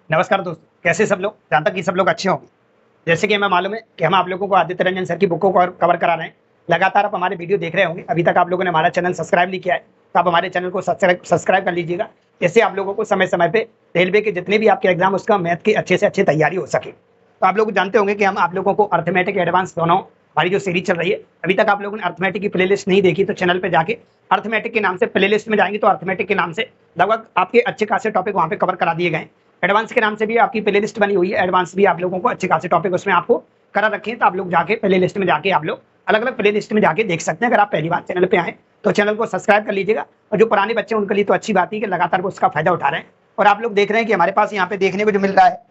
नमस्कार दोस्तों, कैसे सब लोग। जहाँ तक कि सब लोग अच्छे होंगे। जैसे कि हमें मालूम है कि हम आप लोगों को आदित्य रंजन सर की बुक को कवर करा रहे हैं। लगातार आप हमारे वीडियो देख रहे होंगे। अभी तक आप लोगों ने हमारा चैनल सब्सक्राइब नहीं किया है तो आप हमारे चैनल को सब्सक्राइब कर लीजिएगा। इससे आप लोगों को समय समय पे रेलवे के जितने भी आपके एग्जाम उसका मैथ की अच्छे से अच्छी तैयारी हो सके। तो आप लोग जानते होंगे कि हम आप लोगों को अर्थमेटिक एडवांस दोनों हमारी जो सीरीज चल रही है, अभी तक आप लोगों ने अर्थमेटिक की प्लेलिस्ट नहीं देखी तो चैनल पे जाके अर्थमेटिक के नाम से प्लेलिस्ट में जाएंगे तो अर्थमेटिक के नाम से लगभग आपके अच्छे खासे टॉपिक वहाँ पे कवर करा दिए गए। एडवांस के नाम से भी आपकी प्ले लिस्ट बनी हुई है। एडवांस भी आप लोगों को अच्छे खासे टॉपिक उसमें आपको करा रखे हैं। तो आप लोग जाके प्ले लिस्ट में जाके आप लोग अलग अलग प्ले लिस्ट में जाके देख सकते हैं। अगर आप पहली बार चैनल पे आए तो चैनल को सब्सक्राइब कर लीजिएगा। और जो पुराने बच्चे हैं उनके लिए तो अच्छी बात है कि लगातार वो उसका फायदा उठा रहे हैं। और आप लोग देख रहे हैं कि हमारे पास यहाँ पे देखने को जो मिल रहा है,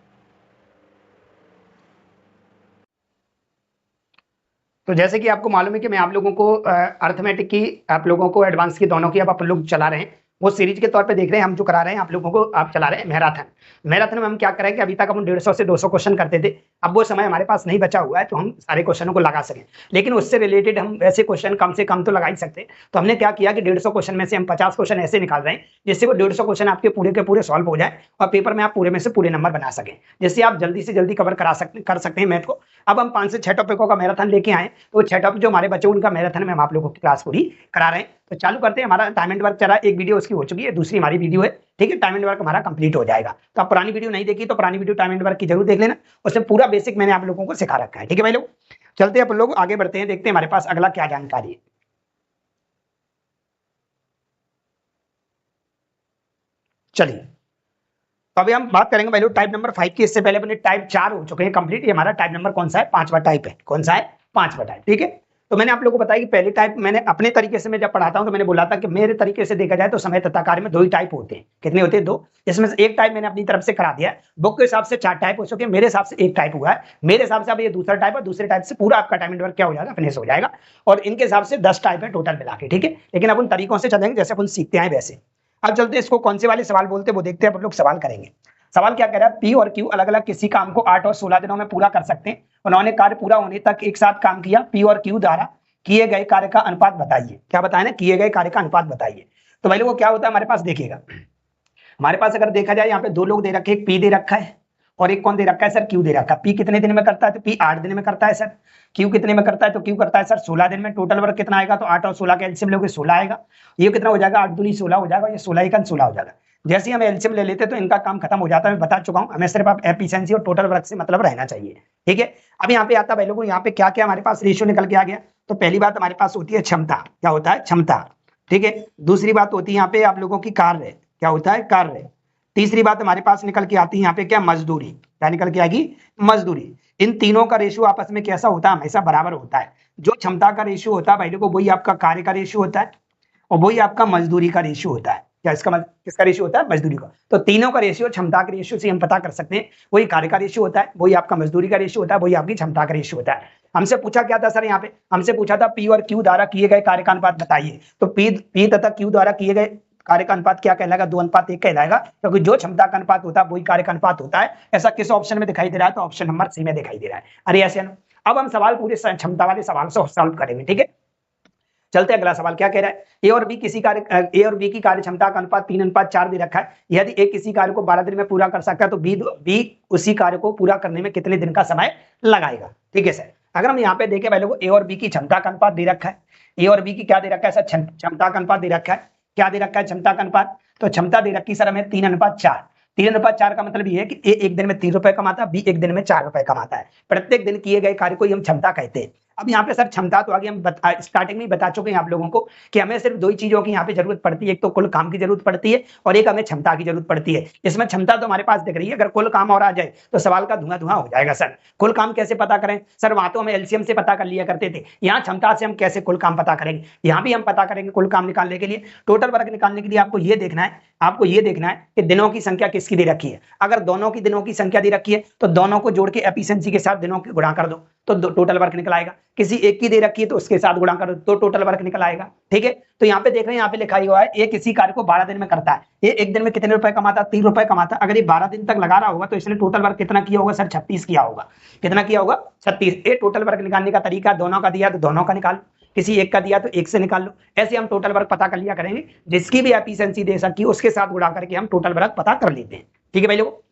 तो जैसे कि आपको मालूम है कि मैं आप लोगों को अर्थमेटिक की आप लोगों को एडवांस की दोनों की अब अपन लोग चला रहे हैं। वो सीरीज के तौर पे देख रहे हैं। हम जो करा रहे हैं आप लोगों को आप चला रहे हैं मैराथन। मैराथन में हम क्या करें कि अभी तक हम 150 से 200 क्वेश्चन करते थे। अब वो समय हमारे पास नहीं बचा हुआ है तो हम सारे क्वेश्चनों को लगा सकें। लेकिन उससे रिलेटेड हम वैसे क्वेश्चन कम से कम तो लगा ही सकते हैं। तो हमने क्या किया कि 150 क्वेश्चन में से हम 50 क्वेश्चन ऐसे निकाल रहे हैं जिससे वो 150 क्वेश्चन आपके पूरे के पूरे सॉल्व हो जाए और पेपर में आप पूरे में से पूरे नंबर बना सकें, जिससे आप जल्दी से जल्दी कवर कर सकते हैं मैथ को। अब हम 5 से 6 टॉपिकों का मैराथन लेके आए तो 6 टॉपिक जो हमारे बच्चे उनका मैराथन में हम आप लोगों की क्लास पूरी करा रहे हैं। तो चालू करते हैं। हमारा टाइम एंड वर्क चला, एक वीडियो उसकी हो चुकी है, दूसरी हमारी वीडियो है। ठीक है, टाइम एंड वर्क हमारा कंप्लीट हो जाएगा। तो आप पुरानी वीडियो नहीं देखी तो पुरानी वीडियो टाइम एंड वर्क की जरूर देख लेना। उसमें पूरा बेसिक मैंने आप लोगों को सिखा रखा है। ठीक है भाई लोग, चलते हैं अपन लोग आगे बढ़ते हैं, देखते हैं हमारे पास अगला क्या जानकारी है। चलिए, तो अभी हम बात करेंगे भाई लोग टाइप नंबर 5 की। इससे पहले अपने टाइप 4 हो चुके हैं कंप्लीट। ये हमारा टाइप नंबर कौन सा है? 5वां टाइप है। कौन सा है? 5वां टाइप। ठीक है, तो मैंने आप लोगों को बताया कि पहले टाइप मैंने अपने तरीके से मैं जब पढ़ाता हूं तो मैंने बोला था कि मेरे तरीके से देखा जाए तो समय तथा कार्य में 2 ही टाइप होते हैं। कितने होते हैं? 2। इसमें से एक टाइप मैंने अपनी तरफ से करा दिया है। बुक के हिसाब से 4 टाइप हो चुके हैं, मेरे हिसाब से एक टाइप हुआ है। मेरे हिसाब से अब ये दूसरा टाइप है। दूसरे टाइप से पूरा आपका टाइम एंड वर्क क्या हो जाएगा? फिनिश हो जाएगा। और इनके हिसाब से 10 टाइप है टोटल मिला के। ठीक है, लेकिन अब उन तरीकों से चलेंगे जैसे अपन सीखते हैं वैसे। अब चलते हैं, इसको कौन से वाले सवाल बोलते हैं वो देखते हैं। अपन लोग सवाल करेंगे। सवाल क्या कह रहा है? पी और क्यू अलग अलग किसी काम को 8 और 16 दिनों में पूरा कर सकते हैं। उन्होंने कार्य पूरा होने तक एक साथ काम किया। पी और क्यू द्वारा किए गए कार्य का अनुपात बताइए। क्या बताया ना? किए गए कार्य का अनुपात बताइए। तो भाई लोगों क्या होता है हमारे पास, देखिएगा हमारे पास अगर देखा जाए यहाँ पे 2 लोग दे रखे, एक पी दे रखा है और एक कौन दे रखा है सर? क्यू दे रखा है। पी कितने दिन में करता है? तो पी 8 दिन में करता है सर। क्यू कितने में करता है? तो क्यू करता है सर 16 दिन में। टोटल वर्क कितना आएगा? तो 8 और 16 का एलसीएम लोगे 16 आएगा। ये कितना हो जाएगा? 8 दूनी 16 हो जाएगा। ये 16 1 16 हो जाएगा। जैसे ही हम एलसीएम ले लेते तो इनका काम खत्म हो जाता है। मैं बता चुका हूं, हमें सिर्फ आप एफिशिएंसी और टोटल वर्क से मतलब रहना चाहिए। ठीक है, अब यहाँ पे आता है भाई लोगों, यहाँ पे क्या क्या हमारे पास रेशियो निकल के आ गया। तो पहली बात हमारे पास होती है क्षमता। क्या होता है? क्षमता। ठीक है, दूसरी बात होती है यहाँ पे आप लोगों की कार्य। क्या होता है? कार्य। तीसरी बात हमारे पास निकल के आती है यहाँ पे क्या? मजदूरी। क्या निकल के आएगी? मजदूरी। इन तीनों का रेशियो आपस में कैसा होता है? हमेशा बराबर होता है। जो क्षमता का रेशियो होता है भाई लोगों, वही आपका कार्य का रेशियो होता है और वही आपका मजदूरी का रेशियो होता है। क्या इसका किसका रेशियो होता है? मजदूरी का। तो तीनों का रेशियो क्षमता के रेशियो से हम पता कर सकते हैं। वही कार्य का रेशियो होता है, वही आपका मजदूरी का रेशियो होता है, वही आपकी क्षमता का रेशियो होता है। हमसे पूछा क्या था सर? यहाँ पे हमसे पूछा था पी और क्यू द्वारा किए गए कार्य का अनुपात बताइए। तो पी तथा क्यू द्वारा किए गए कार्य का अनुपात क्या कहलाएगा? 2:1 कहलाएगा, क्योंकि जो क्षमता का अनुपात होता है वही कार्य का अनुपात होता है। ऐसा किस ऑप्शन में दिखाई दे रहा है? तो ऑप्शन नंबर सी में दिखाई दे रहा है। अरे ऐसे अब हम सवाल पूरे क्षमता वाले सवाल से सॉल्व करेंगे। ठीक है, चलते अगला सवाल क्या कह रहा है। ए और बी की कार्य क्षमता का अनुपात 3:4 दे रखा है। यदि ए किसी कार्य को 12 दिन में पूरा कर सकता है तो बी उसी कार्य को पूरा करने में कितने दिन का समय लगाएगा? ठीक है सर, अगर हम यहाँ पे देखें पहले को ए और बी की क्षमता का अनुपात दे रखा है। ए और बी की क्या दे रखा है सर? क्षमता का अनुपात दे रखा है। क्या दे रखा है? क्षमता का अनुपात। तो क्षमता दे रखी सर हमें 3:4। 3:4 का मतलब ये है कि ए एक दिन में 3 रुपए कमाता है, बी एक दिन में 4 रुपए कमाता है। प्रत्येक दिन किए गए कार्य को हम क्षमता कहते हैं। अब यहाँ पे सर क्षमता तो आगे हम स्टार्टिंग में ही बता चुके हैं आप लोगों को कि हमें सिर्फ 2 ही चीजों की यहाँ पे जरूरत पड़ती है। एक तो कुल काम की जरूरत पड़ती है और एक हमें क्षमता की जरूरत पड़ती है। इसमें क्षमता तो हमारे पास दिख रही है, अगर कुल काम और आ जाए तो सवाल का धुआं धुआं हो जाएगा सर। कुल काम कैसे पता करें सर? वहां तो हमें एलसीएम से पता कर लिया करते थे, यहाँ क्षमता से हम कैसे कुल काम पता करेंगे? यहाँ भी हम पता करेंगे कुल काम निकालने के लिए। टोटल वर्क निकालने के लिए आपको ये देखना है कि दिनों की संख्या किसकी दे रखी है। अगर दोनों की दिनों की संख्या दे रखी है तो दोनों को जोड़ के एफिशिएंसी के साथ दिनों की गुणा कर दो तो टोटल वर्क निकल आएगा। किसी एक की दे रखी है तो उसके साथ गुणा कर दो तो टोटल वर्क निकल आएगा। ठीक है, तो यहाँ पे देख रहे हैं, यहाँ पे लिखा हुआ है ये किसी कार्य को 12 दिन में करता है। ये एक दिन में कितने रुपए कमाता है? 3 रुपए कमाता है। अगर ये 12 दिन तक लगा रहा होगा तो इसने टोटल वर्क कितना किया होगा सर? 36 किया होगा। कितना किया होगा? 36। ये टोटल वर्क निकालने का तरीका, दोनों का दिया तो दोनों का निकाल, किसी एक का दिया तो एक से निकाल लो। ऐसे हम टोटल वर्क पता कर लिया करेंगे। जिसकी भी एफिशिएंसी दे सकी उसके साथ गुणा करके हम टोटल वर्क पता कर लेते हैं। ठीक है भाई लोग,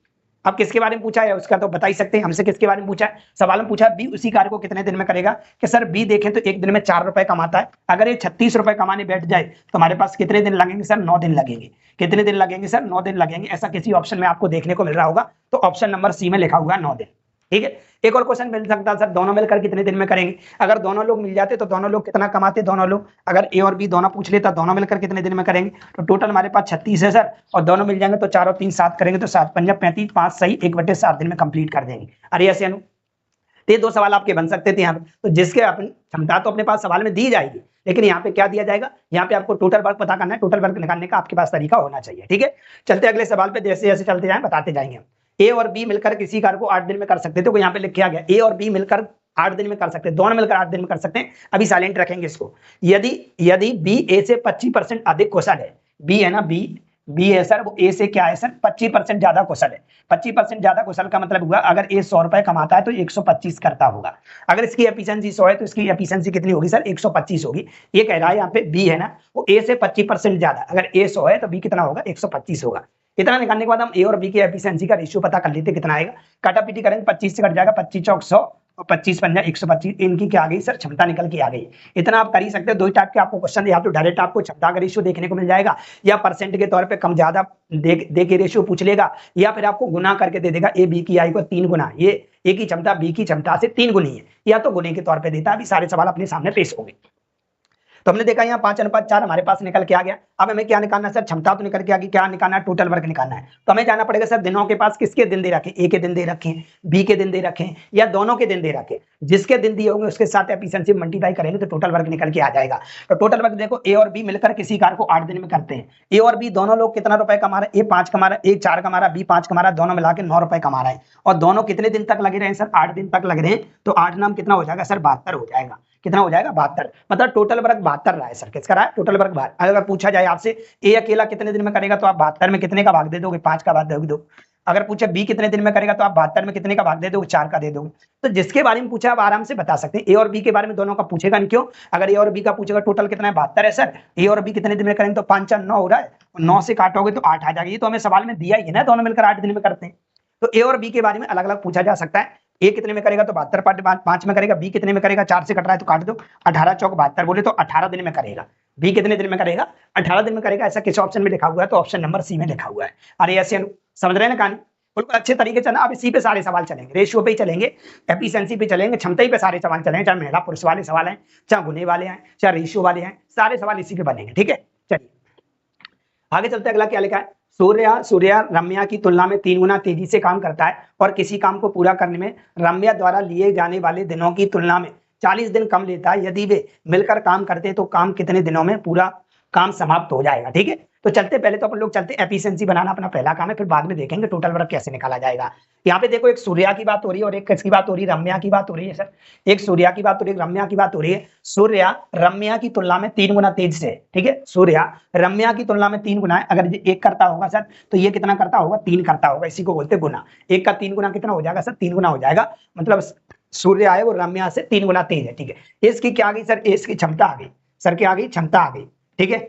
अब किसके बारे में पूछा है उसका तो बता ही सकते हैं, हमसे किसके बारे में पूछा है, सवाल में पूछा बी उसी कार्य को कितने दिन में करेगा, कि सर बी देखें तो एक दिन में 4 रुपए कमाता है, अगर ये 36 रुपए कमाने बैठ जाए तो हमारे पास कितने दिन लगेंगे सर, 9 दिन लगेंगे। कितने दिन लगेंगे सर, 9 दिन लगेंगे। ऐसा किसी ऑप्शन में आपको देखने को मिल रहा होगा, तो ऑप्शन नंबर सी में लिखा हुआ है 9 दिन। ठीक है, एक और क्वेश्चन मिल सकता है सर, दोनों मिलकर कितने दिन में करेंगे। अगर दोनों लोग मिल जाते तो दोनों लोग कितना कमाते, दोनों लोग अगर ए और बी दोनों पूछ लेता दोनों मिलकर कितने दिन में करेंगे, तो टोटल हमारे पास 36 है सर, और दोनों मिल जाएंगे तो 4 और 3 7 करेंगे तो 7 पंजा 35, 5 सही 1/7 दिन में कंप्लीट कर देंगे। अरे ऐसे अनु, तो ये 2 सवाल आपके बन सकते थे यहाँ पे, तो जिसके अपन क्षमता तो अपने पास सवाल में दी जाएगी, लेकिन यहाँ पे क्या दिया जाएगा, यहाँ पे आपको टोटल वर्क पता करना है, टोटल वर्क निकालने का आपके पास तरीका होना चाहिए। ठीक है, चलते अगले सवाल पे, जैसे जैसे चलते जाएं बताते जाएंगे। ए और बी मिलकर किसी कार्य को 8 दिन में कर सकते थे, तो यहाँ पे लिखा गया ए और बी मिलकर 8 दिन में कर सकते हैं, दोनों मिलकर 8 दिन में कर सकते हैं। अभी साइलेंट रखेंगे इसको। यदि बी ए से 25% अधिक कुशल है, बी है ना, बी है सर, वो ए से क्या है सर, 25% ज्यादा कुशल है। 25% ज्यादा कुशल का मतलब हुआ अगर ए 100 रुपए कमाता है तो 125 करता होगा। अगर इसकी एफिशिएंसी 100 है तो इसकी एफिशिएंसी कितनी होगी सर, 125 होगी। ये कह रहा है यहाँ पे बी है ना, वो ए से 25% ज्यादा, अगर ए 100 है तो बी कितना होगा, 125 होगा। इतना निकालने के बाद हम ए और बी की एफिशिएंसी का रेशियो पता कर लेते कितना आएगा। काटापीटी करेंगे, 25 से कट जाएगा, 25 चौक 100 और 25 पंजा 125, इनकी क्या आ गई सर, क्षमता निकल के आ गई। इतना आप कर ही सकते हो। 2 टाइप के आपको क्वेश्चन दिया, तो डायरेक्ट आपको क्षमता का रेशियो देखने को मिल जाएगा, या परसेंट के तौर पे कम ज्यादा दे के रेशियो पूछ लेगा, या फिर आपको गुना करके दे देगा, ए बी की आई को 3 गुना, ये ए की क्षमता बी की क्षमता से 3 गुनी है, या तो गुने के तौर पे देता है। अभी सारे सवाल अपने सामने पेश होंगे। तो हमने देखा यहाँ 5:4 हमारे पास निकल के आ गया। अब हमें क्या निकालना है सर, क्षमता तो निकल के आ गई, क्या निकालना है, टोटल वर्क निकालना है। तो हमें जाना पड़ेगा सर, दिनों के पास किसके दिन दे रखे, ए के दिन दे रखे हैं, बी के दिन दे रखे हैं, या दोनों के दिन दे रखे। जिसके दिन दिए होंगे उसके साथ एफिशिएंसी मल्टीप्लाई करेंगे तो टोटल वर्क निकल के आ जाएगा। तो टोटल वर्क देखो, ए और बी मिलकर किसी कार्य को 8 दिन में करते हैं। ए और बी दोनों लोग कितना रुपए कमा रहे हैं, ए 5 कमा रहा है, ए 4 कमा रहा है, बी 5 कमा रहा है, दोनों मिला के 9 रुपए कमा रहे हैं। और दोनों कितने दिन तक लगे रहे हैं सर, 8 दिन तक लगे रहे हैं। तो 8 नाम कितना हो जाएगा सर, 72 हो जाएगा। कितना हो जाएगा, 72। मतलब टोटल वर्क 72 रहा है सर, किसका रहा है, टोटल वर्क 72। अगर पूछा जाए आपसे ए अकेला कितने दिन में करेगा, तो आप 72 में कितने का भाग दे दोगे, 5 का भाग दोगे 2। अगर पूछे बी कितने दिन में करेगा, तो आप 72 में कितने का भाग दे दोगे, 4 का दे दोगे। तो जिसके बारे में पूछा आप आराम से बता सकते हैं। ए और बी के बारे में दोनों का पूछेगा नहीं, क्यों, अगर ए और बी का पूछेगा टोटल कितना है, 72 है सर, ए और बी कितने दिन में करेंगे, तो 5 4 9 हो रहा है, 9 से काटोगे तो 8 आ जाएगा। ये तो हमें सवाल में दिया ही है ना, दोनों मिलकर 8 दिन में करते हैं। तो ए और बी के बारे में अलग अलग पूछा जा सकता है। ए कितने में करेगा, तो 72 5 में करेगा, बी कितने में करेगा, 4 से कट रहा है तो काट दो, 18 चौक 72 बोले तो 18 दिन में करेगा। बी कितने दिन में करेगा, 18 दिन में करेगा। ऐसा किस ऑप्शन में लिखा हुआ है, तो ऑप्शन नंबर सी में लिखा हुआ है। अरे ऐसे समझ रहे हैं ना कहानी, बिल्कुल अच्छे तरीके से ना। अब इसी पे सारे सवाल चलेंगे, रेशियो पे ही चलेंगे, एफिशिएंसी पे चलेंगे, क्षमता ही पे सारे सवाल चलेंगे, चाहे महिला पुरुष वाले सवाल हैं, चाहे गुने वाले हैं, चाहे रेशियो वाले हैं, सारे सवाल इसी पे बनेंगे। ठीक है, चलिए आगे चलते। अगला क्या लिखा है, सूर्य रम्या की तुलना में 3 गुना तेजी से काम करता है और किसी काम को पूरा करने में रम्या द्वारा लिए जाने वाले दिनों की तुलना में 40 दिन कम लेता है। यदि वे मिलकर काम करते हैं तो काम कितने दिनों में पूरा काम समाप्त हो जाएगा। ठीक है, तो चलते पहले तो अपन लोग चलते एफिशिएंसी बनाना अपना पहला काम है, फिर बाद में देखेंगे टोटल वर्क कैसे निकाला जाएगा। यहाँ पे देखो, एक सूर्या की बात हो रही है और एक किसकी बात हो रही है, रम्या की बात हो रही है सर। एक सूर्या की बात हो रही है, रम्या की बात हो रही है। सूर्या रम्या की तुलना में 3 गुना तेज से, ठीक है, सूर्या रम्या की तुलना में 3 गुना है। अगर ये 1 करता होगा सर, तो ये कितना करता होगा, 3 करता होगा। इसी को बोलते गुना। 1 का 3 गुना कितना हो जाएगा सर, 3 गुना हो जाएगा। मतलब सूर्य है वो रम्या से 3 गुना तेज है। ठीक है, इसकी क्या आ गई सर, इसकी क्षमता आ गई सर, क्या आ गई, क्षमता आ गई। ठीक है,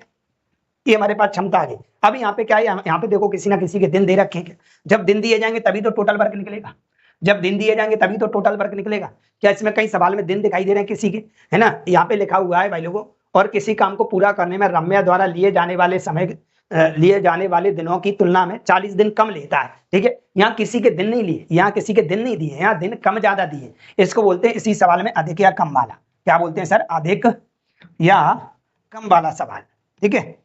ये हमारे पास क्षमता आ गई। अब यहाँ पे क्या है, यहाँ पे देखो किसी ना किसी के दिन दे रखे हैं। जब दिन दिए जाएंगे तभी तो टोटल वर्क निकलेगा, जब दिन दिए जाएंगे तभी तो टोटल वर्क निकलेगा। क्या इसमें कई सवाल में दिन दिखाई दे रहे हैं किसी के, है ना, यहाँ पे लिखा हुआ है भाई लोगों, और किसी काम को पूरा करने में रम्या द्वारा लिए जाने वाले दिनों की तुलना में 40 दिन कम लेता है। ठीक है, यहाँ किसी के दिन नहीं लिए, यहाँ किसी के दिन नहीं दिए, यहाँ दिन कम ज्यादा दिए। इसको बोलते हैं इसी सवाल में अधिक या कम वाला। क्या बोलते हैं सर, अधिक या कम वाला सवाल। ठीक है,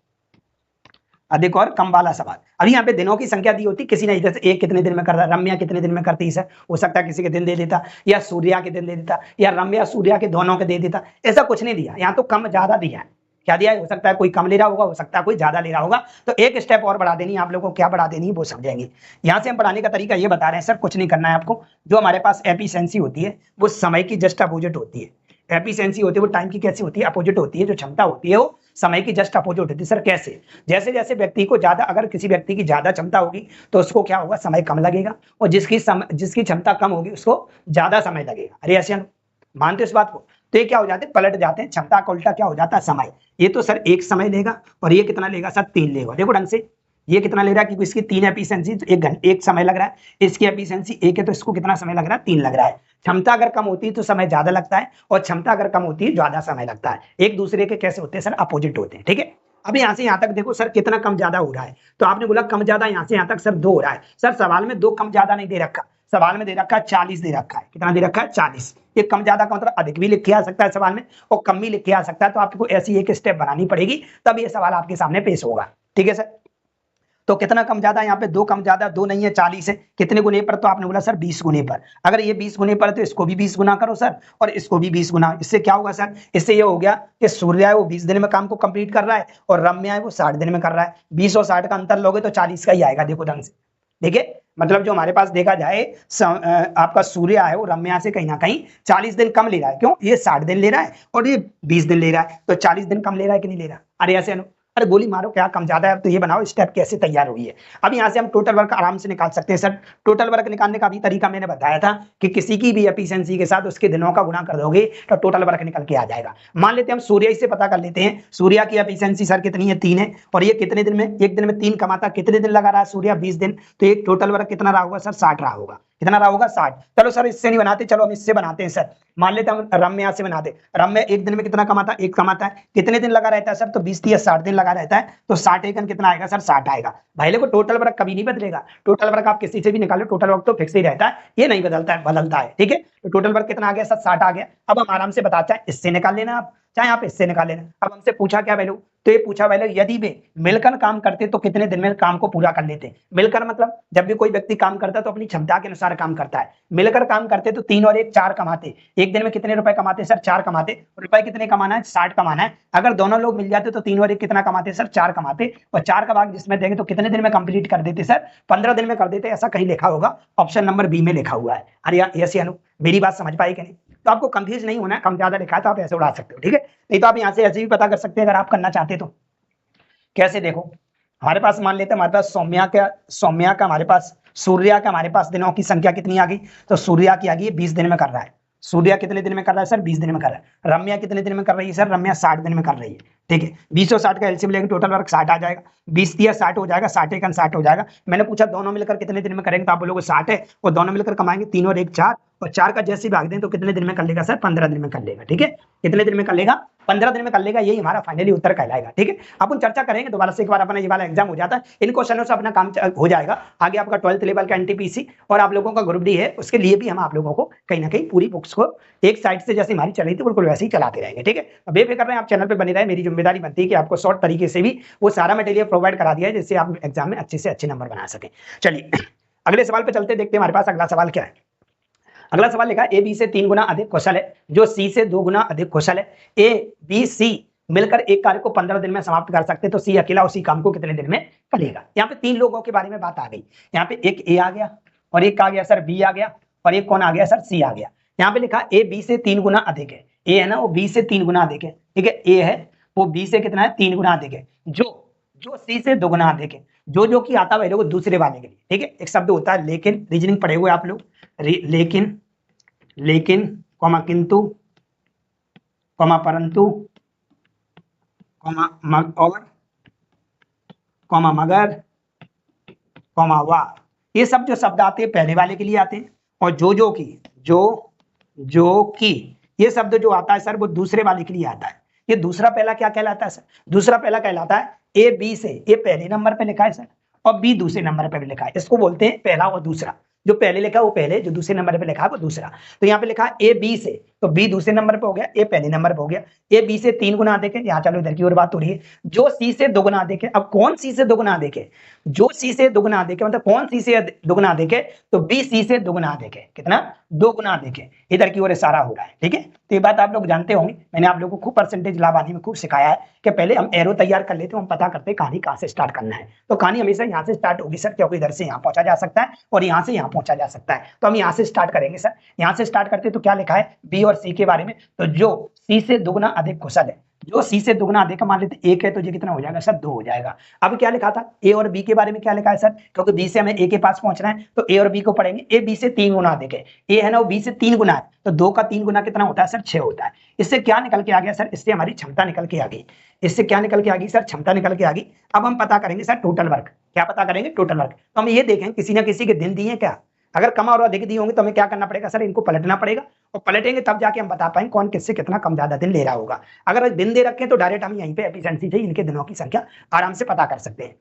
अधिक और कम वाला सवाल। अभी यहाँ पे दिनों की संख्या दी होती, किसी ने इधर से एक कितने दिन में कर रहा, रम्या कितने दिन में करती है सर, हो सकता है किसी के दिन दे देता, या सूर्या के दिन दे देता, या रम्या सूर्या के दोनों के दे देता। ऐसा कुछ नहीं दिया, यहाँ तो कम ज्यादा दिया है। क्या दिया है, हो सकता है कोई कम ले रहा होगा, हो सकता है कोई ज्यादा ले रहा होगा। तो एक स्टेप और बढ़ा देनी, आप लोगों को क्या बढ़ा देनी है वो समझेंगे। यहाँ से हम बढ़ाने का तरीका ये बता रहे हैं सर, कुछ नहीं करना है आपको। जो हमारे पास एफिशिएंसी होती है वो समय की जस्ट अपोजिट होती है। एफिशिएंसी होती है वो टाइम की कैसी होती है, अपोजिट होती है। जो क्षमता होती है वो समय की जस्ट अपोजिट होती है। सर कैसे, जैसे जैसे व्यक्ति को ज्यादा, अगर किसी व्यक्ति की ज्यादा क्षमता होगी तो उसको क्या होगा, समय कम लगेगा, और जिसकी क्षमता कम होगी उसको ज्यादा समय लगेगा। अरे ऐसे मानते इस बात को, तो ये क्या हो जाते हैं, पलट जाते हैं। क्षमता का उल्टा क्या हो जाता है, समय। ये तो सर 1 समय लेगा और ये कितना लेगा सर, 3 लेगा। देखो ढंग से, ये कितना ले रहा है, क्योंकि इसकी 3 एफिशिएंसी, तो एक समय लग रहा है, इसकी एफिशिएंसी 1 है, तो इसको कितना समय लग रहा है, 3 लग रहा है। क्षमता अगर कम होती है तो समय ज्यादा लगता है, और क्षमता अगर कम होती है ज्यादा समय लगता है। एक दूसरे के कैसे होते हैं सर, अपोजिट होते हैं। ठीक है, अब यहाँ से यहाँ तक देखो सर कितना कम ज्यादा हो रहा है, तो आपने बोला कम ज्यादा यहाँ से यहाँ तक सर 2 हो रहा है। सर सवाल में 2 कम ज्यादा नहीं दे रखा, सवाल में दे रखा है 40 दे रखा है। कितना दे रखा है, 40। ये कम ज्यादा का मतलब अधिक भी लिख के आ सकता है सवाल में, और कम भी लिख के आ सकता है। तो आपको ऐसी एक स्टेप बनानी पड़ेगी, तब ये सवाल आपके सामने पेश होगा। ठीक है सर, तो कितना कम ज्यादा, यहाँ पे 2 कम ज्यादा, 2 नहीं है 40 है, कितने गुने पर, तो आपने बोला सर 20 गुने पर। अगर ये 20 गुने पर है तो इसको भी 20 गुना करो सर, और इसको भी 20 गुना। इससे क्या होगा सर, इससे ये हो गया कि सूर्य है वो 20 दिन में काम को कंप्लीट कर रहा है, और रम्या है वो 60 दिन में कर रहा है। 20 और 60 का अंतर लोगे तो 40 का ही आएगा। देखो ढंग से, देखिए मतलब जो हमारे पास देखा जाए आपका सूर्य है वो रम्या से कहीं ना कहीं 40 दिन कम ले रहा है। क्यों, ये 60 दिन ले रहा है और ये 20 दिन ले रहा है, तो 40 दिन कम ले रहा है कि नहीं ले रहा। अरे ऐसे अरे गोली मारो, क्या कम ज्यादा है। अब तो ये बनाओ स्टेप कैसे तैयार हुई है। अब यहाँ से हम टोटल वर्क आराम से निकाल सकते हैं सर। टोटल वर्क निकालने का भी तरीका मैंने बताया था कि किसी की भी एफिशिएंसी के साथ उसके दिनों का गुणा कर दोगे तो टोटल वर्क निकल के आ जाएगा। मान लेते हैं हम सूर्य से पता कर लेते हैं, सूर्य की एफिशिएंसी सर कितनी है, 3 है, और ये कितने दिन में, एक दिन में 3 कमाता, कितने दिन लगा रहा है सूर्य, 20 दिन। तो एक टोटल वर्क कितना रहा होगा सर, 60 रहा होगा। कितना रहा होगा, 60। चलो सर इससे नहीं बनाते, चलो हम इससे बनाते हैं सर। मान लेते हम रम्य से बनाते, रम्य एक दिन में कितना कमाता, 1 कमाता है, कितने दिन लगा रहता है सर, तो 20 या 60 दिन लगा रहता है, तो 60 एकन कितना आएगा सर, 60 आएगा। भाई देखो टोटल वर्क कभी नहीं बदलेगा, टोटल वर्क आप किसी से भी निकालो, टोटल वर्क तो फिक्स ही रहता है, ये नहीं बदलता है। ठीक है, तो टोटल वर्क कितना आ गया सर, 60 आ गया। अब हम आराम से बताते हैं, इससे निकाल लेना आप, चाहे आप इससे निकाल लेना। अब हमसे पूछा क्या वैल्यू, तो ये पूछा वैल्यू यदि वे मिलकर काम करते तो कितने दिन में काम को पूरा कर लेते। मिलकर मतलब जब भी कोई व्यक्ति काम करता है तो अपनी क्षमता के अनुसार काम करता है। मिलकर काम करते तो 3 और 1 4 कमाते, एक दिन में कितने रुपए कमाते सर, 4 कमाते। रुपए कितने कमाना है, 60 कमाना है। अगर दोनों लोग मिल जाते तो 3 और 1 कितना कमाते सर, 4 कमाते, और 4 का भाग जिसमें देंगे तो कितने दिन में कंप्लीट कर देते सर, 15 दिन में कर देते। ऐसा कहीं लिखा होगा, ऑप्शन नंबर बी में लिखा हुआ है। अरे यस अनु, मेरी बात समझ पाई कि नहीं। तो आपको कंफ्यूज नहीं होना है, कम ज्यादा लिखा है तो आप ऐसे उड़ा सकते हो। ठीक है, नहीं तो आप यहाँ से ऐसे भी पता कर सकते हैं अगर आप करना चाहते तो। कैसे, देखो हमारे पास मान लेते हैं हमारे पास सौम्या का हमारे पास, सूर्या का हमारे पास दिनों की संख्या कितनी आ गई, तो सूर्या की आ गई 20 दिन में कर रहा है। सूर्या कितने दिन में कर रहा है सर, 20 दिन में कर रहा है। रम्या कितने दिन में कर रही है सर, रम्या 60 दिन में कर रही है। ठीक है, 20 और 60 का एलसीएम लेंगे, टोटल वर्क 60 आ जाएगा। 20 या 60 हो जाएगा, 60 एकन 60 हो जाएगा। मैंने पूछा दोनों मिलकर कितने दिन में करेंगे, तो आप बोलोगे 60 है, और दोनों मिलकर कमाएंगे 3 और 1 4, और 4 का जैसे भाग दें तो कितने दिन में कर लेगा सर, 15 दिन में कर लेगा। ठीक है, कितने दिन में कर लेगा, 15 दिन में कर लेगा। यही हमारा फाइनली उत्तर कहलाएगा। ठीक है, अपन चर्चा करेंगे दोबारा से, एक बार अपना ये वाला एग्जाम हो जाता है, इन क्वेश्चनों से अपना काम हो जाएगा। आगे आपका 12th लेवल का एनटीपीसी और आप लोगों का ग्रुप डी है, उसके लिए भी हम आप लोगों को कहीं ना कहीं पूरी बुक्स को एक साइड से जैसे हमारी चल रही थी बिल्कुल वैसे ही चलाते रहेंगे। ठीक है, बेफिक्र रहें, आप चैनल पर बने रहे। मेरी जिम्मेदारी बनती है कि आपको शॉर्ट तरीके से भी वो सारा मटेरियल प्रोवाइड करा दिया है, जिससे आप एग्जाम में अच्छे से अच्छे नंबर बना सकें। चलिए अगले सवाल पे चलते, देखते हैं हमारे पास अगला सवाल क्या है। अगला सवाल लिखा ए बी से 3 गुना अधिक कुशल है, जो सी से 2 गुना अधिक कुशल है। ए बी सी मिलकर एक कार्य को 15 दिन में समाप्त कर सकते, तो सी अकेला उसी काम को कितने दिन में करेगा। यहाँ पे 3 लोगों के बारे में बात आ गई। यहाँ पे एक ए आ गया, और एक आ गया सर बी आ गया, और एक कौन आ गया सर, सी आ गया। यहाँ पे लिखा ए बी से 3 गुना अधिक है। ए है ना, वो बी से 3 गुना अधिक है। ठीक है, ए है वो बी से कितना है, 3 गुना अधिक है। जो सी से 2 गुना अधिक है। जो कि आता है लोग दूसरे वाले के लिए। ठीक है, एक शब्द होता है लेकिन, रीजनिंग पढ़े हुए आप लोग, लेकिन कॉमा किंतु कॉमा परंतु कॉमा और कॉमा मगर कॉमा वा, ये सब जो शब्द आते हैं पहले वाले के लिए आते हैं, और जो की ये शब्द जो आता है सर वो दूसरे वाले के लिए आता है। ये दूसरा पहला क्या कहलाता है सर, दूसरा पहला कहलाता है ए बी से, ए पहले नंबर पे लिखा है सर, और बी दूसरे नंबर पे भी लिखा है। इसको बोलते हैं पहला और दूसरा। जो पहले लिखा है वो पहले, जो दूसरे नंबर पे लिखा है वो दूसरा। तो यहाँ पे लिखा है ए बी से, तो बी दूसरे नंबर पे हो गया, ए पहले नंबर पे हो गया। ए बी से 3 गुना अधिक है, यहाँ चलो इधर की ओर बात हो रही है। जो सी से 2 गुना अधिक है। अब कौन सी से 2 गुना अधिक है, जो सी से 2 गुना अधिक है, मतलब कौन सी से 2 गुना अधिक है, तो बी सी से 2 गुना अधिक है। कितना, 2 गुना अधिक है। इधर की ओर इशारा हो रहा है। ठीक है, तो ये बात आप लोग जानते होंगे, मैंने आप लोगों को खूब परसेंटेज लाभानी में खूब सिखाया है कि पहले हम एरो तैयार कर लेते हैं, हम पता करते हैं कहानी कहाँ से स्टार्ट करना है। तो कहानी हमेशा यहाँ से स्टार्ट होगी सर, क्योंकि इधर से यहाँ पहुंचा जा सकता है और यहाँ से यहाँ पहुंचा जा सकता है। तो हम यहाँ से स्टार्ट करेंगे सर। यहाँ से स्टार्ट करते तो क्या लिखा है बी और सी के बारे में, तो जो सी से 2 गुना अधिक कुशल है, जो सी से दुगना अधिक मान लेते एक है तो ये कितना हो जाएगा सर 2 हो जाएगा। अब क्या लिखा था ए और बी के बारे में, क्या लिखा है सर, क्योंकि बी से हमें ए के पास पहुंचना है तो ए और बी को पढ़ेंगे। ए बी से 3 गुना अधिक है, ए है ना वो बी से 3 गुना है, तो 2 का 3 गुना कितना होता है सर 6 होता है। इससे क्या निकल के आ गया सर, इससे हमारी क्षमता निकल के आ गई। इससे क्या निकल के आ गई सर, क्षमता निकल के आ गई। अब हम पता करेंगे सर टोटल वर्क, क्या पता करेंगे टोटल वर्क। तो हम ये देखें किसी ना किसी के दिन दिए क्या, अगर कम और अधिक दिए होंगे तो हमें क्या करना पड़ेगा सर, इनको पलटना पड़ेगा, और पलटेंगे तब जाके हम बता पाएंगे कौन किससे कितना कम ज्यादा दिन ले रहा होगा। अगर दिन दे रखे तो डायरेक्ट हम यहीं पे एफिशिएंसी से इनके दिनों की संख्या आराम से पता कर सकते हैं।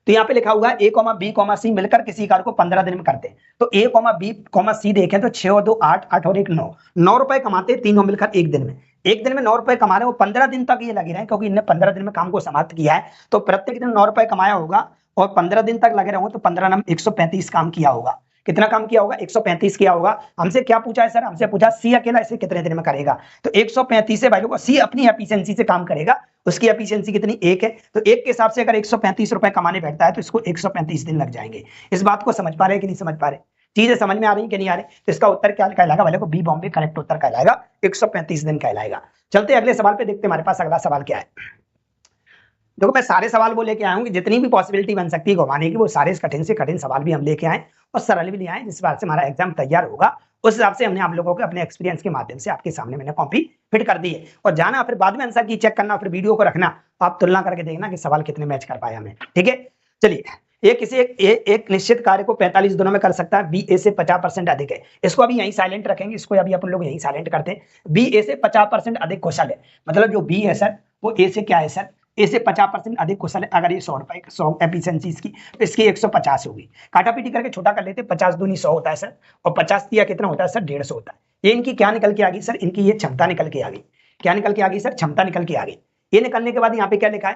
तो यहाँ पे लिखा हुआ है ए कॉमा बी कॉमा सी मिलकर किसी कार्य को 15 दिन में करते हैं। तो ए कॉमा बी कॉमा सी देखें तो 6 और 2 8, 8 और 1 9, 9 रुपए कमाते हैं तीनों मिलकर एक दिन में। एक दिन में 9 रुपए कमा रहे हैं, वो 15 दिन तक ये लगे रहे, क्योंकि इन्हें 15 दिन में काम को समाप्त किया है। तो प्रत्येक दिन 9 रुपए कमाया होगा और 15 दिन तक लगे रहो तो 15 नम 135 काम किया होगा। कितना काम किया होगा 135 किया होगा। हमसे क्या पूछा है सर, हमसे पूछा सी अकेला इसे कितने दिन में करेगा। तो 135 से भाई लोगों सी अपनी एफिशिएंसी से काम करेगा, उसकी एफिशिएंसी कितनी 1 है, तो 1 के हिसाब से अगर 135 रुपए कमाने बैठता है तो इसको 135 दिन लग जाएंगे। इस बात को समझ पा रहे हैं कि नहीं समझ पा रहे, चीजें समझ में आ रही कि नहीं आ रही। तो इसका उत्तर क्या कहलाएगा वाले को, बी बॉम्बे करेक्ट उत्तर कहलाएगा, 135 दिन कहलाएगा। चलते अगले सवाल पे देखते हमारे पास अगला सवाल क्या है। देखो मैं सारे सवाल वो लेके आया हूँ कि जितनी भी पॉसिबिलिटी बन सकती है घुमाने की, वो सारे कठिन से कठिन सवाल भी हम लेके आए और सरल भी ले आए, जिस बात से हमारा एग्जाम तैयार होगा उस हिसाब से हमने आप लोगों को अपने एक्सपीरियंस के माध्यम से आपके सामने मैंने कॉपी फिट कर दी है। और जाना फिर बाद में आंसर की चेक करना, फिर वीडियो को रखना, आप तुलना करके देखना कि सवाल कितने मैच कर पाया हमें, ठीक है। चलिए ये किसी एक निश्चित कार्य को 45 दिनों में कर सकता है, बी ए से 50% अधिक है। इसको अभी यहीं साइलेंट रखेंगे, इसको अभी अपन लोग यहीं साइलेंट करते हैं। बी ए से 50% अधिक कुशल है, मतलब जो बी है सर वो ए से क्या है सर, ए से 50% अधिक कुशल है। अगर ये 100 रुपए 100 एफिशिएंसी इसकी, तो इसकी 150 होगी। काटा पीटी करके छोटा कर लेते, 50 दूनी 100 होता है सर, और 50 दिया कितना होता है सर 150 होता है। ये इनकी क्या निकल के आ गई सर, इनकी ये क्षमता निकल के आ गई। क्या निकल के आ गई सर, क्षमता निकल के आ गई। ये निकलने के बाद यहाँ पे क्या लिखा है,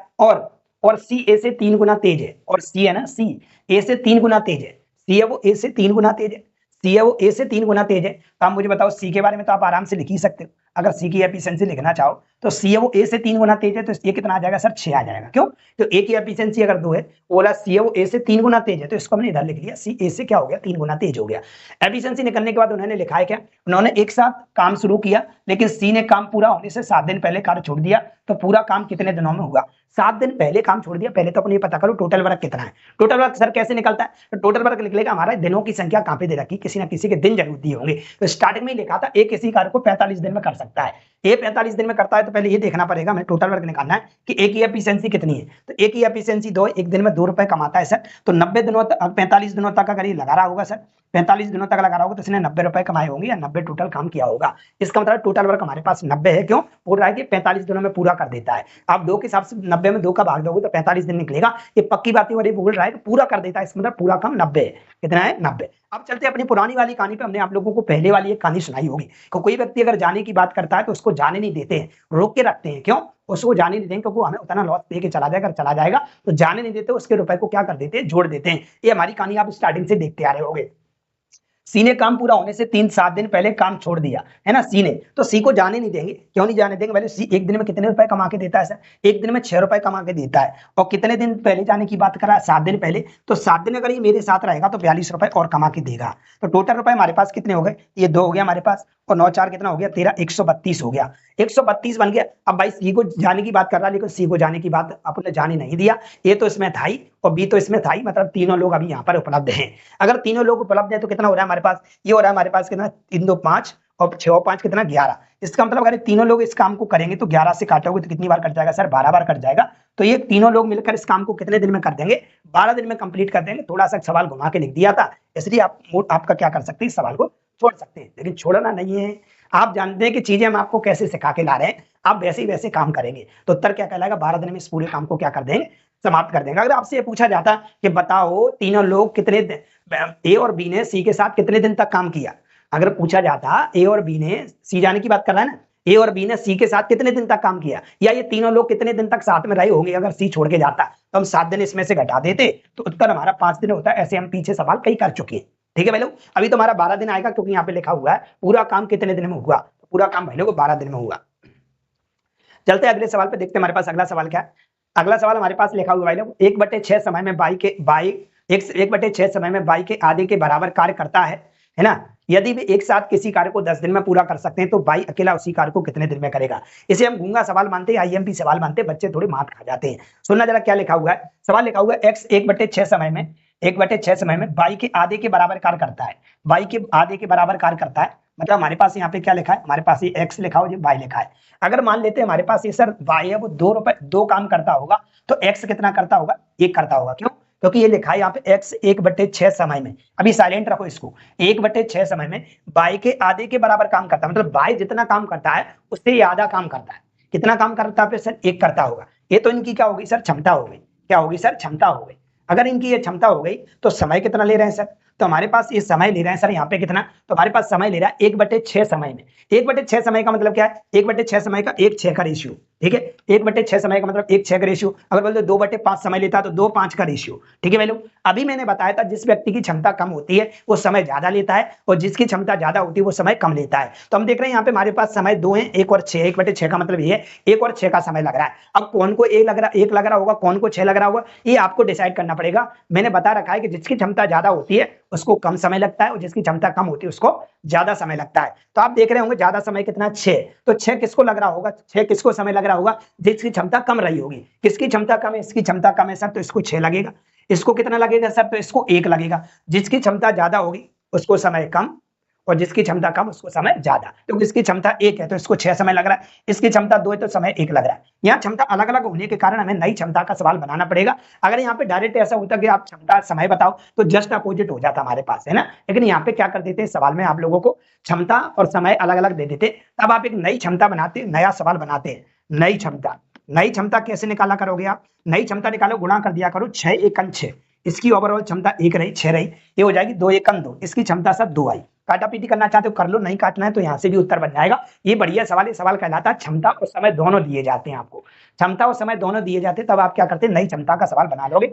और सी ए से 3 गुना तेज है, और सी है ना सी ए से 3 गुना तेज है, सी है वो ए से 3 गुना तेज है, सी है वो ए से 3 गुना तेज है। तो आप मुझे बताओ सी के बारे में तो आप आराम से लिख ही सकते हो, अगर सी की एफिशिएंसी लिखना चाहो तो सी है वो ए से 3 गुना तेज है, तो ये कितना आ जाएगा सर 6 आ जाएगा। क्यों, तो ए की एफिशिएंसी अगर 2 है, बोला सी है वो ए से 3 गुना तेज है, तो इसको हमने इधर लिख लिया, सी ए से क्या हो गया 3 गुना तेज हो गया। एफिशिएंसी निकलने के बाद उन्होंने लिखा है क्या, उन्होंने एक साथ काम शुरू किया, लेकिन सी ने काम पूरा होने से 7 दिन पहले कार्य छोड़ दिया, तो पूरा काम कितने दिनों में हुआ, 7 दिन पहले काम छोड़ दिया। पहले तो अपन ये पता करो टोटल वर्क कितना है। टोटल वर्क सर कैसे निकलता है, तो टोटल वर्क निकलेगा हमारा दिनों की संख्या कहां पे दे रखी, किसी ना किसी के दिन जरूर दिए होंगे। तो स्टार्टिंग में लिखा था एक किसी कार्य को 45 दिन में कर सकता है, ए 45 दिन में करता है, तो पहले ये देखना पड़ेगा हमें टोटल वर्क निकालना है कि ए की एफिशिएंसी कितनी है। तो ए की एफिशिएंसी 2, एक दिन में 2 रुपए कमाता है सर, तो 90 दिनों तक 45 दिनों तक अगर ये लगा रहा होगा सर, 45 दिनों तक लगा रहा होगा तो इसने 90 रुपए कमाए होंगे या 90 टोटल काम किया होगा। इसका मतलब टोटल वर्क हमारे पास 90 है। क्यों बोल रहा है कि 45 दिनों में पूरा कर देता है। आप 2 के हिसाब से 90 में 2 का भाग दोगे तो 45 दिन निकलेगा, ये पक्की बात है। और ये बोल रहा है कि पूरा कर देता है, इसका मतलब पूरा काम 90 है। कितना है 90। अब चलते हैं अपनी पुरानी वाली कहानी पे। हमने आप लोगों को पहले वाली एक कहानी सुनाई होगी कि कोई व्यक्ति अगर जाने की बात करता है तो उसको जाने नहीं देते हैं, रोक के रखते हैं। क्यों, उसको जाने नहीं देंगे क्योंकि हमें उतना लॉस दे के चला जाएगा, तो जाने नहीं देते, उसके रुपए को क्या कर देते हैं, जोड़ देते हैं। ये हमारी कहानी आप स्टार्टिंग से देखते आ रहे होंगे। सी ने काम पूरा होने से 3-7 दिन पहले काम छोड़ दिया है ना सी ने, तो सी को जाने नहीं देंगे। क्यों नहीं जाने देंगे, पहले सी एक दिन में कितने रुपए कमा के देता है सर, एक दिन में 6 रुपए कमा के देता है। और कितने दिन पहले जाने की बात करा है, 7 दिन पहले, तो 7 दिन अगर ये मेरे साथ रहेगा तो 42 रुपए और कमा के देगा। तो टोटल रुपए हमारे पास कितने हो गए, ये 2 हो गया हमारे पास, और 9 4 कितना हो गया 13, 132 हो गया, 132 बन गया। अब भाई सी को जाने की बात कर रहा है, लेकिन सी को जाने की बात अपने जाने नहीं दिया। ए तो इसमें था ही और बी तो इसमें था ही, मतलब तीनों लोग अभी यहाँ पर उपलब्ध हैं। अगर तीनों लोग उपलब्ध हैं तो कितना हो रहा है हमारे पास, ये हो रहा है हमारे पास कितना 3 2 5 और 6 और 5 कितना 11। इसका मतलब अगर तीनों लोग इस काम को करेंगे तो 11 से काटोगे तो कितनी बार कट जाएगा सर, 12 बार कट जाएगा। तो ये तीनों लोग मिलकर इस काम को कितने दिन में कर देंगे, 12 दिन में कंप्लीट कर देंगे। थोड़ा सा सवाल घुमा के लिख दिया था, इसलिए आपका क्या कर सकते हैं, सवाल को छोड़ सकते हैं, लेकिन छोड़ना नहीं है। आप जानते हैं कि चीजें हम आपको कैसे सिखा के ला रहे हैं, आप वैसे ही वैसे काम करेंगे तो उत्तर क्या कहलाएगा, 12 दिन में इस पूरे काम को क्या कर देंगे, समाप्त कर देंगे। अगर आपसे ये पूछा जाता कि बताओ तीनों लोग कितने, ए और बी ने सी के साथ कितने दिन तक काम किया, अगर पूछा जाता ए और बी ने, सी जाने की बात कर रहा है ना, ए और बी ने सी के साथ कितने दिन तक काम किया, या ये तीनों लोग कितने दिन तक साथ में रहे होंगे, अगर सी छोड़ के जाता तो हम 7 दिन इसमें से घटा देते तो उत्तर हमारा 5 दिन होता है। ऐसे हम पीछे सवाल कई कर चुके हैं, ठीक है भाई लोग। अभी तो हमारा 12 दिन आएगा, क्योंकि यहाँ पे लिखा हुआ है पूरा काम कितने दिन में हुआ, पूरा काम भाई लोग 12 दिन में हुआ। चलते हैं अगले सवाल पे, देखते हैं हमारे पास अगला सवाल क्या है। अगला सवाल हमारे पास लिखा हुआ है भाई लोग, 1/6 समय में बाई के आधे के बराबर कार्य करता है है ना। यदि वे एक साथ किसी कार्य को 10 दिन में पूरा कर सकते हैं तो भाई अकेला उसी कार्य को कितने दिन में करेगा। इसे हम गूंगा सवाल मानते हैं, आईएमपी सवाल मानते हैं, बच्चे थोड़े मात खा जाते हैं। सुनना जरा क्या लिखा हुआ है, सवाल लिखा हुआ है x 1/6 समय में 1/6 समय में y के आधे के बराबर कार्य करता है। y के आधे के बराबर कार्य करता है, मतलब हमारे पास यहाँ पे क्या लिखा है, हमारे पास ये x लिखा हो, ये y लिखा है। अगर मान लेते हैं हमारे पास ये सर y है वो 2 रुपए 2 काम करता होगा, तो x कितना करता होगा, 1 करता होगा। क्यों, क्योंकि ये लिखा है यहाँ पे x 1/6 समय में, अभी साइलेंट रखो इसको, 1/6 समय में y के आधे के बराबर काम करता है, मतलब y जितना काम करता है उससे ये आधा काम करता है। कितना काम करता है सर, 1 करता होगा। ये तो इनकी क्या होगी सर, क्षमता हो गई। क्या होगी सर, क्षमता हो गई। अगर इनकी ये क्षमता हो गई तो समय कितना ले रहे हैं सर, तो हमारे पास ये समय ले रहे हैं सर यहाँ पे कितना, तो हमारे पास समय ले रहा है 1/6 समय में। 1/6 समय का मतलब क्या है, 1/6 समय का 1/6 का रेशियो, ठीक है। 1/6 समय का मतलब 1/6 का रेशियो। अगर बोलते 2/5 समय लेता है तो 2/5 का रेशियो, ठीक है भाई लोग। अभी मैंने बताया था जिस व्यक्ति की क्षमता कम होती है वो समय ज्यादा लेता है, और जिसकी क्षमता ज्यादा होती है वो समय कम लेता है। तो हम देख रहे हैं यहाँ पे हमारे पास समय 2 है, 1 और 6। 1/6 का मतलब ये है 1 और 6 का समय लग रहा है। अब कौन को 1 लग रहा होगा, कौन को 6 लग रहा होगा, ये आपको डिसाइड करना पड़ेगा। मैंने बता रखा है कि जिसकी क्षमता ज्यादा होती है उसको कम समय लगता है, और जिसकी क्षमता कम होती है उसको ज्यादा समय लगता है। तो आप देख रहे होंगे ज्यादा समय कितना, 6। तो 6 किसको लग रहा होगा, 6 किसको समय लग रहा होगा, जिसकी क्षमता कम रही होगी। किसकी क्षमता कम है, इसकी क्षमता कम है सर, तो इसको 6 लगेगा। इसको कितना लगेगा सर, तो इसको 1 लगेगा। जिसकी क्षमता ज्यादा होगी उसको समय कम, और जिसकी क्षमता कम उसको समय ज्यादा। तो इसकी क्षमता 1 है तो इसको 6 समय लग रहा है, इसकी क्षमता 2 है तो समय 1 लग रहा है। यहाँ क्षमता अलग अलग होने के कारण हमें नई क्षमता का सवाल बनाना पड़ेगा। अगर यहाँ पे डायरेक्ट ऐसा होता कि आप क्षमता समय बताओ तो जस्ट अपोजिट हो जाता हमारे पास, है ना। लेकिन यहाँ पे क्या कर देते हैं, सवाल में आप लोगों को क्षमता और समय अलग अलग दे देते, तब आप एक नई क्षमता बनाते, नया सवाल बनाते हैं। नई क्षमता, नई क्षमता कैसे निकाला करोगे आप, नई क्षमता निकालो, गुणा कर दिया करो 6 एकम 6। इसकी ओवरऑल क्षमता 1 रही, 6 रही, ये हो जाएगी 2 एकम 2। इसकी क्षमता सर 2 आई। काटा पीटी करना चाहते हो कर लो, नहीं काटना है तो यहाँ से भी उत्तर बन जाएगा। ये बढ़िया सवाल, ये सवाल कहलाता है क्षमता और समय दोनों दिए जाते हैं आपको। क्षमता और समय दोनों दिए जाते हैं, तब आप क्या करते हैं, नई क्षमता का सवाल बना लोगे।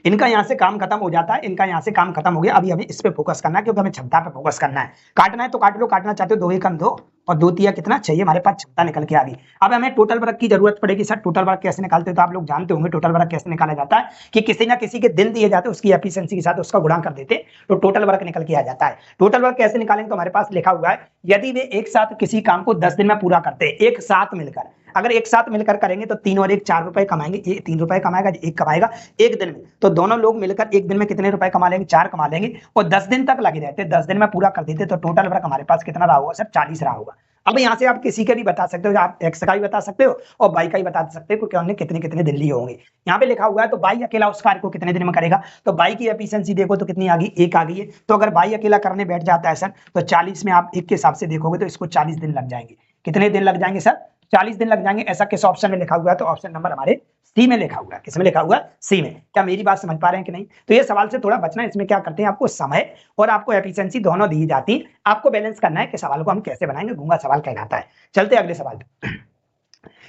इनका यहाँ से काम खत्म हो जाता है, इनका यहाँ से काम खत्म हो गया। अभी हमें इस पे फोकस करना है, क्योंकि हमें क्षमता पे फोकस करना है। काटना है तो काट लो, काटना चाहते हो 2 एकम 2 और 2 तिया कितना चाहिए, हमारे पास क्षमता निकल के आ गई। अब हमें टोटल वर्क की जरूरत पड़ेगी। सर टोटल वर्क कैसे निकालते हो, तो आप लोग जानते होंगे टोटल वर्क कैसे निकाला जाता है, कि किसी ना किसी के दिन दिए जाते हैं, उसकी एफिशिएंसी के साथ उसका गुणा कर देते तो टोटल वर्क निकल के आ जाता है। टोटल वर्क कैसे निकालेंगे, तो हमारे पास लिखा हुआ है यदि वे एक साथ किसी काम को 10 दिन में पूरा करते हैं, एक साथ मिलकर, अगर एक साथ मिलकर करेंगे तो 3 और 1 4 रुपए कमाएंगे। ये 3 रुपए कमाएगा, 1 कमाएगा एक दिन में, तो दोनों लोग मिलकर एक दिन में कितने रुपए कमा लेंगे, 4 कमा लेंगे, और 10 दिन तक लगे रहते, 10 दिन में पूरा कर देते, तो टोटल वर्क हमारे पास कितना रहा होगा सर, 40 रहा होगा। अब यहाँ से आप किसी के भी बता सकते हो, आप एक्स का भी बता सकते हो और बाई का भी बता सकते हो, क्योंकि हमने कितने कितने दिन लिए होंगे। यहाँ पे लिखा हुआ है तो बाई अकेला उस कार्य को कितने दिन में करेगा, तो बाई की एफिशिएंसी देखो तो कितनी आ गई, 1 आ गई है। तो अगर बाई अकेला करने बैठ जाता है सर, तो 40 में आप 1 के हिसाब से देखोगे तो इसको 40 दिन लग जाएंगे। कितने दिन लग जाएंगे सर, 40 दिन लग जाएंगे। ऐसा किस ऑप्शन में लिखा हुआ है, तो ऑप्शन नंबर हमारे सी में लिखा हुआ है। किसमें लिखा हुआ है, सी में। क्या मेरी बात समझ पा रहे हैं कि नहीं। तो ये सवाल से थोड़ा बचना है। इसमें क्या करते हैं, आपको समय और आपको एफिशिएंसी दोनों दी जाती है, आपको बैलेंस करना है कि सवाल को हम कैसे बनाएंगे। गूंगा सवाल कहलाता है। चलते अगले सवाल पे।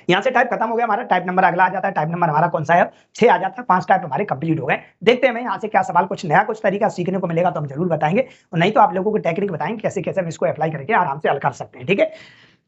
यहाँ से टाइप खत्म हो गया हमारा, टाइप नंबर अगला आ जाता है। टाइप नंबर हमारा कौन सा है, 6 आ जाता है। 5 टाइप हमारे कंप्लीट हो गए। देखते हैं यहाँ से क्या सवाल, कुछ नया कुछ तरीका सीखने को मिलेगा तो हम जरूर बताएंगे, और नहीं तो आप लोगों को टेक्निक बताएंगे कैसे कैसे हम इसको अप्लाई करके आराम से हल कर सकते हैं। ठीक है,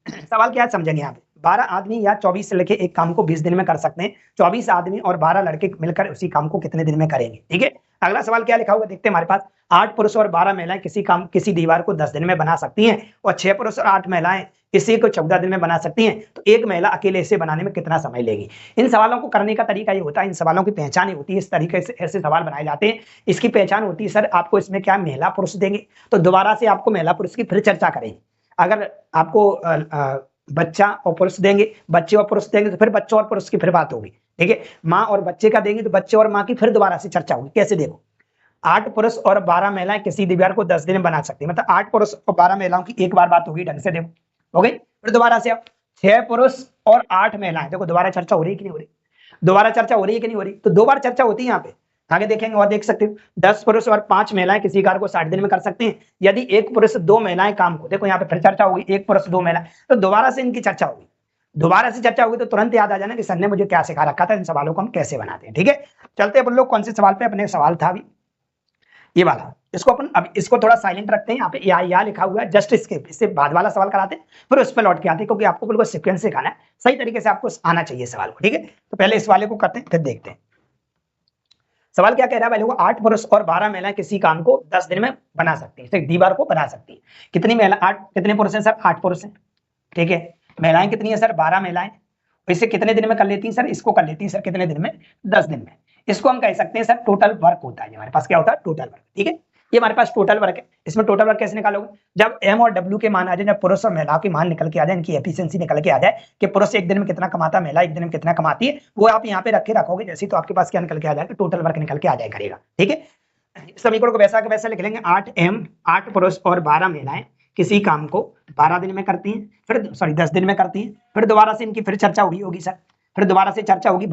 सवाल क्या है समझेंगे। यहाँ पे 12 आदमी या 24 लड़के एक काम को 20 दिन में कर सकते हैं। 24 आदमी और 12 लड़के मिलकर उसी काम को कितने दिन में करेंगे। ठीक है, अगला सवाल क्या लिखा हुआ देखते हैं हमारे पास। 8 पुरुष और 12 महिलाएं किसी दीवार को 10 दिन में बना सकती हैं, और 6 पुरुष और 8 महिलाएं इसी को 14 दिन में बना सकती हैं, तो एक महिला अकेले इसे बनाने में कितना समय लेगी। इन सवालों को करने का तरीका ये होता है, इन सवालों की पहचान ये होती है, इस तरीके से ऐसे सवाल बनाए जाते हैं। इसकी पहचान होती है सर, आपको इसमें क्या महिला पुरुष देंगे, तो दोबारा से आपको महिला पुरुष की फिर चर्चा करेंगे। अगर आपको बच्चा और पुरुष देंगे, बच्चे और पुरुष देंगे, तो फिर बच्चों और पुरुष की फिर बात होगी। ठीक है, माँ और बच्चे का देंगे तो बच्चे और माँ की फिर दोबारा से चर्चा होगी। कैसे देखो, 8 पुरुष और 12 महिलाएं किसी दीवार को 10 दिन में बना सकती है, मतलब 8 पुरुष और 12 महिलाओं की एक बार बात होगी, ढंग से देखो हो गई। फिर दोबारा से आप 6 पुरुष और 8 महिलाएं, देखो दोबारा चर्चा हो रही है कि नहीं हो रही, दोबारा चर्चा हो रही है कि नहीं हो रही, तो 2 बार चर्चा होती है यहाँ पे। आगे देखेंगे और देख सकते हो 10 पुरुष और 5 महिलाएं किसी कार्य को 60 दिन में कर सकते हैं, यदि 1 पुरुष 2 महिलाएं काम को, देखो यहाँ पे फिर चर्चा होगी, 1 पुरुष 2 महिलाएं, तो दोबारा से इनकी चर्चा होगी। दोबारा से चर्चा होगी तो तुरंत याद आ जाना कि सर ने मुझे क्या सिखा रखा था, इन सवालों को हम कैसे बनाते हैं। ठीक है, चलते अपन लोग कौन से सवाल पे, अपने सवाल था अभी ये वाला, इसको अपन अब इसको थोड़ा साइलेंट रखते हैं। यहाँ पे या लिखा हुआ है, जस्ट इससे बाद वाला सवाल कराते हैं, फिर उस पर लौट के आते हैं, क्योंकि आपको बिल्कुल सीक्वेंस से सिखाना है, सही तरीके से आपको आना चाहिए सवाल को। ठीक है, तो पहले इस वाले को करते हैं फिर देखते हैं। सवाल क्या कह रहा है भाई लोगों, 8 पुरुष और 12 महिलाएं किसी काम को 10 दिन में बना सकती है, दीवार को बना सकती है। कितनी महिला, 8, कितने पुरुष हैं सर? 8 पुरुष हैं, ठीक है। महिलाएं कितनी है सर? 12 महिलाएं। इसे कितने दिन में कर लेती हैं सर? इसको कर लेती हैं सर कितने दिन में? 10 दिन में। इसको हम कह सकते हैं सर टोटल वर्क होता है, हमारे पास क्या होता है? टोटल वर्क, ठीक है। ये हमारे पास टोटल वर्क है। इसमें टोटल वर्क कैसे निकालोगे? जब एम और डब्ल्यू के मान आ जाए, जब पुरुष और महिलाओं के मान निकल के आ जाए, इनकी एफिशिएंसी निकल के आ जाए कि पुरुष एक दिन में कितना कमाता है, महिला एक दिन में कितना कमाती है, वो आप यहाँ पे रखे रखोगे जैसे, तो आपके पास क्या निकल के आ जाएगा? टोटल वर्क निकल के आ जाए करेगा, ठीक है। समीकरण को वैसा के वैसा लिख लेंगे। 8m, 8 पुरुष और 12 महिलाएं किसी काम को 12 दिन में करती हैं, फिर 10 दिन में करती हैं। फिर दोबारा से इनकी फिर चर्चा होगी सर, फिर दोबारा से चर्चा होगी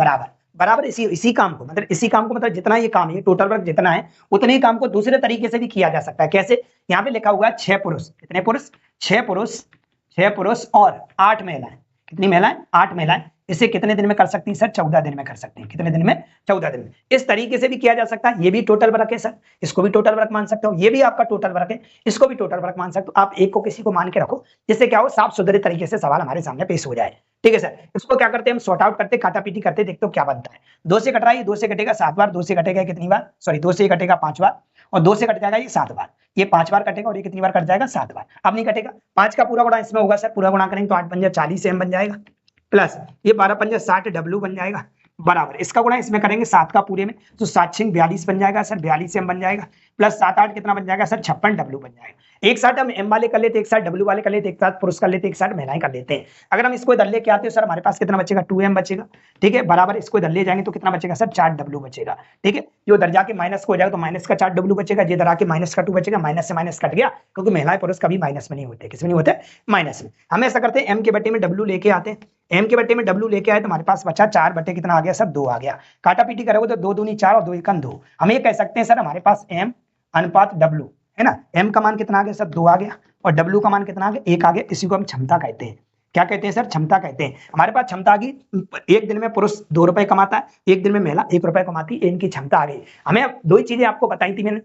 बराबर इसी काम को, मतलब जितना ये काम है, टोटल वर्क जितना है, उतने ही काम को दूसरे तरीके से भी किया जा सकता है। कैसे? यहाँ पे लिखा हुआ है 6 पुरुष, कितने पुरुष? 6 पुरुष और 8 महिलाएं। कितनी महिलाएं? 8 महिलाएं। इसे कितने दिन में कर सकती हैं सर? 14 दिन में कर सकते हैं। कितने दिन में? 14 दिन में। इस तरीके से भी किया जा सकता है। ये भी टोटल वर्क है सर, इसको भी टोटल वर्क मान सकते हो। ये भी आपका टोटल वर्क है, इसको भी टोटल वर्क मान सकते हो। आप एक को किसी को मान के रखो, जिससे क्या हो, साफ सुथरे तरीके से सवाल हमारे सामने पेश हो जाए, ठीक है सर। इसको क्या करते हैं हम? सॉर्ट आउट करते, काटा पीटी करते, देखते हो क्या बनता है। 2 से कट रहा है, 2 से कटेगा 7 बार, 2 से कटेगा कितनी बार? सॉरी, 2 से कटेगा 5 बार, और 2 से कट जाएगा ये 7 बार। ये 5 बार कटेगा और ये कितनी बार कट जाएगा? 7 बार। अब नहीं कटेगा। 5 का पूरा गुणा इसमें होगा सर, पूरा गुणा करेंगे तो 8 पंजे 40 एम बन जाएगा, प्लस ये 12 पंजे 60 डब्ल्यू बन जाएगा, बराबर इसका गुणा इसमें करेंगे 7 का पूरे में, तो 7 6 42 बन जाएगा सर, 42 एम बन जाएगा, प्लस 7 8 कितना बन जाएगा सर? 56 डब्ल्यू बन जाएगा। एक साथ हम एम वाले कर लेते, एक साथ डब्ल्यू वाले कर लेते, एक साथ पुरुष कर लेते, एक साथ महिलाएं कर लेते हैं। अगर हम इसको इधर लेके आते हैं सर, हमारे पास कितना बचेगा? 2m बचेगा, ठीक है, बराबर इसको इधर ले जाएंगे तो कितना बचेगा सर? 4 डब्ल्यू बचेगा, ठीक है। जो इधर जाके माइनस को हो जाएगा तो माइनस का 4 डब्ल्यू बचेगा, इधर आके माइनस का 2 बचेगा, माइनस से माइनस कट गया, क्योंकि महिलाएं पुरुष कभी माइनस में नहीं होते। किसमें नहीं होते? माइनस में। हम ऐसा करते हैं, m के बट्टे में w लेके आते हैं, m के बट्टे में w लेके आए तो हमारे पास बचा 4 बट्टे कितना आ गया सर? 2 आ गया। काटा पीटी करोगे तो 2 दूनी 4 और 2 एकम 2। हम ये कह सकते हैं सर हमारे पास m अनुपात w है ना, m का मान कितना आ गया सर? 2 आ गया, और w का मान कितना आ गया? 1 आ गया। इसी को हम क्षमता कहते हैं। क्या कहते हैं सर? क्षमता कहते हैं। हमारे पास क्षमता आ गई। एक दिन में पुरुष 2 रुपए कमाता है, एक दिन में महिला 1 रुपए कमाती है, इनकी क्षमता आ गई। हमें 2 ही चीजें आपको बताई थी मैंने,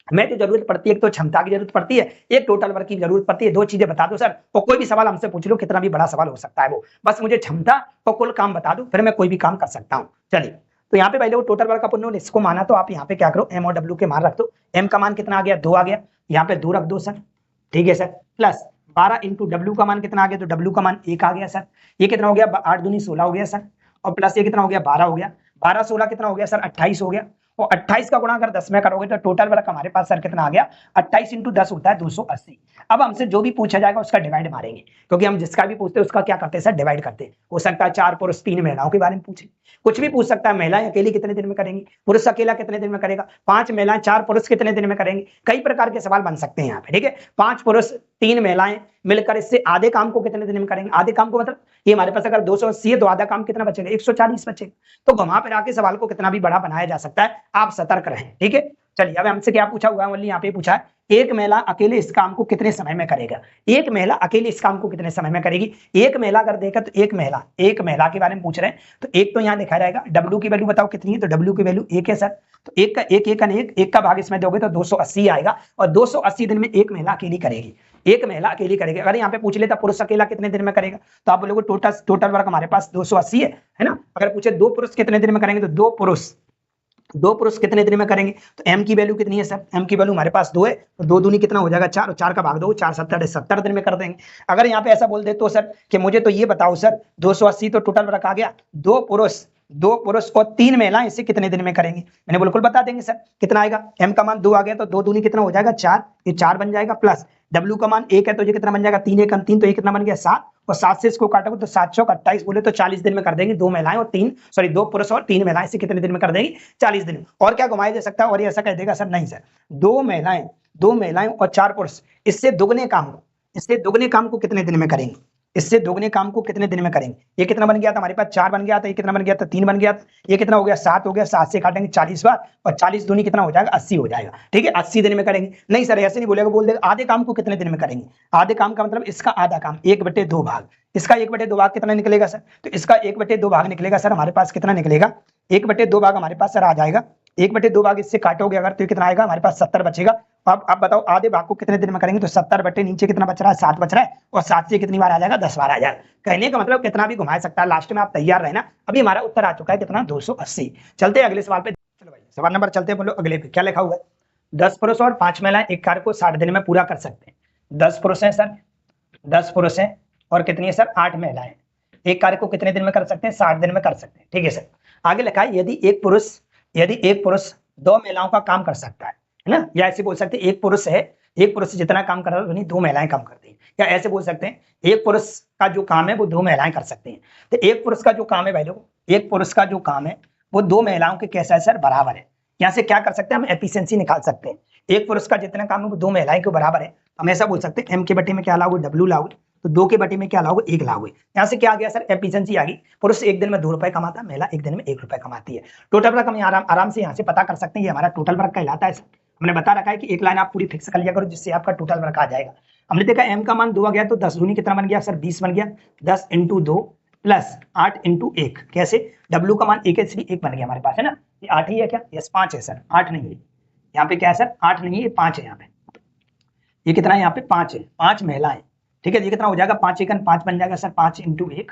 हमें जो जरूरत पड़ती है, एक तो क्षमता की जरूरत पड़ती है, एक टोटल वर्क की जरूरत पड़ती है। 2 चीजें बता दो सर, और कोई भी सवाल हमसे पूछ लो, कितना भी बड़ा सवाल हो सकता है वो, बस मुझे क्षमता और कुल काम बता दो, फिर मैं कोई भी काम कर सकता हूँ। चलिए, तो यहाँ पे पहले वो टोटल वर्क अपन ने इसको माना, तो आप यहाँ पे क्या करो, m और w के मान रख दो। m का मान कितना आ गया? 2 आ गया, यहाँ पे 2 रख दो सर, ठीक है सर, प्लस 12 इंटू w का मान कितना आ गया? तो w का मान 1 आ गया सर। ये कितना हो गया? 8 दूनी 16 हो गया सर, और प्लस ये कितना हो गया? 12 हो गया। 12 16 कितना हो गया सर? 28 हो गया, और 28 का गुणा अगर 10 में करोगे तो टोटल वर्क हमारे पास सर कितना आ गया? 28 इंटू 10 होता है 280। अब हमसे जो भी पूछा जाएगा उसका डिवाइड मारेंगे, क्योंकि हम जिसका भी पूछते हैं उसका क्या करते हैं सर? डिवाइड करते हैं। हो सकता है 4 पुरुष 3 महिलाओं के बारे में पूछे, कुछ भी पूछ सकता है। महिलाएं अकेली कितने दिन में करेंगी, पुरुष अकेला कितने दिन में करेगा, 5 महिलाएं 4 पुरुष कितने दिन में करेंगे, कई प्रकार के सवाल बन सकते हैं यहाँ पे, ठीक है। 5 पुरुष 3 महिलाएं मिलकर इससे आधे काम को कितने दिन में करेंगे? आधे काम को मतलब ये हमारे पास अगर 280 है तो आधा काम कितना बचेगा? 140 बचेगा। तो घुमा फिरा के सवाल को कितना भी बड़ा बनाया जा सकता है, आप सतर्क रहें, ठीक है। चलिए, अब हमसे क्या पूछा हुआ है? ओनली यहाँ पे पूछा है, एक महिला अकेले इस काम को कितने समय में करेगा? एक महिला अकेले इस काम को कितने समय में करेगी? एक महिला अगर देखा तो एक महिला के बारे में पूछ रहे हैं, तो एक तो यहाँ लिखा रहेगा। W की वैल्यू बताओ कितनी है? तो W की वैल्यू 1 है सर, तो 1 का 1 का भाग इसमें दोगे तो 280 आएगा, और 280 दिन में एक महिला अकेली करेगी, एक महिला अकेली करेगी। अगर यहाँ पे पूछ लेता पुरुष अकेला कितने दिन में करेगा, तो आप बोलोगे टोटल वर्क हमारे पास 280 है ना। अगर पूछे 2 पुरुष कितने दिन में करेंगे, तो 2 पुरुष कितने दिन में करेंगे, तो m की वैल्यू कितनी है सर? m की वैल्यू हमारे पास 2 है, तो 2 दूनी कितना हो जाएगा? 4, और 4 का भाग दो, 4 70 दिन में कर देंगे। अगर यहाँ पे ऐसा बोल दे तो सर कि मुझे तो ये बताओ सर, 280 तो टोटल वर्क आ गया, 2 पुरुष और 3 महिलाएं इसे कितने दिन में करेंगे? मैंने बिल्कुल बता देंगे सर। कितना आएगा? m का मान 2 आ गया, तो 2 दूनी कितना हो जाएगा? 4, ये 4 बन जाएगा, प्लस w का मान 1 है, तो ये कितना बन जाएगा? 3 1 3, तो ये कितना बन गया? 7, और 7 से इसको काटोगे तो 7 चौक 28 बोले तो 40 दिन में कर देंगे। 2 पुरुष और 3 महिलाएं इसे कितने दिन में कर देंगी? 40 दिन में। और क्या घुमाया जा सकता है? और ये ऐसा कह देगा सर, नहीं सर, 2 महिलाएं और 4 पुरुष इससे दुगने काम को कितने दिन में करेंगे? इससे दोगुने काम को कितने दिन में करेंगे? ये कितना बन गया था हमारे पास? 4 बन गया था, ये कितना बन गया था? 3 बन गया था, ये कितना हो गया? 7 हो गया। 7 से काटेंगे 40 बार, और 40 दूनी कितना हो जाएगा? 80 हो जाएगा, ठीक है। 80 दिन में करेंगे। नहीं सर, ऐसे नहीं बोलेगा, बोल देगा आधे काम को कितने दिन में करेंगे। आधे काम का मतलब इसका आधा काम 1/2 भाग, इसका 1/2 भाग कितना निकलेगा सर? तो इसका 1/2 भाग निकलेगा सर हमारे पास, कितना निकलेगा? 1/2 भाग हमारे पास सर आ जाएगा, 1/2 भाग इससे काटोगे अगर तो कितना आएगा हमारे पास? 70 बचेगा। अब बताओ आधे भाग को कितने दिन में करेंगे? तो 70 बटे नीचे कितना बच रहा है? 7 बच रहा है, और 7 से कितनी बार आ जाएगा? 10 बार आ जाएगा। कहने का मतलब कितना भी घुमा सकता है, लास्ट में आप तैयार रहना। अभी हमारा उत्तर आ चुका है कितना? 280। चलते हैं अगले सवाल पे। चलो भाई। सवाल नंबर चलते बोलो अगले पे, क्या लिखा हुआ है? 10 पुरुष और 5 महिलाएं एक कार्य को 60 दिन में पूरा कर सकते हैं। 10 पुरुष हैं सर, 10 पुरुष हैं और कितनी है सर? 8 महिलाएं। एक कार्य को कितने दिन में कर सकते हैं? 60 दिन में कर सकते हैं। ठीक है सर। आगे लिखा है यदि एक पुरुष 2 महिलाओं का काम कर सकता है ना, या ऐसे बोल सकते हैं एक पुरुष है, एक पुरुष जितना काम कर रहा है उतनी 2 महिलाएं काम करती हैं, या ऐसे बोल सकते हैं एक पुरुष का जो काम है वो 2 महिलाएं कर सकती हैं। तो एक पुरुष का जो काम है भाई लोग, एक पुरुष का जो काम है वो 2 महिलाओं के कैसा है सर? बराबर है। यहाँ से क्या कर सकते हैं हम? एफिशिएंसी निकाल सकते हैं। एक पुरुष का जितना काम है वो 2 महिलाएं के बराबर है। हम ऐसा बोल सकते हैं एम के बटे में क्या लाओगे? W लाओगे, तो 2 के बटे में क्या लाओगे? 1 लाओगे। यहाँ से क्या आ गया सर? एफिशिएंसी आ गई। पुरुष एक दिन में 2 रुपए कमाता है, महिला एक दिन में 1 रुपए कमाती है। टोटल वर्क हम आराम से यहाँ से पता कर सकते हैं, ये हमारा टोटल वर्क कहलाता है। हमने बता रखा है कि एक लाइन आप पूरी फिक्स कर लिया करो जिससे आपका टोटल वर्क आ जाएगा। हमने देखा एम का मान 2 आ गया तो 10 दूनी कितना बन गया सर? 20 बन गया। 10 × 2 प्लस 8 × 1 कैसे? W का मान 1 है इसलिए 1 बन गया हमारे पास, है ना? ये 8 ही है क्या? यस 5 है सर, 8 नहीं है। यहाँ पे क्या है सर? 8 नहीं है, ये 5 है। यहाँ पे ये कितना है? यहाँ पे 5 है, 5 महिलाएं। ठीक है, ये कितना हो जाएगा? 5 × 1 5 बन जाएगा सर, 5 × 1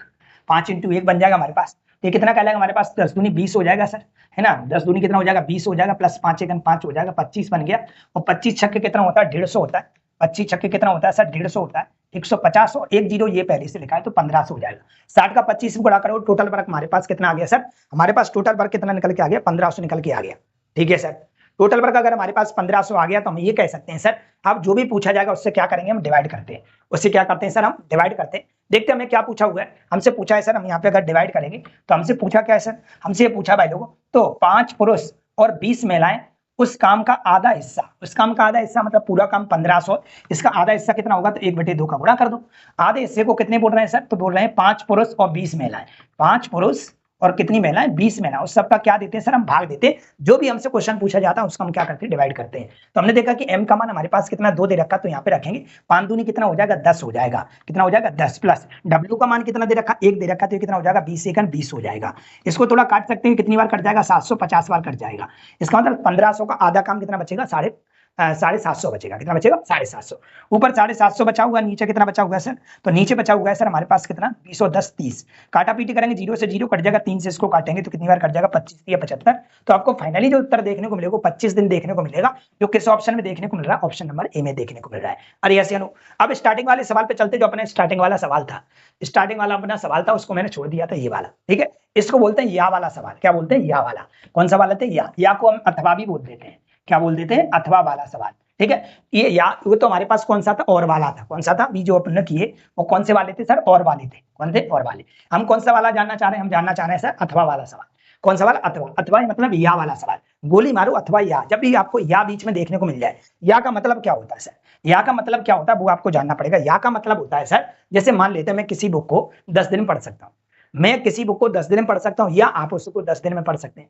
5 × 1 बन जाएगा हमारे पास। ये कितना कहलाएगा हमारे पास? 10 दूनी 20 हो जाएगा सर, है ना? 10 दूनी कितना हो जाएगा? 20 हो जाएगा, प्लस 5 × 5 हो जाएगा, 25 बन गया। और 25 छक्के कितना होता है? 150 होता है। 25 छक्के कितना होता है सर? 150 होता है। 150 और 1 0 ये पहले से लिखा है तो 1500 हो जाएगा। 60 का 25 गुणा करो, टोटल वर्क हमारे पास कितना आ गया सर? हमारे पास टोटल वर्क कितना निकल के आ गया? 1500 निकल के आ गया। ठीक है सर। टोटल वर्क अगर हमारे पास 1500 आ गया तो हम ये कह सकते हैं सर, अब जो भी पूछा जाएगा उससे क्या करेंगे? हम डिवाइड करते हैं। उससे क्या करते हैं सर? हम डिवाइड करते हैं। देखते हैं हमें क्या पूछा हुआ है। हमसे पूछा है सर, हम यहाँ पे अगर डिवाइड करेंगे तो हमसे पूछा क्या है सर? हमसे ये पूछा भाई लोगों, तो 5 पुरुष और 20 महिलाएं उस काम का आधा हिस्सा, उस काम का आधा हिस्सा मतलब पूरा काम 1500, इसका आधा हिस्सा कितना होगा? तो 1/2 का गुणा कर दो। आधे हिस्से को कितने बोल रहे हैं सर? तो बोल रहे हैं 5 पुरुष और 20 महिलाएं। 5 पुरुष और कितनी महिलाएं? 20 महिलाएं। उस सबका क्या देते हैं सर? हम भाग देते हैं। जो भी हमसे क्वेश्चन पूछा जाता है उसका हम क्या करते हैं? डिवाइड करते हैं। तो हमने देखा कि m का मान हमारे पास कितना? 2 दे रखा, तो यहाँ पे रखेंगे 5 दूनी कितना हो जाएगा? 10 हो जाएगा। कितना हो जाएगा? 10 प्लस w का मान कितना दे रखा? 1 दे रखा, तो कितना हो जाएगा? 20 × 20 हो जाएगा। इसको थोड़ा काट सकते हैं, कितनी बार कट जाएगा? 750 बार कट जाएगा। इसका मतलब 1500 का आधा काम कितना बचेगा? 750 बचेगा। कितना बचेगा? 750। ऊपर 750 बचा हुआ, नीचे कितना बचा हुआ है सर? तो नीचे बचा हुआ है सर हमारे पास कितना? 20 और 10 30। काटा पीटी करेंगे, 0 से 0 कट जाएगा, 3 से इसको काटेंगे तो कितनी बार कट जाएगा? 25 या 75। तो आपको फाइनली जो उत्तर देखने को मिलेगा 25 दिन देखने को मिलेगा, जो किस ऑप्शन में देखने को मिल रहा है? ऑप्शन नंबर ए में देखने को मिल रहा है। अरे यस या नो? अब स्टार्टिंग वाले सवाल पे चलते, जो अपने स्टार्टिंग वाला सवाल था, स्टार्टिंग वाला अपना सवाल था उसको मैंने छोड़ दिया था, ये वाला। ठीक है, इसको बोलते हैं या वाला सवाल। क्या बोलते हैं? या वाला। कौन सा वाला? या को हम अथवा भी बोल देते हैं। क्या बोल देते हैं? अथवा वाला सवाल। ठीक है, ये या वो तो हमारे पास कौन सा था? और वाला था। कौन सा था? भी जो अपने किए वो कौन से वाले थे सर? और वाले थे। कौन थे? और वाले। हम कौन सा वाला जानना चाह रहे हैं? हम जानना चाह रहे हैं सर अथवा वाला सवाल। कौन सा वाला? अथवा। अथवा मतलब या वाला सवाल। गोली मारो अथवा या, जब भी आपको या बीच में देखने को मिल जाए। या का मतलब क्या होता है सर? या का मतलब क्या होता है वो आपको जानना पड़ेगा। या का मतलब होता है सर, जैसे मान लेते हैं मैं किसी बुक को 10 दिन में पढ़ सकता हूँ, मैं किसी बुक को 10 दिन में पढ़ सकता हूँ, या आप उसको 10 दिन में पढ़ सकते हैं।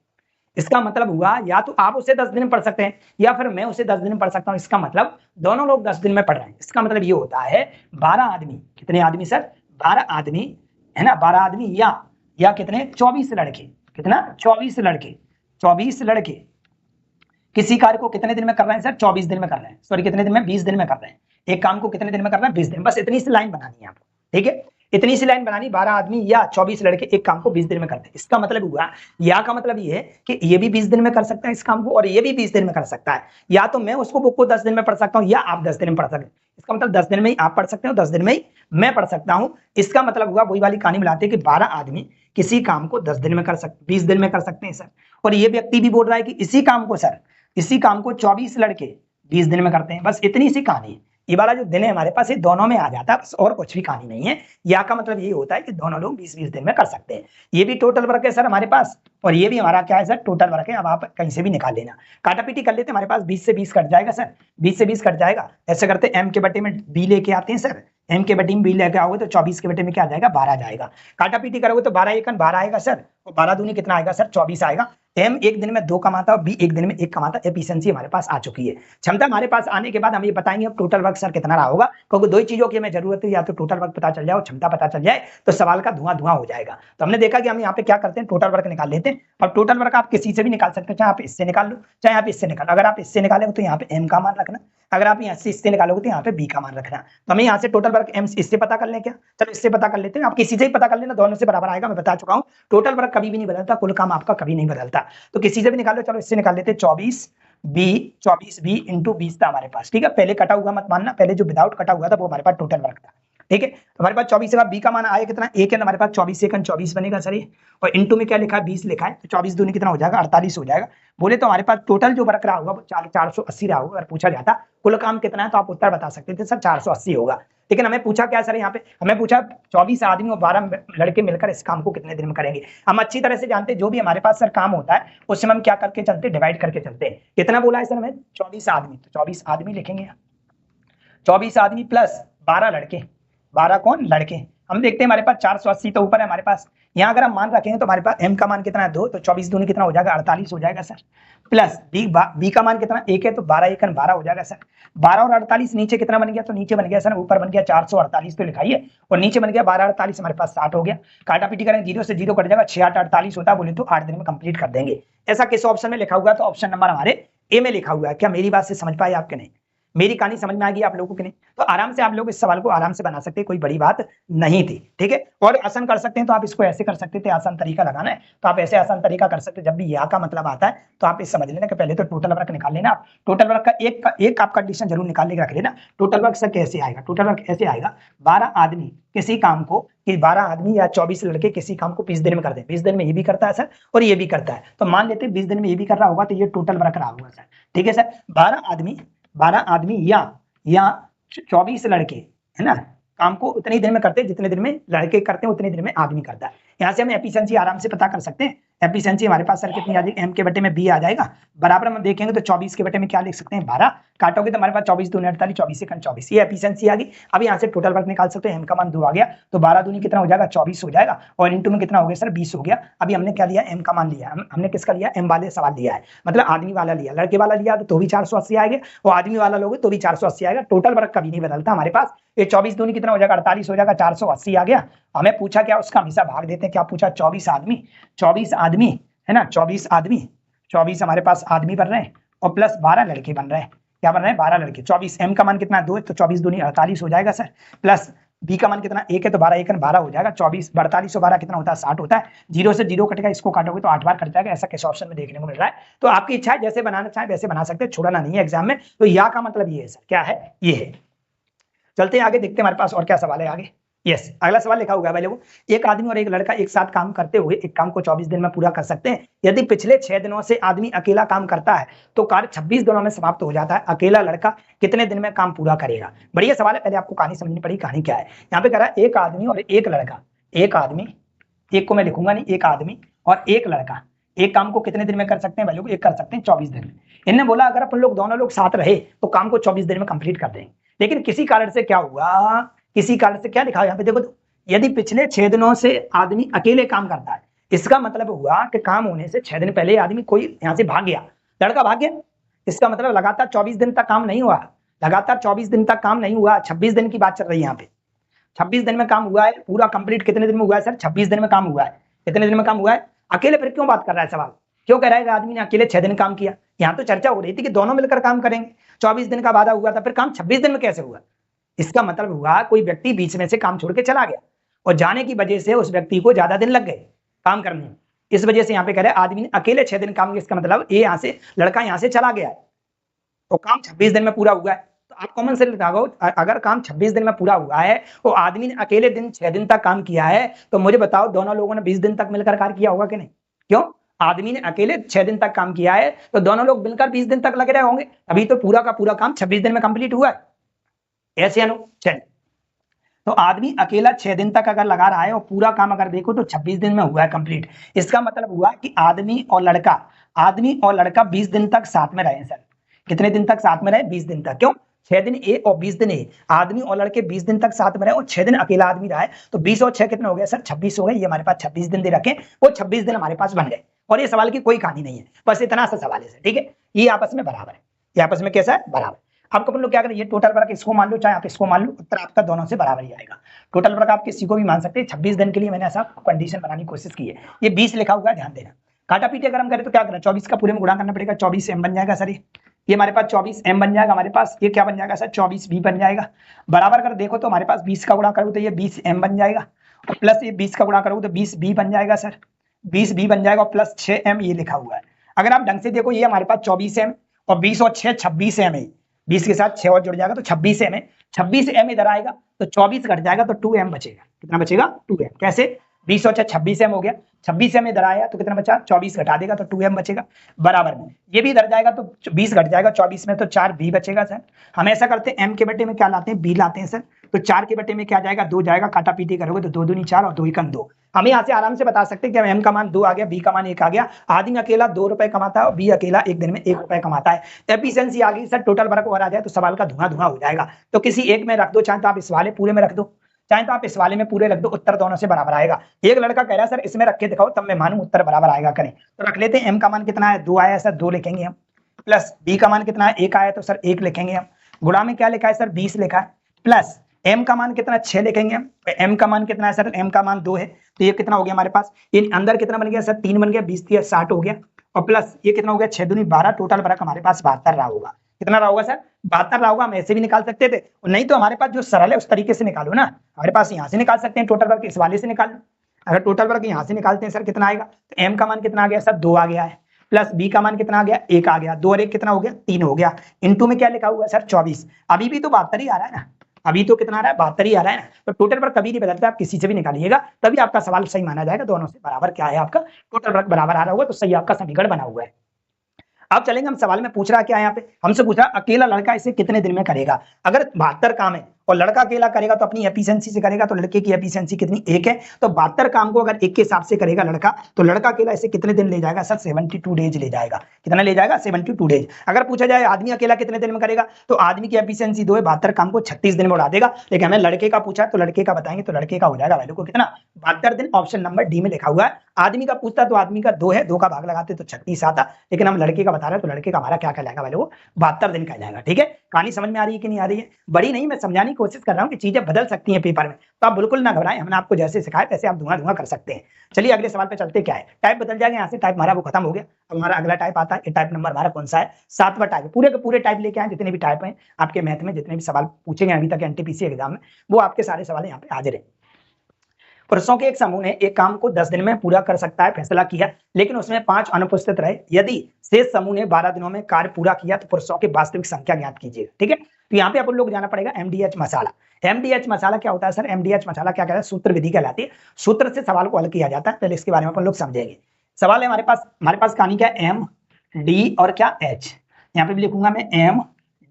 इसका मतलब हुआ या तो आप उसे 10 दिन में पढ़ सकते हैं या फिर मैं उसे 10 दिन में पढ़ सकता हूं। इसका मतलब दोनों लोग 10 दिन में पढ़ रहे हैं। इसका मतलब ये होता है 12 आदमी। कितने आदमी सर? 12 आदमी, है ना? 12 आदमी या कितने? 24 लड़के। कितना? 24 लड़के। 24 लड़के किसी कार्य को कितने दिन में कर रहे हैं सर? 24 दिन में कर रहे हैं। सॉरी, कितने दिन में? 20 दिन में कर रहे हैं। एक काम को कितने दिन में कर रहे हैं? 20 दिन। बस इतनी सी लाइन बनानी है आपको। ठीक है, इतनी सी लाइन बनानी। 12 आदमी या 24 लड़के एक काम को 20 दिन में करते हैं। इसका मतलब हुआ, या का मतलब ये है कि ये भी 20 दिन में कर सकता है इस काम को, और ये भी 20 दिन में कर सकता है। या तो मैं उसको बुक को 10 दिन में पढ़ सकता हूं, या आप 10 दिन में पढ़ सकते हैं। इसका मतलब 10 दिन में ही आप पढ़ सकते हो, 10 दिन में ही मैं पढ़ सकता हूं। इसका मतलब हुआ, वही वाली कहानी मिलाते हैं कि 12 आदमी किसी काम को 10 दिन में कर सकते, 20 दिन में कर सकते हैं सर। और ये व्यक्ति भी बोल रहा है कि इसी काम को सर, इसी काम को 24 लड़के 20 दिन में करते हैं। बस इतनी सी कहानी है। ये वाला जो दिन है हमारे पास, ये दोनों में आ जाता है, बस और कुछ भी कहानी नहीं है। या का मतलब ये होता है कि दोनों लोग 20-20 दिन में कर सकते हैं। ये भी टोटल वर्क है सर हमारे पास, और ये भी हमारा क्या है सर? टोटल वर्क है। अब आप कहीं से भी निकाल लेना, काटा पीटी कर लेते हैं। हमारे पास 20 से 20 कट जाएगा सर, 20 से 20 कट जाएगा। ऐसे करते एम के बटे में बी लेके आते हैं सर, एम के बटे में बी लेके आओगे तो 24 के बटे में क्या आ जाएगा? 12 जाएगा। काटा पीटी करोगे तो 12 एकन 12 आएगा सर, और 12 दूनी कितना आएगा सर? 24 आएगा। एम एक दिन में 2 कमाता और बी एक दिन में 1 कमाता। एफिशिएंसी हमारे पास आ चुकी है। क्षमता हमारे पास आने के बाद हम ये बताएंगे अब टोटल वर्क सर कितना रहा होगा, क्योंकि दो ही चीजों की हमें जरूरत है, या तो टोटल वर्क पता चल जाए और क्षमता पता चल जाए, तो सवाल का धुआं धुआं हो जाएगा। तो हमने देखा कि हम यहाँ पे क्या करते हैं? टोटल वर्क निकाल लेते हैं। और टोटल वर्क आप किसी से भी निकाल सकते हैं, चाहे आप इससे निकाल लो, चाहे आप इससे निकाल। अगर आप इससे निकालेंगे तो यहाँ पे एम का मान रखना, अगर आप यहाँ से इससे निकालोगे तो यहाँ पे बी का मान रखना। तो हमें यहाँ से टोटल वर्क एम इससे पता कर लें क्या? चलो इससे पता कर लेते हैं, आप किसी से ही पता कर लेना, दोनों से बराबर आएगा। मैं बता चुका हूँ टोटल वर्क कभी भी नहीं बदलता, कुल काम आपका कभी नहीं बदलता। तो किसी से भी निकालो, चलो इससे निकाल लेते हैं 24b इंटू 20 था हमारे पास, ठीक है। पहले कटा हुआ मत मानना, पहले जो विदाउट कटा हुआ था वो हमारे पास टोटल वर्क था, ठीक है। तो हमारे पास 24 का बी का मान आया कितना, एक है हमारे पास 24 सेकंड 24 बनेगा सर ये, और इंटू में क्या लिखा है 20 लिखा है, तो 24 दूनी कितना हो जाएगा 48 हो जाएगा। बोले तो हमारे पास टोटल जो वर्क रहा होगा वो 480 रहा होगा। अगर पूछा जाता कुल काम कितना है तो आप उत्तर बता सकते थे सर 480 होगा, लेकिन हमें पूछा क्या सर, यहाँ पे हमें पूछा 24 आदमी और 12 लड़के मिलकर इस काम को कितने दिन में करेंगे। हम अच्छी तरह से जानते हैं जो भी हमारे पास सर काम होता है उसमें हम क्या करके चलते हैं, डिवाइड करके चलते हैं। कितना बोला है सर हमें 24 आदमी, तो 24 आदमी लिखेंगे, 24 आदमी प्लस 12 लड़के, 12 कौन लड़के। हम देखते हैं हमारे पास 480 तो ऊपर है हमारे पास, यहाँ अगर हम मान रखेंगे तो हमारे पास m का मान कितना है 2, तो 24 दूनी कितना हो जाएगा 48 हो जाएगा सर, प्लस b का मान कितना 1 है, तो 12 1 12 हो जाएगा सर। 12 और 48 नीचे कितना बन गया, तो नीचे बन गया सर, ऊपर बन गया 448 तो लिखाइए, और नीचे बन गया 12 48 हमारे पास 60 हो गया। काटा पीटी करेंगे 0 से 0 कट जाएगा, 6 8 48 होता है, बोले तो 8 दिन में कंप्लीट कर देंगे। ऐसा किस ऑप्शन में लिखा हुआ है, तो ऑप्शन नंबर हमारे ए में लिखा हुआ है। क्या मेरी बात से समझ पाए आपके नहीं, मेरी कहानी समझ में आ गई आप लोगों के नहीं? तो आराम से आप लोग इस सवाल को आराम से बना सकते हैं, कोई बड़ी बात नहीं थी, ठीक है। और आसान कर सकते हैं तो आप इसको ऐसे कर सकते थे, आसान तरीका लगाना है तो आप ऐसे आसान तरीका कर सकते हैं। जब भी या का मतलब आता है तो आप इस समझ लेना कि पहले तो टोटल वर्क निकाल लेना, आप टोटल वर्क का एक आप कंडीशन जरूर निकाल के रख लेना। टोटल वर्क सर कैसे आएगा, टोटल वर्क ऐसे आएगा 12 आदमी किसी काम को, कि 12 आदमी या 24 लड़के किसी काम को 20 दिन में कर दे, 20 दिन में ये भी करता है सर और ये भी करता है, तो मान लेते हैं 20 दिन में ये भी कर रहा होगा तो ये टोटल वर्क रहा होगा सर, ठीक है सर। 12 आदमी या 24 लड़के है ना, काम को उतने दिन में करते हैं जितने दिन में लड़के करते हैं उतने दिन में आदमी करता है। यहाँ से हम एफिशिएंसी आराम से पता कर सकते हैं। एफिशिएंसी हमारे पास सर कितनी आ जाएगी, m के बटे में b आ जाएगा, बराबर हम देखेंगे तो 24 के बटे में क्या लिख सकते हैं 12, काटोगे तो हमारे पास 24 दूनी 48, 24 से 24, ये एफिशिएंसी आ गई। अब यहाँ से टोटल वर्क निकाल सकते हैं, m का मान 2 आ गया, तो 12 दूनी कितना हो जाएगा 24 हो जाएगा, और इंटू में कितना हो गया सर 20 हो गया। अभी हमने क्या लिया, m का मान लिया, हमने किसका लिया, m वाले सवाल लिया है, मतलब आदमी वाला लिया, लड़के वाला लिया तो भी 480 आएगा, और आदमी वाला लोगे तो भी 480 आएगा। टोटल वर्क कभी नहीं बदलता हमारे पास। ये 24 दूनी कितना हो जाएगा 48 हो जाएगा, 480 आ गया। हमें पूछा क्या, उसका हमेशा भाग देते हैं, क्या पूछा 24 आदमी है ना, 24 हमारे पास आदमी बन रहे हैं और प्लस 12 लड़के बन रहे हैं, क्या बन रहे हैं 12 लड़के। 24 m का मान कितना 2 है, तो 24 दूनी 48 हो जाएगा सर, प्लस b का मान कितना 1 है, तो 12 1 12 हो जाएगा, 24 48 और 12 कितना होता है 60 होता है। 0 से 0 कटेगा, इसको काटोगे तो 8 बार कट जाएगा। ऐसा किस ऑप्शन में देखने को मिल रहा है, तो आपकी इच्छा है जैसे बनाना चाहे वैसे बना सकते हैं, छोड़ना नहीं है एग्जाम में। तो या का मतलब ये है सर, क्या है ये है। चलते हैं आगे, देखते हैं हमारे पास और क्या सवाल है आगे। यस, अगला सवाल लिखा हुआ है भाई लोगों, एक आदमी और एक लड़का एक साथ काम करते हुए एक काम को 24 दिन में पूरा कर सकते हैं। यदि पिछले 6 दिनों से आदमी अकेला काम करता है तो कार्य 26 दिनों में समाप्त हो जाता है। अकेला लड़का कितने दिन में काम पूरा करेगा। बढ़िया सवाल है, पहले आपको कहानी समझनी पड़ेगी। कहानी क्या है, यहाँ पे कह रहा है एक आदमी और एक लड़का, एक आदमी, एक को मैं लिखूंगा नहीं, एक आदमी और एक लड़का एक काम को कितने दिन में कर सकते हैं भाई लोग, एक कर सकते हैं 24 दिन में। इन्होंने बोला अगर अपन लोग दोनों लोग साथ रहे तो काम को 24 दिन में कंप्लीट कर देंगे। लेकिन किसी कारण से क्या हुआ, किसी कारण से क्या लिखा है यहाँ पे देखो तो, यदि पिछले 6 दिनों से आदमी अकेले काम करता है, इसका मतलब हुआ कि काम होने से 6 दिन पहले आदमी कोई यहाँ से भाग गया, लड़का भाग गया, इसका मतलब लगातार 24 दिन तक काम नहीं हुआ, लगातार 24 दिन तक काम नहीं हुआ, 26 दिन की बात चल रही है यहाँ पे। 26 दिन में काम हुआ है, पूरा कंप्लीट कितने दिन में हुआ है सर, 26 दिन में काम हुआ है। कितने दिन में काम हुआ है अकेले, फिर क्यों बात कर रहा है सवाल, क्यों कह रहा है कि आदमी ने अकेले 6 दिन काम किया। यहाँ तो चर्चा हो रही थी कि दोनों मिलकर काम करेंगे, 24 दिन का वादा हुआ था, फिर काम 26 दिन में कैसे हुआ। इसका मतलब हुआ कोई व्यक्ति बीच में से काम छोड़ के चला गया और जाने की वजह से उस व्यक्ति को ज्यादा दिन लग गए काम करने में। इस वजह से यहाँ पे कह रहे हैं आदमी ने अकेले 6 दिन काम किया, इसका मतलब ये यहाँ से लड़का यहाँ से चला गया है तो काम 26 दिन में पूरा हुआ है। तो आप कॉमन सेंस लगाओ, अगर काम 26 दिन में पूरा हुआ है तो आदमी ने अकेले 6 दिन तक काम किया है, तो मुझे बताओ दोनों लोगों ने 20 दिन तक मिलकर कार्य किया होगा कि नहीं। क्यों, आदमी ने अकेले 6 दिन तक काम किया है तो दोनों लोग मिलकर 20 दिन तक लगे रहे होंगे, अभी तो पूरा का पूरा काम 26 दिन में कंप्लीट हुआ है। ऐसे अनु चल, तो आदमी अकेला 6 दिन तक अगर लगा रहा है और पूरा काम अगर देखो तो 26 दिन में हुआ है कंप्लीट। इसका मतलब हुआ कि आदमी और लड़का 20 दिन तक साथ में रहे सर। कितने दिन तक साथ में रहे, 20 दिन तक। क्यों, 6 दिन ए और 20 दिन ए, आदमी और लड़के 20 दिन तक साथ में रहे और 6 दिन अकेला आदमी रहा है, तो 20 और 6 कितने हो गए सर, 26 हो गए। ये हमारे पास 26 दिन दे रखे, वो 26 दिन हमारे पास बन गए। और ये सवाल की कोई कहानी नहीं है, बस इतना सा सवाल है सर, ठीक है। ये आपस में बराबर है, ये आपस में कैसा है, बराबर। आपको अपन लोग क्या करें, ये टोटल वर्क इसको मान लो चाहे आप इसको मान लो, उत्तर आपका दोनों से बराबर ही आएगा। टोटल वर्क आप किसी को भी मान सकते हैं। 26 दिन के लिए मैंने ऐसा कंडीशन बनाने की कोशिश की है। ये 20 लिखा हुआ है, ध्यान देना। काटा पीटे अगर हम करें तो क्या करना, 24 का पूरे में गुणा करना पड़ेगा, 24 m बन जाएगा सर, ये हमारे पास 24m बन जाएगा हमारे पास, ये क्या बन जाएगा सर 24b बन जाएगा। बराबर अगर देखो तो हमारे पास 20 का गुणा करोगे तो ये 20m बन जाएगा, और प्लस ये 20 का गुणा करोगे तो 20b बन जाएगा सर, 20b बन जाएगा, और प्लस 6m ये लिखा हुआ है। अगर आप ढंग से देखो ये हमारे पास 24m और 20 और 6 26m है, 20 के साथ 6 और जुड़ जाएगा तो 26m है, 26m इधर आएगा तो 24 घट जाएगा तो 2m बचेगा। कितना बचेगा 2m। कैसे 20 और 6 26m हो गया, 26m इधर आया तो कितना बचा 24 घटा देगा तो 2m बचेगा। बराबर में ये भी इधर जाएगा तो 20 घट जाएगा 24 में तो 4b बचेगा सर। हम ऐसा करते हैं m के बटे में क्या लाते हैं b लाते हैं सर, तो 4 के बटे में क्या जाएगा 2 जाएगा, काटा पीटी करोगे तो 2 दूनी 4 और 2 एकम 2। हम यहाँ से आराम से बता सकते हैं कि m का मान 2 आ गया, b का मान 1 आ गया। आदमी अकेला 2 रुपए कमाता है और b अकेला एक दिन में 1 रुपए कमाता है। एफिशिएंसी आ गई सर, टोटल वर्क ओवर आ जाए तो सवाल का धुआं धुआं हो जाएगा। तो किसी एक में रख दो, चाहे तो आप इस वाले पूरे में रख दो, चाहे तो आप इस वाले में पूरे रख दो, उत्तर दोनों से बराबर आएगा। एक लड़का कह रहा है सर इसमें रख के दिखाओ तब मैं मानूं उत्तर बराबर आएगा, करें तो रख लेते हैं। m का मान कितना है 2 आया सर 2 लिखेंगे हम, प्लस b का मान कितना है 1 आया तो सर 1 लिखेंगे हम, गुणा में क्या लिखा है सर 20 लिखा है, प्लस m का मान कितना 6 लिखेंगे हम, m का मान कितना है सर m का मान 2 है तो ये कितना हो गया हमारे पास, ये अंदर कितना बन गया सर 3 बन गया, 20 3 60 हो गया, और प्लस ये कितना हो गया 6 दूनी 12, टोटल वर्क हमारे पास 72 रहा होगा। कितना रहा होगा सर 72 रहा होगा। हम ऐसे भी निकाल सकते थे, नहीं तो हमारे पास जो सरल है उस तरीके से निकालो ना, हमारे पास यहाँ से निकाल सकते हैं, टोटल वर्क इस वाले से निकाल लो। अगर टोटल वर्क यहाँ से निकालते हैं सर कितना आएगा, तो m का मान कितना आ गया सर 2 आ गया है, प्लस b का मान कितना आ गया 1 आ गया, 2 और 1 कितना हो गया 3 हो गया, इनटू में क्या लिखा हुआ है सर 24। अभी भी तो 72 ही आ रहा है ना, अभी तो कितना आ रहा है 72 ही आ रहा है ना। तो टोटल वर्क कभी नहीं बदलता, आप किसी से भी निकालिएगा तभी आपका सवाल सही माना जाएगा। दोनों से बराबर क्या है आपका टोटल वर्क बराबर आ रहा होगा तो सही आपका समीकरण बना हुआ है। अब चलेंगे हम सवाल में पूछ रहा क्या है यहाँ पे, हमसे पूछ रहा अकेला लड़का इसे कितने दिन में करेगा। अगर 72 काम है और लड़का अकेला करेगा तो अपनी एफिशिएंसी से करेगा, तो लड़के की एफिशिएंसी कितनी 1 है, तो 72 काम को अगर 1 के हिसाब से करेगा लड़का तो लड़का अकेला इसे कितने दिन ले जाएगा सर 72 डेज ले जाएगा। कितना ले जाएगा 72 डेज। अगर पूछा जाए आदमी अकेला कितने दिन में करेगा तो आदमी की एफिशिएंसी 2 है, 72 काम को 36 दिन में उड़ा देगा। लेकिन हमें लड़के का पूछा तो लड़के का बताएंगे तो लड़के का हो जाएगा वैल्यू को कितना 72 दिन, ऑप्शन नंबर डी में लिखा हुआ है। आदमी का पूछता तो आदमी का 2 है, 2 का भाग लगाते तो 36 आता, लेकिन हम लड़के का बता रहे हैं तो लड़के का हमारा क्या कहलाएगा वैल्यू 72 दिन कहलाएगा। ठीक है, कहानी समझ में आ रही है कि नहीं आ रही है, बड़ी नहीं, मैं समझाने की कोशिश कर रहा हूँ कि चीजें बदल सकती हैं पेपर में, तो आप बिल्कुल ना घबराएं, हमने आपको जैसे सिखाया वैसे आप धुआं धुआं कर सकते हैं। चलिए अगले सवाल पे चलते, क्या है टाइप बदल जाएगा, यहाँ से टाइप हमारा वो खत्म हो गया। अब हमारा अगला टाइप आता है, टाइप नंबर हमारा कौन सा है 7वां टाइप। पूरे के पूरे टाइप लेके आए, जितने भी टाइप हैं आपके मैथ में, जितने भी सवाल पूछे गए अभी तक एनटीपीसी एग्जाम में, वो आपके सारे सवाल यहाँ पे हाजिर है। पुरुषों के एक समूह ने एक काम को 10 दिन में पूरा कर सकता है फैसला किया, लेकिन उसमें 5 अनुपस्थित रहे। यदि शेष समूह ने 12 दिनों में कार्य पूरा किया तो पुरुषों की वास्तविक संख्या ज्ञात कीजिएगा। ठीक है, तो यहाँ पे अपन लोग जाना पड़ेगा एमडीएच मसाला। एमडीएच मसाला क्या होता है सर, एमडीएच मसाला क्या कहता है, सूत्र विधि कहलाती है, सूत्र से सवाल को हल किया जाता है। पहले इसके बारे में अपन लोग समझेंगे। सवाल है हमारे पास कहानी क्या है एम डी और क्या एच, यहाँ पे भी लिखूंगा मैं एम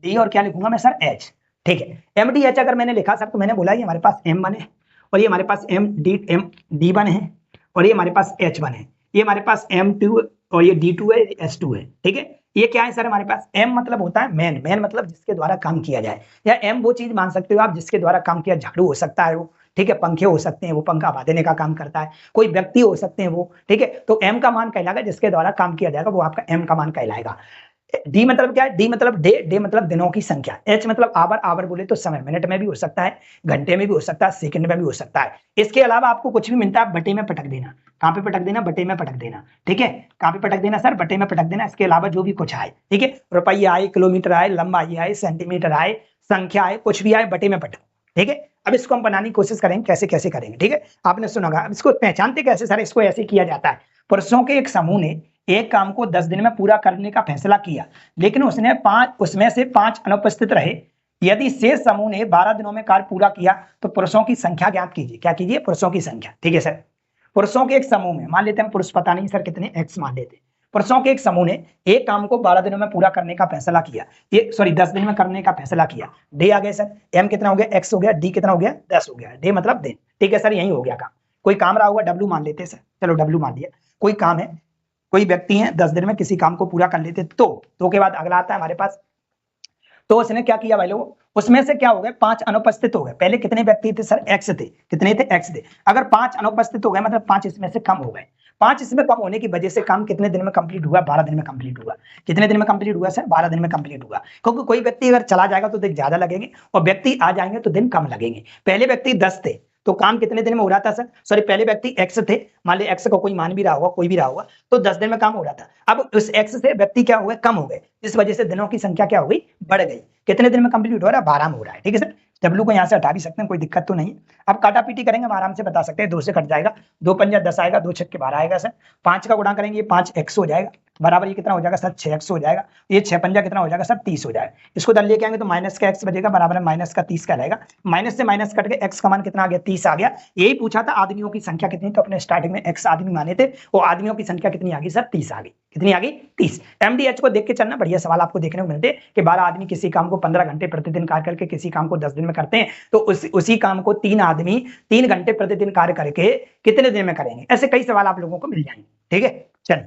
डी और क्या लिखूंगा मैं सर एच। ठीक है, एम डी एच अगर मैंने लिखा सर तो मैंने बोला ये हमारे पास एम बने और ये हमारे पास एम डी बने हैं और ये हमारे पास एच बने, ये हमारे पास M2 और ये D2 है, S2 है। ठीक है, ये क्या है सर हमारे पास M मतलब होता है मैन, मैन मतलब जिसके द्वारा काम किया जाए, या M वो चीज मान सकते हो आप जिसके द्वारा काम किया, झाड़ू हो सकता है वो, ठीक है, पंखे हो सकते हैं वो पंखा हवा देने का काम करता है, कोई व्यक्ति हो सकते हैं वो। ठीक है, तो M का मान कहलाएगा जिसके द्वारा काम किया जाएगा, वो आपका M का मान कहलाएगा। डी मतलब क्या है, डी मतलब डे, डे मतलब दिनों की संख्या, एच मतलब आवर, आवर बोले तो समय, मिनट में भी हो सकता है, घंटे में भी हो सकता है, सेकंड में भी हो सकता है। इसके अलावा आपको कुछ भी मिलता है बटे में पटक देना। कहाँ पे पटक देना, बटे में पटक देना। ठीक है, कहाँ पे पटक देना सर, बटे में पटक देना। इसके अलावा जो भी कुछ आए, ठीक है, रुपया आए, किलोमीटर आए, लंबाई आए, सेंटीमीटर आए, संख्या आए, कुछ भी आए बटे में पटक। ठीक है, अब इसको हम बनाने की कोशिश करेंगे कैसे कैसे करेंगे। ठीक है, आपने सुना होगा, अब इसको पहचानते कैसे सर, इसको ऐसे किया जाता है। पुरुषों के एक समूह ने एक काम को 10 दिन में पूरा करने का फैसला किया, लेकिन उसमें से 5 अनुपस्थित रहे। यदि शेष समूह ने 12 दिनों में कार्य पूरा किया तो पुरुषों की संख्या ज्ञात कीजिए। क्या कीजिए, पुरुषों की संख्या। ठीक है सर, पुरुषों के एक समूह में, मान लेते हैं पुरुष पता नहीं सर कितने, एक्स मान लेते हैं। पुरुषों के एक समूह ने एक काम को 12 दिनों में पूरा करने का फैसला किया, 10 दिन में करने का फैसला किया। डे आ गए सर, एम कितना हो गया, एक्स हो गया, डी कितना हो गया, 10 हो गया। डे मतलब दिन। ठीक है सर, यही हो गया काम। कोई काम रहा होगा, डब्ल्यू मान लेते सर, चलो डब्ल्यू मान लिया। कोई काम है, कोई व्यक्ति है, 10 दिन में किसी काम को पूरा कर लेते, तो के बाद अगला आता है हमारे पास, तो उसने क्या किया भाई लोग, उसमें से क्या हो गए 5 अनुपस्थित हो गए। पहले कितने व्यक्ति थे सर, एक्स थे। कितने थे, एक्स थे। अगर 5 अनुपस्थित हो गए मतलब 5 इसमें से कम हो गए। 5 इसमें कम होने की वजह से काम कितने दिन में कंप्लीट हुआ, 12 दिन में कंप्लीट हुआ। कितने दिन में कंप्लीट हुआ सर, 12 दिन में कंप्लीट हुआ। क्योंकि कोई व्यक्ति अगर चला जाएगा तो दिन ज्यादा लगेंगे और व्यक्ति आ जाएंगे तो दिन कम लगेंगे। पहले व्यक्ति 10 थे तो काम कितने दिन में हो रहा था सर? सॉरी, पहले व्यक्ति एक्स थे, मान ली एक्स को कोई मान भी रहा होगा, कोई भी रहा होगा, तो 10 दिन में काम हो रहा था। अब उस एक्स से व्यक्ति क्या हुए, कम हो गए, इस वजह से दिनों की संख्या क्या हो गई, बढ़ गई। कितने दिन में कंप्लीट हो रहा है, 12 में हो रहा है। ठीक है सर, डब्ल्यू को यहाँ से हटा भी सकते हैं, कोई दिक्कत तो नहीं। अब काटा पीटी करेंगे, हम आराम से बता सकते हैं, 2 से कट जाएगा, 2 पंजा 10 आएगा, 2 छक्के 12 आएगा सर। 5 का गुणा करेंगे, 5 एक्स हो जाएगा, बराबर ये कितना हो जाएगा सर, 6 एक्स हो जाएगा। ये 6 पंजा कितना हो जाएगा सर, 30 हो जाएगा। इसको दल लेके आएंगे तो माइनस का एक्स बचेगा, बराबर है माइनस का 30 कहलाएगा। माइनस से माइनस कट के एक्स का मान कितना आ गया, 30 आ गया। यही पूछा था आदमियों की संख्या कितनी, तो अपने स्टार्टिंग में एक्स आदमी माने थे, वो आदमियों की संख्या कितनी आ गई सर, 30 आ गई। कितनी आ गई, 30। एमडीएच को देख के चलना, बढ़िया सवाल आपको देखने को मिलते हैं कि 12 आदमी किसी काम को 15 घंटे प्रतिदिन कार्य करके किसी काम को 10 दिन में करते हैं, तो उसी काम को 3 आदमी 3 घंटे प्रतिदिन कार्य करके कितने दिन में करेंगे। ऐसे कई सवाल आप लोगों को मिल जाएंगे। ठीक है, चलिए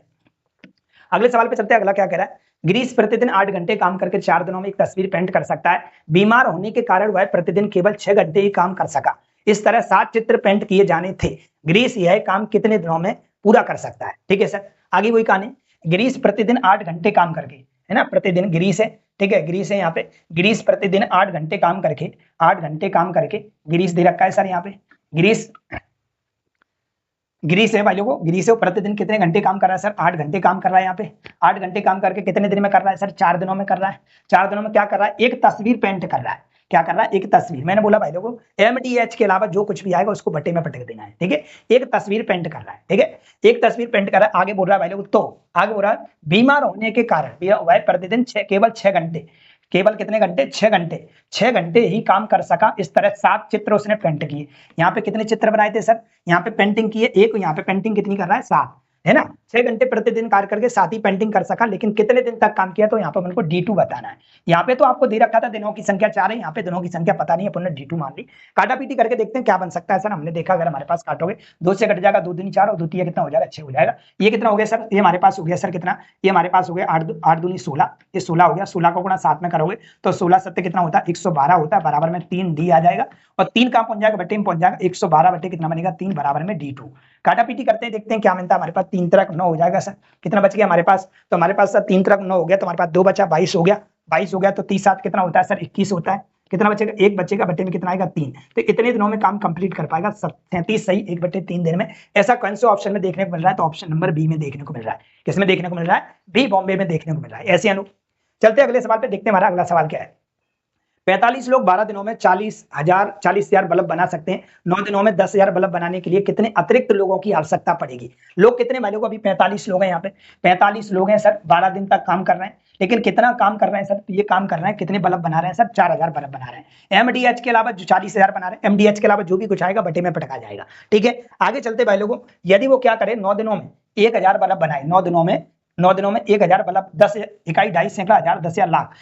अगले सवाल पे चलते हैं। अगला क्या कह रहा है, गिरीश प्रतिदिन 8 घंटे काम करके 4 दिनों में एक तस्वीर पेंट कर सकता है। बीमार होने के कारण वह प्रतिदिन केवल 6 घंटे ही काम कर सका। इस तरह 7 चित्र पेंट किए जाने थे। गिरीश यह काम कितने दिनों में पूरा कर सकता है। ठीक है सर, आगे वही कहानी, गिरीश प्रतिदिन 8 घंटे काम करके, है ना, प्रतिदिन गिरीश है, ठीक है, गिरीश है यहाँ पे, गिरीश प्रतिदिन 8 घंटे काम करके, 8 घंटे काम करके, गिरीश दे रखा है सर यहाँ पे, गिरीश, गिरीश है भाई लोगों, गिरीश है, प्रतिदिन कितने घंटे काम कर रहा है सर, 8 घंटे काम कर रहा है यहाँ पे। 8 घंटे काम करके कितने दिन में कर रहा है सर, 4 दिनों में कर रहा है। 4 दिनों में क्या कर रहा है, एक तस्वीर पेंट कर रहा है। क्या कर रहा है, एक तस्वीर। मैंने बोला भाई लोगों, एमडीएच के अलावा जो कुछ भी आएगा उसको बट्टे में पटक देना है। ठीक है, एक तस्वीर पेंट कर रहा है। ठीक है, एक तस्वीर पेंट कर रहा है। आगे बोल रहा है भाई लोगों, तो आगे बोल रहा है बीमार होने के कारण वह प्रतिदिन केवल 6 घंटे, केवल कितने घंटे, 6 घंटे, 6 घंटे ही काम कर सका। इस तरह 7 चित्र उसने पेंट किए। यहाँ पे कितने चित्र बनाए थे सर, यहाँ पे पेंटिंग की है एक, यहाँ पे पेंटिंग कितनी कर रहा है, 7, है ना। 6 घंटे प्रतिदिन कार्य करके 7 ही पेंटिंग कर सका, लेकिन कितने दिन तक काम किया, तो यहाँ पे हमको D2 बताना है। यहाँ पे तो आपको दे रखा था दिनों की संख्या 4 है, यहाँ पे दिनों की संख्या पता नहीं है, अपन ने D2 मान ली। काटा पीटी करके देखते हैं क्या बन सकता है सर। हमने देखा अगर हमारे पास काटोगे, 2 से कट जाएगा, 2 दूनी 4 और 2 तिया कितना हो जाएगा, 6 हो जाएगा। ये कितना हो गया सर, ये हमारे पास हो गया सर कितना, ये हमारे पास हो गया 8 दूनी 16, ये 16 हो गया। 16 को गुणा 7 में करोगे तो 16 सत्ते कितना होता है, 112 होता है, बराबर में 3 D आ जाएगा, और 3 कहां पहुंच जाएगा, बट्टे में पहुंच जाएगा। 112 बट्टे कितना बनेगा, 3, बराबर में D2। काटा पीटी करते हैं, देखते हैं क्या मिलता है हमारे पास। 3 तरक 9 हो जाएगा सर, कितना बच गया हमारे पास, तो हमारे पास सर 3 तरक 9 हो गया, तो हमारे पास 2 बचा, 22 हो गया, 22 हो गया। तो 30 7 कितना होता है सर, 21 होता है। कितना बचेगा, एक बचेगा, बट्टे में कितना आएगा, 3। तो इतने दिनों में काम कंप्लीट कर पाएगा, 37 सही, 1/3 दिन में। ऐसा कौन से ऑप्शन में देखने को मिल रहा है, तो ऑप्शन नंबर बी में देखने को मिल रहा है। किसमें देखने को मिल रहा है, बी, बॉम्बे में देखने को मिल रहा है। ऐसे अनु, चलते अगले सवाल पे, देखते हैं हमारा अगला सवाल क्या है। 45 लोग 12 दिनों में 40,000 बल्ब बना सकते हैं। 9 दिनों में 10,000 बल्ब बनाने के लिए कितने अतिरिक्त लोगों की आवश्यकता पड़ेगी। लोग कितने भाई लोग, अभी 45 लोग हैं यहाँ पे, 45 लोग हैं सर, 12 दिन तक काम कर रहे हैं, लेकिन कितना काम कर रहे हैं सर, तो ये काम कर रहे हैं, कितने बल्ब बना रहे हैं सर, 4,000 बल्ब बना रहे हैं। एमडीएच के अलावा जो 40,000 बना रहे हैं, एमडीएच के अलावा जो भी कुछ आएगा बटे में पटका जाएगा। ठीक है, आगे चलते भाई लोगों, यदि वो क्या करे, 9 दिनों में 1,000 बल्ब बनाए, 9 दिनों में 1,000 बल्ब, 10 इकाई, 2.5 सैकड़ा, 1,000, 10,000, लाख,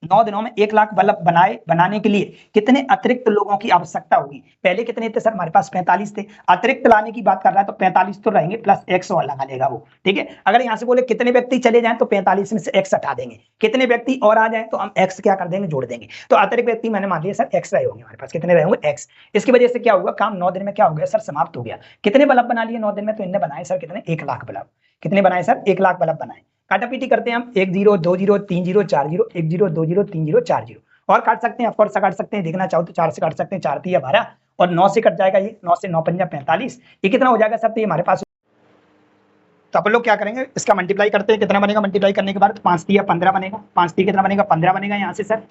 9 दिनों में 1 लाख बल्ब बनाने के लिए कितने अतिरिक्त लोगों की आवश्यकता होगी। पहले कितने थे सर, हमारे पास 45 थे। अतिरिक्त लाने की बात कर रहा है तो 45 तो रहेंगे, प्लस 100 लगा लेगा वो। ठीक है, अगर यहां से बोले कितने व्यक्ति चले जाएं तो 45 में से x हटा देंगे, कितने व्यक्ति और आ जाए तो हम x क्या कर देंगे, जोड़ देंगे। तो अतिरिक्त व्यक्ति मैंने मान लिया सर x रहे होंगे हमारे पास, कितने रहे होंगे, x। इसकी वजह से क्या हुआ, काम 9 दिन में क्या हो गया सर, समाप्त हो गया। कितने बल्ब बना लिए 9 दिन में, तो इनने बनाए सर कितने, 1 लाख बल्ब। कितने बनाए सर, 1 लाख बल्ब बनाए। काटा पीटी करते हैं हम, 1 0 2 0 3 0 4 0, 1 0 2 0 3 0 4 0, और काट सकते हैं, ऑफकोर्स काट सकते हैं, देखना चाहो तो 4 से काट सकते हैं, 4 3 12, और 9 से कट जाएगा, ये 9 से 9 पंजा 45, ये कितना हो जाएगा सर, तो ये हमारे पास। तो अपन लोग क्या करेंगे, इसका मल्टीप्लाई करते हैं, कितना बनेगा मल्टीप्लाई करने के बाद, 5 3 15 बनेगा, 5 3 कितना बनेगा, 15 बनेगा यहाँ से सर।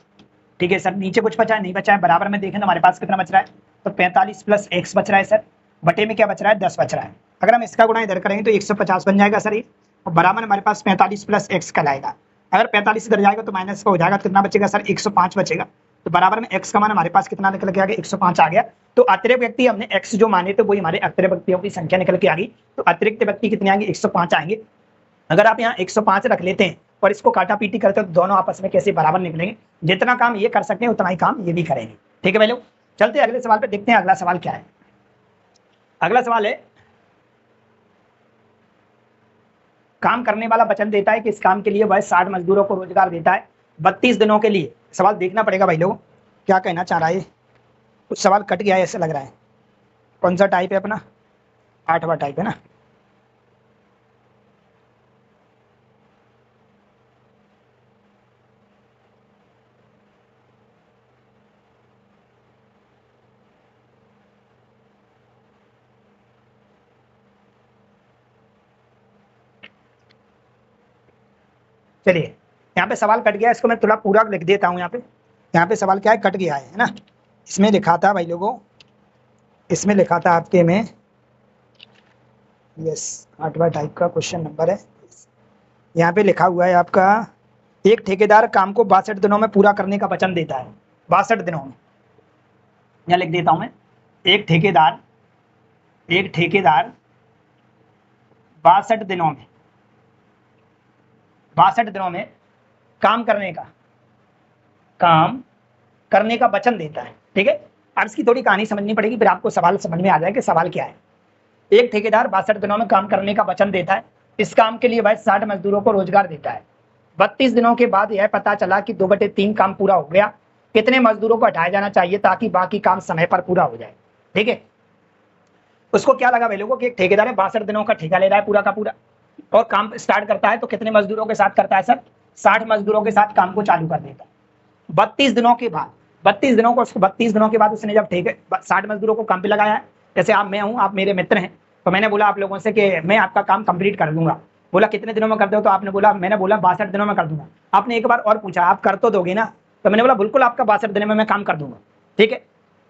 ठीक है सर, नीचे कुछ बचा है, नहीं बचा है, बराबर में देखें तो हमारे पास कितना बच रहा है, तो 45 प्लस x बच रहा है सर, बटे में क्या बच रहा है, 10 बच रहा है। अगर हम इसका गुणा इधर करेंगे तो 150 बन जाएगा सर ये, और बराबर में हमारे पास 45 प्लस x कहलाएगा। अगर 45 इधर जाएगा तो माइनस का हो जाएगा, तो कितना बचेगा सर, 105 बचेगा। तो बराबर में x का मान हमारे पास कितना निकल के आ गया, 105 आ गया। तो अतिरिक्त व्यक्ति हमने x जो माने थे वही हमारे अतिरिक्त व्यक्तियों की संख्या निकल के आ गई। तो अतिरिक्त व्यक्ति कितने आएंगे, 105 आएंगे। अगर आप यहाँ 105 रख लेते हैं और इसको काटा पीटी करते हैं तो दोनों आपस में कैसे बराबर निकलेंगे, जितना काम ये कर सकते हैं उतना ही काम ये भी करेंगे। ठीक है भाई लोग, चलते हैं अगले सवाल पे, देखते हैं अगला सवाल क्या है। अगला सवाल है, काम करने वाला वचन देता है कि इस काम के लिए वह 60 मजदूरों को रोजगार देता है 32 दिनों के लिए। सवाल देखना पड़ेगा भाई लोग, क्या कहना चाह रहा है, कुछ सवाल कट गया है ऐसा लग रहा है। कौन सा टाइप है अपना, 8वां टाइप है ना। चलिए यहाँ पे सवाल कट गया, इसको मैं थोड़ा पूरा लिख देता हूँ। यहाँ पे सवाल क्या है, कट गया है ना। इसमें लिखा था भाई लोगों, इसमें लिखा था आपके में, यस 8वां टाइप का क्वेश्चन नंबर है। यहाँ पे लिखा हुआ है आपका, एक ठेकेदार काम को 62 दिनों में पूरा करने का वचन देता है। 62 दिनों में, यहाँ लिख देता हूं मैं, एक ठेकेदार 62 दिनों में, 62 दिनों में काम करने का वचन देता है। ठीक है, अब इसकी थोड़ी कहानी समझनी पड़ेगी, फिर आपको सवाल समझ में आ जाए कि सवाल क्या है। एक ठेकेदार 62 दिनों में काम करने का वचन देता है। इस काम के लिए वह 60 मजदूरों को रोजगार देता है। 32 दिनों के बाद यह पता चला कि 2/3 काम पूरा हो गया। कितने मजदूरों को हटाया जाना चाहिए ताकि बाकी काम समय पर पूरा हो जाए? ठीक है, उसको क्या लगा भाई लोगों कि एक ठेकेदार है 62 दिनों का ठेका ले रहा है पूरा का पूरा, और काम स्टार्ट करता है तो कितने मजदूरों के साथ करता है सर? 60 मजदूरों के साथ काम को चालू कर देता है। 32 दिनों के बाद, 32 दिनों के बाद उसने जब 60 मजदूरों को काम पे लगाया है, जैसे मैं हूँ, आप मेरे मित्र हैं, तो मैंने बोला आप लोगों से कि मैं आपका काम कंप्लीट कर दूंगा। बोला कितने दिनों में कर दो? तो आपने बोला, मैंने बोला 62 दिनों में कर दूंगा। आपने एक बार और पूछा आप कर तो दोगे ना? तो मैंने बोला बिल्कुल आपका 62 दिनों में मैं काम कर दूंगा। ठीक है,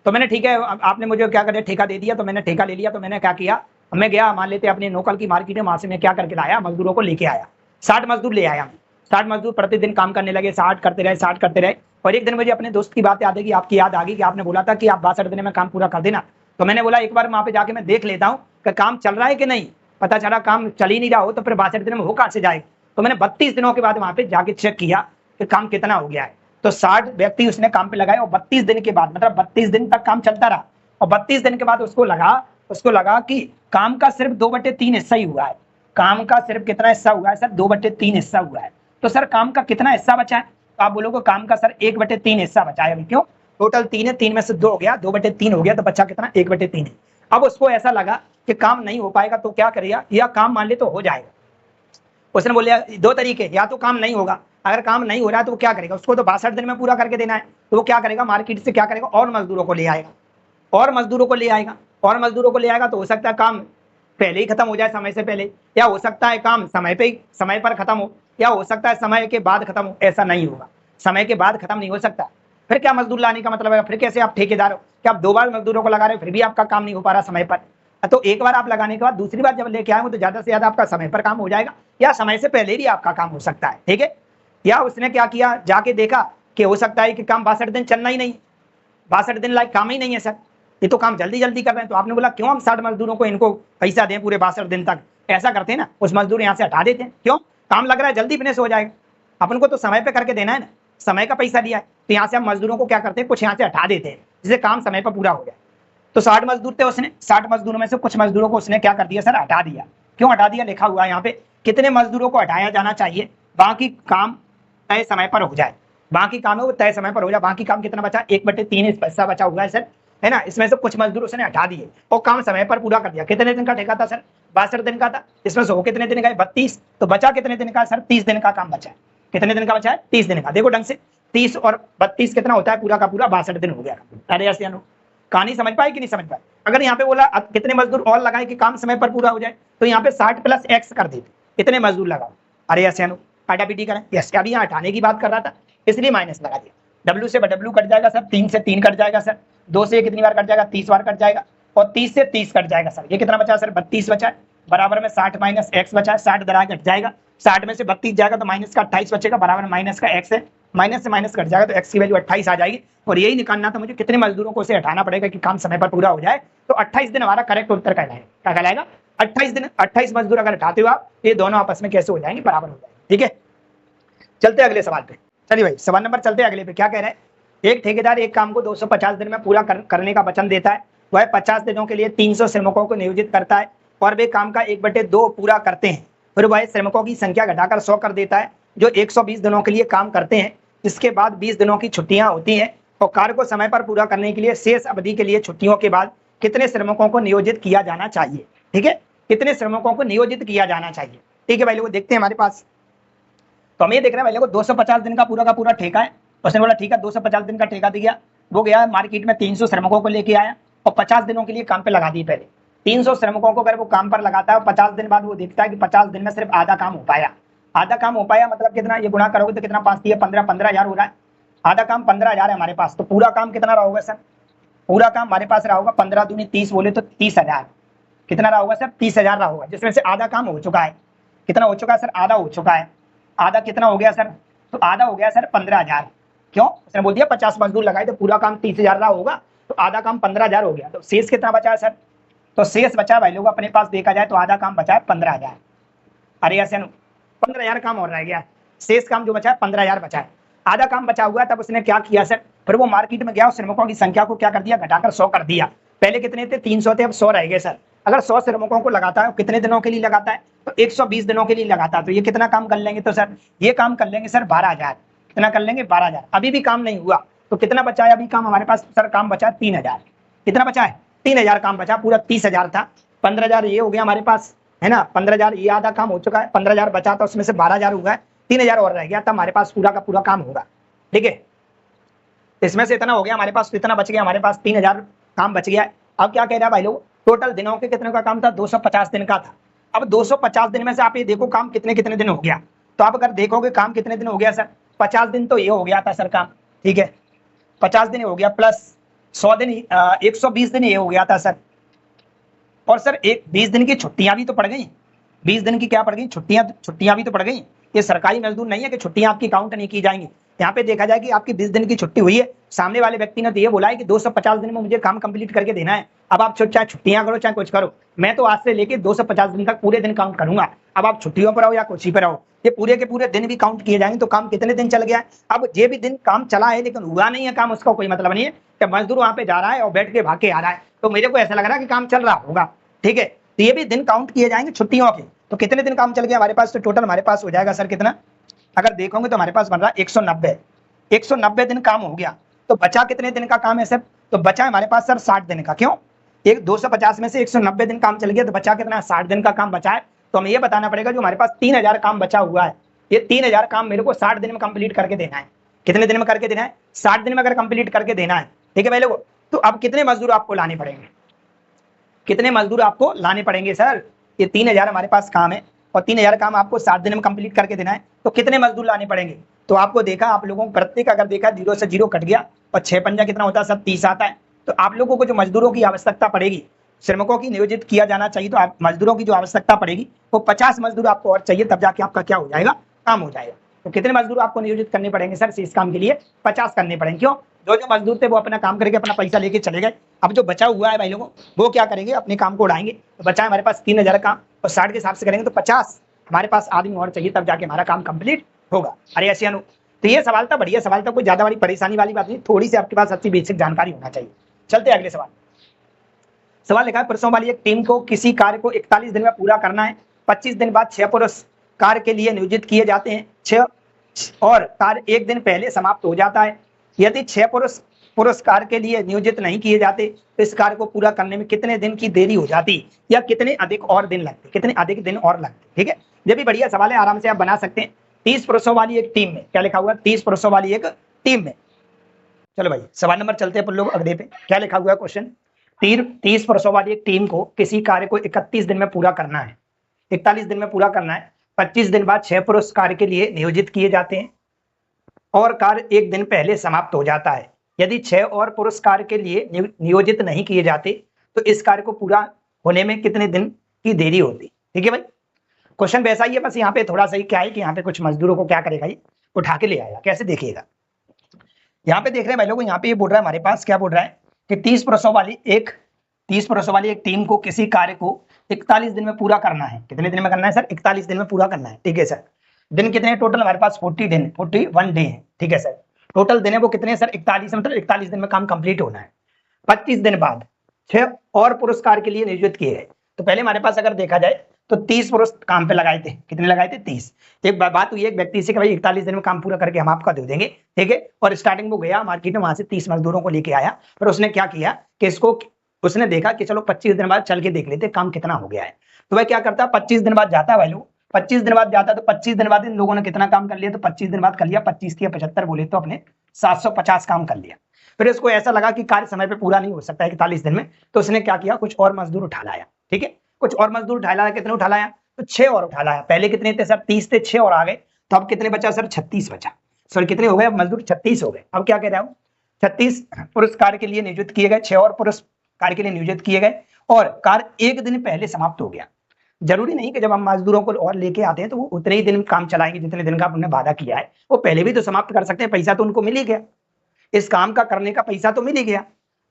तो मैंने ठीक है, आपने मुझे क्या करे ठेका दे दिया, तो मैंने ठेका ले लिया। तो मैंने क्या किया, मैं गया, मान लेते अपने लोकल की मार्केट है, वहां से मैं क्या करके लाया, मजदूरों को लेके आया। 60 मजदूर ले आया मैं। 60 मजदूर प्रतिदिन काम करने लगे, 60 करते रहे। और एक दिन मुझे अपने दोस्त की बात याद है कि आपकी याद आ गई कि आपने बोला था कि आप 62 दिन में काम पूरा कर देना। तो मैंने बोला एक बार वहां पे जाके मैं देख लेता हूँ कि काम चल रहा है कि नहीं। पता चला काम चल ही नहीं रहा हो तो फिर 62 दिन में हो कहां से जाएगा। तो मैंने 32 दिनों के बाद वहां पे जाके चेक किया कि काम कितना हो गया है। तो 60 व्यक्ति उसने काम पे लगाए और 32 दिन के बाद, मतलब 32 दिन तक काम चलता रहा, और 32 दिन के बाद उसको लगा कि काम का सिर्फ 2/3 हिस्सा ही हुआ है। काम का सिर्फ कितना हिस्सा हुआ है सर? 2/3 हिस्सा हुआ है। तो सर काम का कितना हिस्सा बचा है? तो आप बोलोगे काम का सर 1/3 हिस्सा बचा है। क्यों? टोटल 3 है, 3 में से 2 हो गया, 2/3 हो गया, तो बचा कितना? 1/3 है। अब उसको ऐसा लगा कि काम नहीं हो पाएगा तो क्या करेगा, या काम मान ले तो हो जाएगा। उसने बोला 2 तरीके, या तो काम नहीं होगा, अगर काम नहीं हो रहा है तो वो क्या करेगा, उसको तो 62 दिन में पूरा करके देना है। तो वो क्या करेगा, मार्केट से क्या करेगा, और मजदूरों को ले आएगा, और मजदूरों को ले आएगा। तो हो सकता है काम पहले ही खत्म हो जाए, समय से पहले, या हो सकता है काम समय पर खत्म हो, या हो सकता है समय के बाद खत्म हो। ऐसा नहीं होगा, समय के बाद खत्म नहीं हो सकता। फिर क्या मजदूर लाने का मतलब है? फिर कैसे आप ठेकेदार हो कि आप 2 बार मजदूरों को लगा रहे हो फिर भी आपका काम नहीं हो पा रहा समय पर? तो एक बार आप लगाने के बाद दूसरी बार जब लेके आए तो ज्यादा से ज्यादा आपका समय पर काम हो जाएगा, या समय से पहले भी आपका काम हो सकता है। ठीक है, या उसने क्या किया, जाके देखा कि हो सकता है कि काम 62 दिन चलना ही नहीं, 62 दिन लायक काम ही नहीं है सर, ये तो काम जल्दी जल्दी कर रहे हैं। तो आपने बोला क्यों हम 60 मजदूरों को इनको पैसा दें पूरे 62 दिन तक? ऐसा करते हैं ना, उस मजदूर यहाँ से हटा देते हैं। क्यों? काम लग रहा है जल्दी फिनिश हो जाएगा, अपन को तो समय पे करके देना है ना, समय का पैसा दिया है। तो यहाँ से हम मजदूरों को क्या करते हैं, कुछ यहाँ से हटा देते हैं जिससे काम समय पर पूरा हो जाए। तो 60 मजदूर थे, उसने 60 मजदूरों में से कुछ मजदूरों को उसने क्या कर दिया सर, हटा दिया। क्यों हटा दिया? लिखा हुआ है यहाँ पे कितने मजदूरों को हटाया जाना चाहिए बाकी काम तय समय पर हो जाए। बाकी काम है वो तय समय पर हो जाए। बाकी काम कितना बचा? 1/3 हिस्सा बचा हुआ है सर, है ना। इसमें से कुछ मजदूर उसने हटा दिए और काम समय पर पूरा कर दिया। कितने दिन का ठेका था सर? 62 दिन का था। इसमें से वो कितने दिन का है? 32। तो बचा कितने दिन का सर? 30 दिन का काम बचा है। कितने दिन का बचा है? 30 दिन का। देखो ढंग से, 30 और 32 कितना होता है? पूरा का पूरा 62 दिन हो गया। अरे ऐसे कहानी समझ पाए कि नहीं समझ पाए? अगर यहाँ पे बोला कितने मजदूर और लगाए कि काम समय पर पूरा हो जाए, तो यहाँ पे 60 + x कर देते, कितने मजदूर लगाओ। अरे ऐसे आटापीटी करें। यस, अभी यहाँ हटाने की बात कर रहा था इसलिए माइनस लगा दिया। W से W कट जाएगा सर, 3 से 3 कट जाएगा सर, 2 से कितनी बार कट जाएगा? 30 बार कट जाएगा, और 30 से 30 कट जाएगा सर। ये कितना बचा सर? 32 बचा है। बराबर में 60 - x बचा है, 60 दरा कट जाएगा, 60 में से 32 जाएगा तो माइनस का 28 बचेगा, बराबर माइनस का x है, माइनस से माइनस कट जाएगा तो x की वैल्यू 28 आ जाएगी। और यही निकालना था मुझे, कितने मजदूरों को उसे हटाना पड़ेगा कि काम समय पर पूरा हो जाए। तो 28 दिन हमारा करेक्ट उत्तर कहलाएगा। क्या कहलाएगा? 28 दिन। 28 मजदूर अगर हटाते हो आप, ये दोनों आपस में कैसे हो जाएंगे? बराबर हो जाएंगे। ठीक है, चलते अगले सवाल पे। चलिए भाई, सवाल नंबर चलते अगले पे। क्या कह रहे हैं? एक ठेकेदार एक काम को 250 दिन में पूरा करने का वचन देता है। वह 50 दिनों के लिए 300 श्रमिकों को नियोजित करता है और वे काम का 1/2 पूरा करते हैं। फिर वह श्रमिकों की संख्या घटाकर 100 कर देता है जो 120 दिनों के लिए काम करते हैं। इसके बाद 20 दिनों की छुट्टियां होती हैं और कार्य को समय पर पूरा करने के लिए शेष अवधि के लिए छुट्टियों के बाद कितने श्रमिकों को नियोजित किया जाना चाहिए? ठीक है, कितने श्रमिकों को नियोजित किया जाना चाहिए? ठीक है भाई लोग, देखते हैं हमारे पास। तो हम ये देख रहे हैं भाई लोग, 250 दिन का पूरा ठेका है। उसने बोला ठीक है 250 दिन का ठेका दिया, वो गया मार्केट में 300 श्रमिकों को लेके आया और 50 दिनों के लिए काम पे लगा दी। पहले 300 श्रमिकों को अगर वो काम पर लगाता है और 50 दिन बाद वो देखता है कि 50 दिन में सिर्फ आधा काम हो पाया, आधा काम हो पाया मतलब कितना, ये गुणा करोगे तो कितना, 5 दिया 15, 15,000 हो रहा है। आधा काम 15,000 है हमारे पास, तो पूरा काम कितना रहा होगा सर, पूरा काम हमारे पास रहा होगा 15 दूनी 30 बोले तो 30,000, कितना रहा होगा सर, 30,000 रहा होगा, जिसमें से आधा काम हो चुका है। कितना हो चुका है सर, आधा हो चुका है। आधा कितना हो गया सर, तो आधा हो गया सर 15,000। क्यों, उसने बोल दिया 50 मजदूर लगाए तो पूरा काम 30,000 रहा होगा, तो आधा काम 15,000 हो गया। तो शेष कितना बचा है सर, तो शेष बचा भाई लोग अपने पास देखा जाए तो आधा काम बचा है 15,000। अरे ऐसे 15,000 काम और रह गया, शेष काम जो बचा है 15,000 बचा है। आधा काम बचा हुआ है, तब उसने क्या किया सर, फिर वो मार्केट में गया, श्रमिकों की संख्या को क्या कर दिया, घटाकर 100 कर दिया। पहले कितने थे, 300 थे, अब 100 रह गए सर। अगर 100 श्रमिकों को लगाता है, कितने दिनों के लिए लगाता है, तो 120 दिनों के लिए लगाता है। तो ये कितना काम कर लेंगे, तो सर ये काम कर लेंगे सर 12,000। कितना कर लेंगे, 12,000। अभी भी काम नहीं हुआ, तो कितना बचा है अभी काम हमारे पास सर, काम बचा है 3,000। कितना बचा है, 3,000 काम बचा, पूरा 30,000 था। 15,000 ये हो गया हमारे पास, है ना, 15,000 ये आधा काम हो चुका है, 15,000 बचा था, उसमें से 12,000 हुआ है, 3,000 और रह गया, तब हमारे पास पूरा का पूरा काम होगा। ठीक है, इसमें से इतना हो गया हमारे पास, इतना बच गया हमारे पास, 3,000 काम बच गया। अब क्या कह रहा है भाई लोग, टोटल दिनों के कितने का काम था, 250 दिन का था। अब 250 दिन में से आप ये देखो काम कितने कितने दिन हो गया, तो आप अगर देखोगे काम कितने दिन हो गया सर, 50 दिन तो ये हो गया था सर काम। ठीक है, 50 दिन हो गया, प्लस 100 दिन 120 दिन ये हो गया था सर। और सर एक 20 दिन की छुट्टियां भी तो पड़ गई, 20 दिन की क्या पड़ गई, छुट्टियां भी तो पड़ गई। ये सरकारी मजदूर नहीं है कि छुट्टियां आपकी काउंट नहीं की जाएंगी। यहाँ पे देखा जाए कि आपकी 20 दिन की छुट्टी हुई है, सामने वाले व्यक्ति ने तो ये बोला है कि 250 दिन में मुझे काम कंप्लीट करके देना है। अब आप चाहे छुट्टियां करो चाहे कुछ करो, मैं तो आज से लेके 250 दिन तक पूरे दिन काउंट करूंगा। अब आप छुट्टियों पर रहो या कुछ ही पर रहो, ये पूरे के पूरे दिन भी काउंट किए जाएंगे। तो काम कितने दिन चल गया है, अब ये भी दिन काम चला है लेकिन हुआ नहीं है काम, उसका कोई मतलब नहीं है कि मजदूर वहां पे जा रहा है और बैठ के भाग के आ रहा है, तो मेरे को ऐसा लग रहा है कि काम चल रहा होगा। ठीक है, तो ये भी दिन काउंट किए जाएंगे छुट्टियों के। तो कितने दिन काम चल गया हमारे पास, तो टोटल हमारे पास हो जाएगा सर कितना, अगर देखोगे तो हमारे पास बन रहा है 190 दिन काम हो गया। तो बचा कितने दिन का काम है सर, तो बचा हमारे पास सर 60 दिन का। क्यों, एक 250 में से 190 दिन काम चल गया, तो बचा कितना, 60 दिन का काम बचा है। तो हमें ये बताना पड़ेगा जो हमारे पास 3,000 काम बचा हुआ है, ये 3,000 काम मेरे को 60 दिन में कंप्लीट करके देना है। कितने दिन में करके देना है, 60 दिन में अगर कंप्लीट करके देना है। ठीक है भाई लोगों, तो अब कितने मजदूर आपको लाने पड़ेंगे, कितने मजदूर आपको लाने पड़ेंगे सर, ये 3,000 हमारे पास काम है और 3,000 काम आपको 60 दिन में कंप्लीट करके देना है, तो कितने मजदूर लाने पड़ेंगे। तो आपको देखा, आप लोगों को प्रत्येक अगर देखा 0 से 0 कट गया और 6 पंजा कितना होता है सब 30 आता है। तो आप लोगों को जो मजदूरों की आवश्यकता पड़ेगी, श्रमिकों की नियोजित किया जाना चाहिए, तो आप मजदूरों की जो आवश्यकता पड़ेगी वो 50 मजदूर आपको और चाहिए, तब जाके आपका क्या हो जाएगा, काम हो जाएगा। तो कितने मजदूर आपको नियोजित करने पड़ेंगे सर, इस काम के लिए 50 करने पड़ेंगे। क्यों, जो मजदूर थे वो अपना काम करके अपना पैसा लेके चले गए, अब जो बचा हुआ है भाई लोगों वो क्या करेंगे, अपने काम को उड़ाएंगे। तो बचा है हमारे पास 3,000 काम, और 60 के हिसाब से करेंगे तो 50 हमारे पास आदमी और चाहिए, तब जाके हमारा काम कंप्लीट होगा। अरे ऐसे अनु, तो ये सवाल था, बढ़िया सवाल था, कोई ज्यादा बड़ी परेशानी वाली बात नहीं, थोड़ी सी आपके पास अच्छी बेसिक जानकारी होना चाहिए। चलते अगले सवाल। सवाल लिखा है, पुरुषों वाली एक टीम को किसी कार्य को 41 दिन में पूरा करना है, 25 दिन बाद 6 पुरुष कार्य के लिए नियोजित किए जाते हैं, 6 और कार्य 1 दिन पहले समाप्त हो जाता है। यदि 6 पुरुष कार्य के लिए नियोजित नहीं किए जाते तो इस कार्य को पूरा करने में कितने दिन की देरी हो जाती या कितने अधिक और दिन लगते, कितने अधिक दिन और लगते। ठीक है, ये भी बढ़िया सवाल है, आराम से आप बना सकते हैं। 30 पुरुषों वाली एक टीम में, क्या लिखा हुआ है, 30 पुरुषों वाली एक टीम में। चलो भाई सवाल नंबर चलते हैं अपन लोग अगले पे, क्या लिखा हुआ है क्वेश्चन, 30 पुरुषों वाली एक टीम को किसी कार्य को 31 दिन में पूरा करना है, 41 दिन में पूरा करना है, 25 दिन बाद 6 पुरुष कार्य के लिए नियोजित किए जाते हैं और कार्य 1 दिन पहले समाप्त हो जाता है। यदि 6 और पुरुष कार्य के लिए नियोजित नहीं किए जाते तो इस कार्य को पूरा होने में कितने दिन की देरी होती। ठीक है भाई, क्वेश्चन वैसा ही है, बस यहाँ पे थोड़ा सा ही क्या है कि यहाँ पे कुछ मजदूरों को क्या करेगा, ये उठा के ले आएगा। कैसे देखिएगा, यहाँ पे देख रहे हैं भाई लोग, यहाँ पे ये बोल रहा है हमारे पास, क्या बोल रहा है कि 30 पुरुषों वाली एक टीम को किसी कार्य को 41 दिन में पूरा करना है। कितने दिन में करना है सर, 41 दिन में पूरा करना है। ठीक है सर, दिन कितने टोटल हमारे पास 41 डे है। ठीक है सर, टोटल दिन है वो कितने सर, 41, मतलब 41 दिन में काम कंप्लीट होना है। 25 दिन बाद 6 और पुरस्कार के लिए नियोजित किए गए। तो पहले हमारे पास अगर देखा जाए तो 30 पुरुष काम पे लगाए थे, कितने लगाए थे, 30। एक बात हुई एक व्यक्ति से कि भाई 41 दिन में काम पूरा करके हम आपका दे देंगे। ठीक है, और स्टार्टिंग वो गया मार्केट में, वहां से 30 मजदूरों को लेके आया, पर उसने क्या किया कि इसको उसने देखा कि चलो 25 दिन बाद चल के देख लेते काम कितना हो गया है। तो वह क्या करता, 25 दिन बाद जाता है भाई लोग, 25 दिन बाद जाता, तो 25 दिन बाद इन लोगों ने कितना काम कर लिया, तो 25 दिन बाद कर लिया 25 या 75 बोले तो अपने 750 काम कर लिया। फिर इसको ऐसा लगा कि कार्य समय पे पूरा नहीं हो सकता है 41 दिन में, तो उसने क्या किया, कुछ और मजदूर उठा लाया। ठीक है, कुछ और मजदूर उठा लाया, कितने उठा लाया, तो 6 और उठा लाया। पहले कितने थे सर? 30 थे, 6 और आ गए, तो अब कितने बचा सर? 36 बचा। सॉरी कितने हो गए मजदूर? 36 हो गए। अब क्या कह रहा हूं? 36 पुरुष कार्य के लिए नियोजित किए गए, 6 और पुरुष कार्य के लिए नियोजित किए गए, और कार्य 1 दिन पहले समाप्त हो गया। जरूरी नहीं कि जब हम मजदूरों को और लेके आते हैं तो वो उतने ही दिन काम चलाएंगे जितने दिन का हमने वादा किया है, वो पहले भी तो समाप्त कर सकते हैं, पैसा तो उनको मिल ही गया, इस काम का करने का पैसा तो मिल ही गया।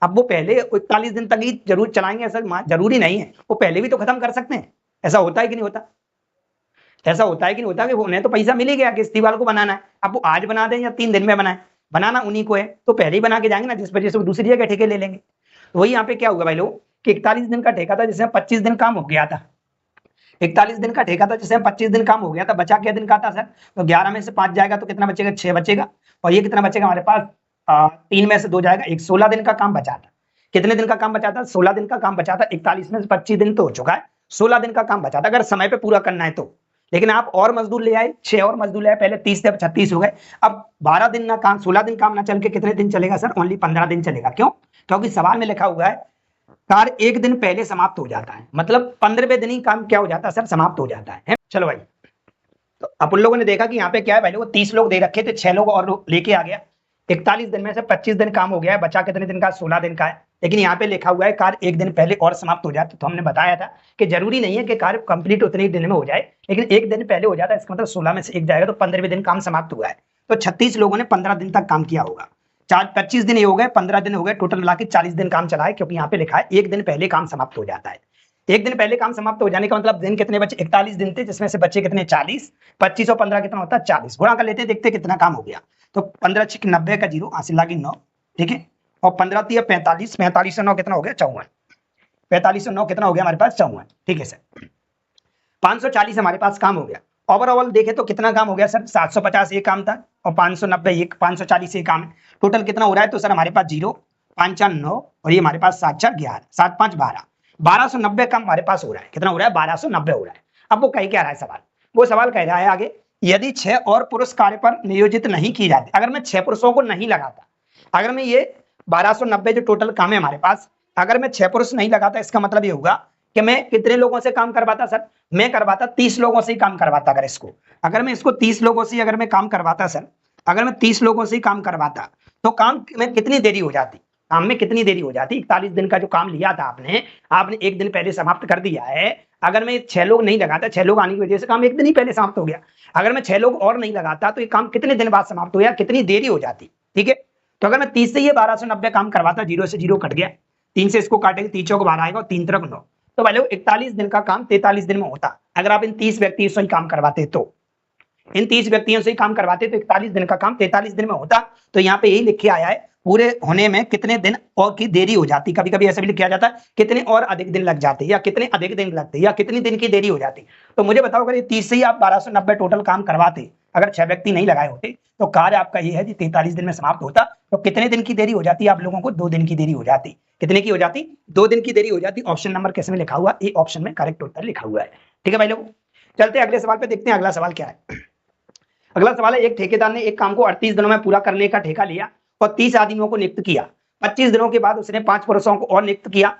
अब वो पहले 41 दिन तक ही जरूर चलाएंगे ऐसा जरूरी नहीं है, वो पहले भी तो खत्म कर सकते हैं। ऐसा होता है कि नहीं होता? ऐसा होता है कि नहीं होता कि उन्हें तो पैसा मिल ही गया कि इस दीवार को बनाना है, अब वो आज बना दें या 3 दिन में बनाए, बनाना उन्हीं को है, तो पहले ही बना के जाएंगे ना, जिस वजह से वो दूसरी जगह ठेके ले लेंगे। तो वही यहाँ पे क्या होगा भाई लोग कि 41 दिन का ठेका था जिसमें 25 दिन काम हो गया था, 41 दिन का ठेका था जिसमें 25 दिन काम हो गया था, बचा क्या दिन का था सर? तो 11 में से 5 जाएगा तो कितना बचेगा? 6 बचेगा, और ये कितना बचेगा हमारे पास? 3 में से 2 जाएगा, एक 16 दिन का काम बचा था। कितने दिन का काम बचा था? 16 दिन का काम बचा था। 41 में से 25 दिन तो हो चुका है, 16 दिन का काम बचा था अगर समय पे पूरा करना है तो। लेकिन आप और मजदूर ले आए, 6 और मजदूर ले आए, पहले 30 थे अब 36 हो गए। अब 12 दिन ना काम, 16 दिन काम ना चल के कितने दिन चलेगा सर? ओनली 15 दिन चलेगा। क्यों? क्योंकि सवाल में लिखा हुआ है कार्य 1 दिन पहले समाप्त हो जाता है, मतलब 15वें दिन ही काम क्या हो जाता है सर? समाप्त हो जाता है। चलो भाई, तो अपन लोगों ने देखा कि यहाँ पे क्या है भाई लोग, 30 लोग दे रखे थे, 6 लोग और लेके आ गया, 41 दिन में से 25 दिन काम हो गया है, बचा कितने दिन का? 16 दिन का है। लेकिन यहाँ पे लिखा हुआ है कार्य 1 दिन पहले और समाप्त हो जाता, तो हमने बताया था कि जरूरी नहीं है कि कार्य कंप्लीट उतने ही दिन में हो जाए, लेकिन 1 दिन पहले हो जाता है, इसका मतलब 16 में से 1 जाएगा तो 15वें दिन काम समाप्त हुआ है। तो 36 लोगों ने 15 दिन तक काम किया होगा, 25 दिन ये हो गए, 15 दिन हो गए, टोटल मिला के 40 दिन काम चला है, क्योंकि यहाँ पे लिखा है 1 दिन पहले काम समाप्त हो जाता है। 1 दिन पहले काम समाप्त हो जाने का मतलब दिन कितने बचे? 41 दिन थे, जिसमें से बचे कितने? 40। 25 और 15 कितना होता है? 40। गुणा कर लेते, देखते कितना काम हो गया। तो 15 6 90 का 0, हासिल लागी 9, ठीक है, और 15 3 45, 45 से 9 कितना हो गया? 54। 45 से 9 कितना हो गया हमारे पास? 54। ठीक है सर, 540 हमारे पास काम हो गया। ओवरऑल देखे तो कितना काम हो गया सर? 750 ये काम था, और 590 ये, 540 ये काम है। टोटल कितना हो रहा है? तो सर हमारे पास 0 5 4 9, और ये हमारे पास 7 4 11, 7 5 12, 1290 काम हमारे पास हो रहा है। कितना हो रहा है? 1290 हो रहा है। अब वो कह क्या रहा है सवाल? वो सवाल कह रहा है आगे, यदि 6 और पुरुष कार्य पर नियोजित नहीं की जाती, अगर मैं 6 पुरुषों को नहीं लगाता, अगर मैं ये 1290 जो टोटल काम है हमारे पास, अगर मैं 6 पुरुष नहीं लगाता, इसका मतलब ये होगा कि मैं कितने लोगों से काम करवाता सर? मैं करवाता 30 लोगों से ही काम करवाता। अगर मैं इसको 30 लोगों से अगर मैं काम करवाता सर, अगर मैं 30 लोगों से ही काम करवाता, तो काम में कितनी देरी हो जाती? काम में कितनी देरी हो जाती? 41 दिन का जो काम लिया था आपने 1 दिन पहले समाप्त कर दिया है। अगर मैं 6 लोग नहीं लगाता, 6 लोग आने की वजह से काम 1 दिन ही पहले समाप्त हो गया। अगर मैं 6 लोग और नहीं लगाता तो ये काम कितने दिन बाद समाप्त हो गया? कितनी देरी हो जाती? ठीक है, तो अगर मैं 30 से ये 1290 काम करवाता, 0 से 0 कट गया, 3 से इसको काटेंगे, 3 चौक 12 आएगा, और 3 तरफ 9, तो भाई लोग 41 दिन का काम 43 दिन में होता। अगर आप इन 30 व्यक्तियों से ही काम करवाते तो, इन 30 व्यक्तियों से ही काम करवाते तो 41 दिन का काम 43 दिन में होता। तो यहाँ पे यही लिख के आया है, पूरे होने में कितने दिन और की देरी हो जाती। कभी कभी ऐसा भी लिखा जाता है कितने और अधिक दिन लग जाते, या कितने अधिक दिन लगते, या कितनी दिन की देरी हो जाती। तो मुझे बताओ, अगर ये 30 से ही आप 1290 टोटल काम करवाते, अगर 6 व्यक्ति नहीं लगाए होते, तो कार्य आपका ये है कि 43 दिन में समाप्त होता। तो कितने दिन की देरी हो जाती? आप लोगों को 2 दिन की देरी हो जाती। कितने की हो जाती? 2 दिन की देरी हो जाती। ऑप्शन नंबर कैसे में लिखा हुआ? ए ऑप्शन में करेक्ट उत्तर लिखा हुआ है। ठीक है भाई लोग, चलते अगले सवाल पे, देखते हैं अगला सवाल क्या है। अगला सवाल है, एक ठेकेदार ने एक काम को 38 दिनों में पूरा करने का ठेका लिया और 30 आदमियों को नियुक्त किया। 25 दिनों के बाद उसने 5 पुरुषों को और नियुक्त किया,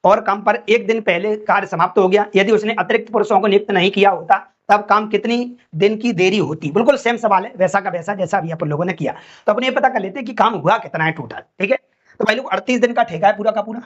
और काम पर 1 दिन पहले कार्य समाप्त हो गया। यदि उसने अतिरिक्त पुरुषों को नियुक्त नहीं किया होता, तब काम कितनी दिन की देरी होती? बिल्कुल सेम सवाल है, वैसा का वैसा जैसा अभी अपन लोगों ने किया। तो अपन ये पता कर लेते हैं कि काम हुआ कितना है टोटल। ठीक है, तो भाई लोग 38 दिन का ठेका है पूरा का पूरा।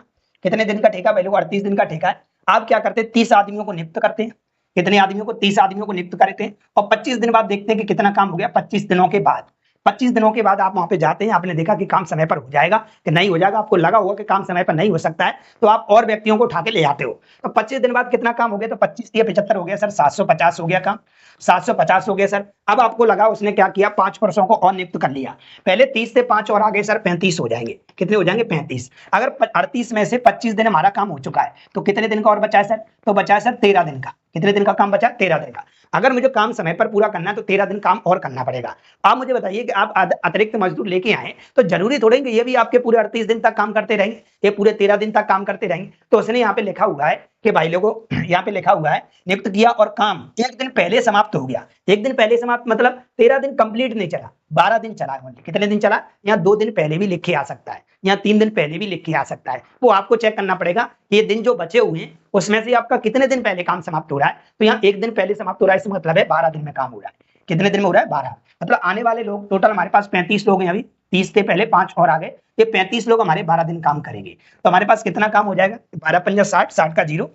कितने दिन का ठेका भाई लोग? 38 दिन का ठेका है। आप क्या करते हैं? 30 आदमियों को नियुक्त करते हैं। कितने आदमियों को? 30 आदमियों को नियुक्त करते हैं, और 25 दिन बाद देखते हैं कि कितना काम हो गया। 25 दिनों के बाद, 25 दिनों के बाद आप वहां पे जाते हैं, आपने देखा कि काम समय पर हो जाएगा कि नहीं हो जाएगा, आपको लगा होगा कि काम समय पर नहीं हो सकता है, तो आप और व्यक्तियों को उठा के ले आते हो। तो 25 दिन बाद कितना काम हो गया? तो 25 या 75 हो गया सर, 750 हो गया काम, 750 हो गया सर। अब आपको लगा उसने क्या किया? 5 पुरुषों को और नियुक्त कर लिया। पहले 30 से 5 और आगे सर 35 हो जाएंगे। कितने हो जाएंगे? 35। अगर 38 में से 25 दिन हमारा काम हो चुका है, तो कितने दिन का और बचा है सर? तो बचा है सर 13 दिन का। कितने दिन का काम बचा? 13 दिन का। अगर मुझे काम समय पर पूरा करना है तो 13 दिन काम और करना पड़ेगा। आप मुझे बताइए कि आप अतिरिक्त मजदूर लेके आए, तो जरूरी थोड़े कि ये भी आपके पूरे 38 दिन तक काम करते रहेंगे, ये पूरे 13 दिन तक काम करते रहेंगे। तो उसने यहाँ पे लिखा हुआ है कि भाई लोगों, यहाँ पे लिखा हुआ है नियुक्त किया और काम 1 दिन पहले समाप्त हो गया। 1 दिन पहले समाप्त मतलब 13 दिन कंप्लीट नहीं चला, 12 दिन चला। कितने दिन चला? यहाँ 2 दिन पहले भी लिखे आ सकता है, या 3 दिन पहले भी लिख के आ सकता है। वो आपको चेक करना पड़ेगा ये दिन जो बचे हुए हैं उसमें से आपका कितने दिन पहले काम समाप्त हो रहा है। तो यहाँ 1 दिन पहले समाप्त हो रहा है, इसका मतलब है 12 दिन में काम हो रहा है। कितने दिन में हो रहा है? 12। मतलब आने वाले लोग टोटल हमारे पास 35 लोग हैं, अभी 30 थे पहले, 5 और आ गए, ये 35 लोग हमारे 12 दिन काम करेंगे। तो हमारे पास कितना काम हो जाएगा? 12 पंजा 60, 60 का 0,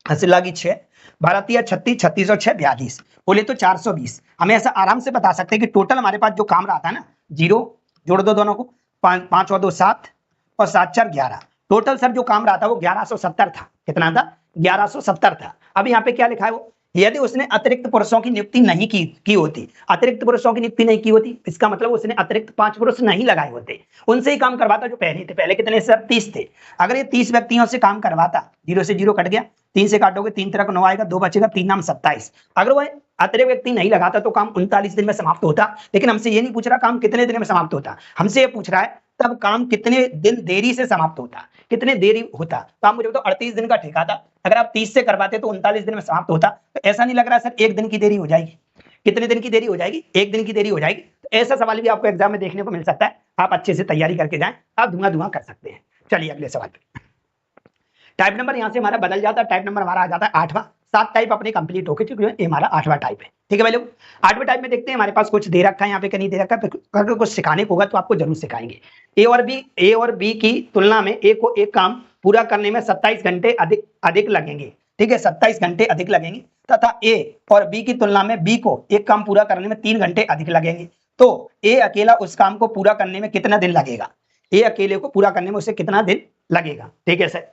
हासिल लागी 6, 12 तिया 36, 36 और 6 42, बोले तो 420। हमें ऐसा आराम से बता सकते हैं कि टोटल हमारे पास जो काम रहा था ना, 0 जोड़ दो दोनों को, 5 और 2 7 और 7 4 11, टोटल सर जो काम रहा था वो 1170 था। कितना था? 1170 था। अब यहाँ पे क्या लिखा है? वो यदि उसने अतिरिक्त पुरुषों की नियुक्ति नहीं की होती, अतिरिक्त पुरुषों की नियुक्ति नहीं की होती, इसका मतलब उसने अतिरिक्त 5 पुरुष नहीं लगाए होते, उनसे ही काम करवाता जो पहले थे। पहले कितने सर? 30 थे। अगर ये 30 व्यक्तियों से काम करवाता, 0 से 0 कट गया, 3 से काटोगे 3 तरह को 9 आएगा, 2 बचेगा, 3 नाम 27। अगर वह अतिरिक्त व्यक्ति नहीं लगाता तो काम 39 दिन में समाप्त होता। लेकिन हमसे ये नहीं पूछ रहा काम कितने दिन में समाप्त होता, हमसे ये पूछ रहा है तब काम कितने दिन देरी से समाप्त होता, कितने देरी होता। तो आप मुझे बताओ 38 दिन का ठेका था, अगर आप 30 से करवाते तो 39 दिन में समाप्त होता। तो ऐसा नहीं लग रहा सर 1 दिन की देरी हो जाएगी? कितने दिन की देरी हो जाएगी? 1 दिन की देरी हो जाएगी। तो ऐसा सवाल भी आपको एग्जाम में देखने को मिल सकता है। आप अच्छे से तैयारी करके जाएं, आप धुआं कर सकते हैं। चलिए अगले सवाल पे। टाइप नंबर यहां से हमारा बदल जाता है, टाइप नंबर हमारा आ जाता है 8वां। 7 टाइप अपने कंप्लीट हो चुके हैं, ये हमारा 8वां टाइप है। ठीक है भाई लोग, 8वें टाइप में देखते हैं हमारे पास कुछ दे रखा है यहाँ पे, कहीं दे रखा है, अगर कुछ सिखाने को होगा तो आपको जरूर सिखाएंगे। ए और बी की तुलना में ए को एक काम पूरा करने में 27 घंटे अधिक लगेंगे। ठीक है, 27 घंटे अधिक लगेंगे, तथा ए और बी की तुलना में बी को एक काम पूरा करने में 3 घंटे अधिक लगेंगे। तो ए अकेला उस काम को पूरा करने में कितना दिन लगेगा? ए अकेले को पूरा करने में उसे कितना दिन लगेगा? ठीक है सर,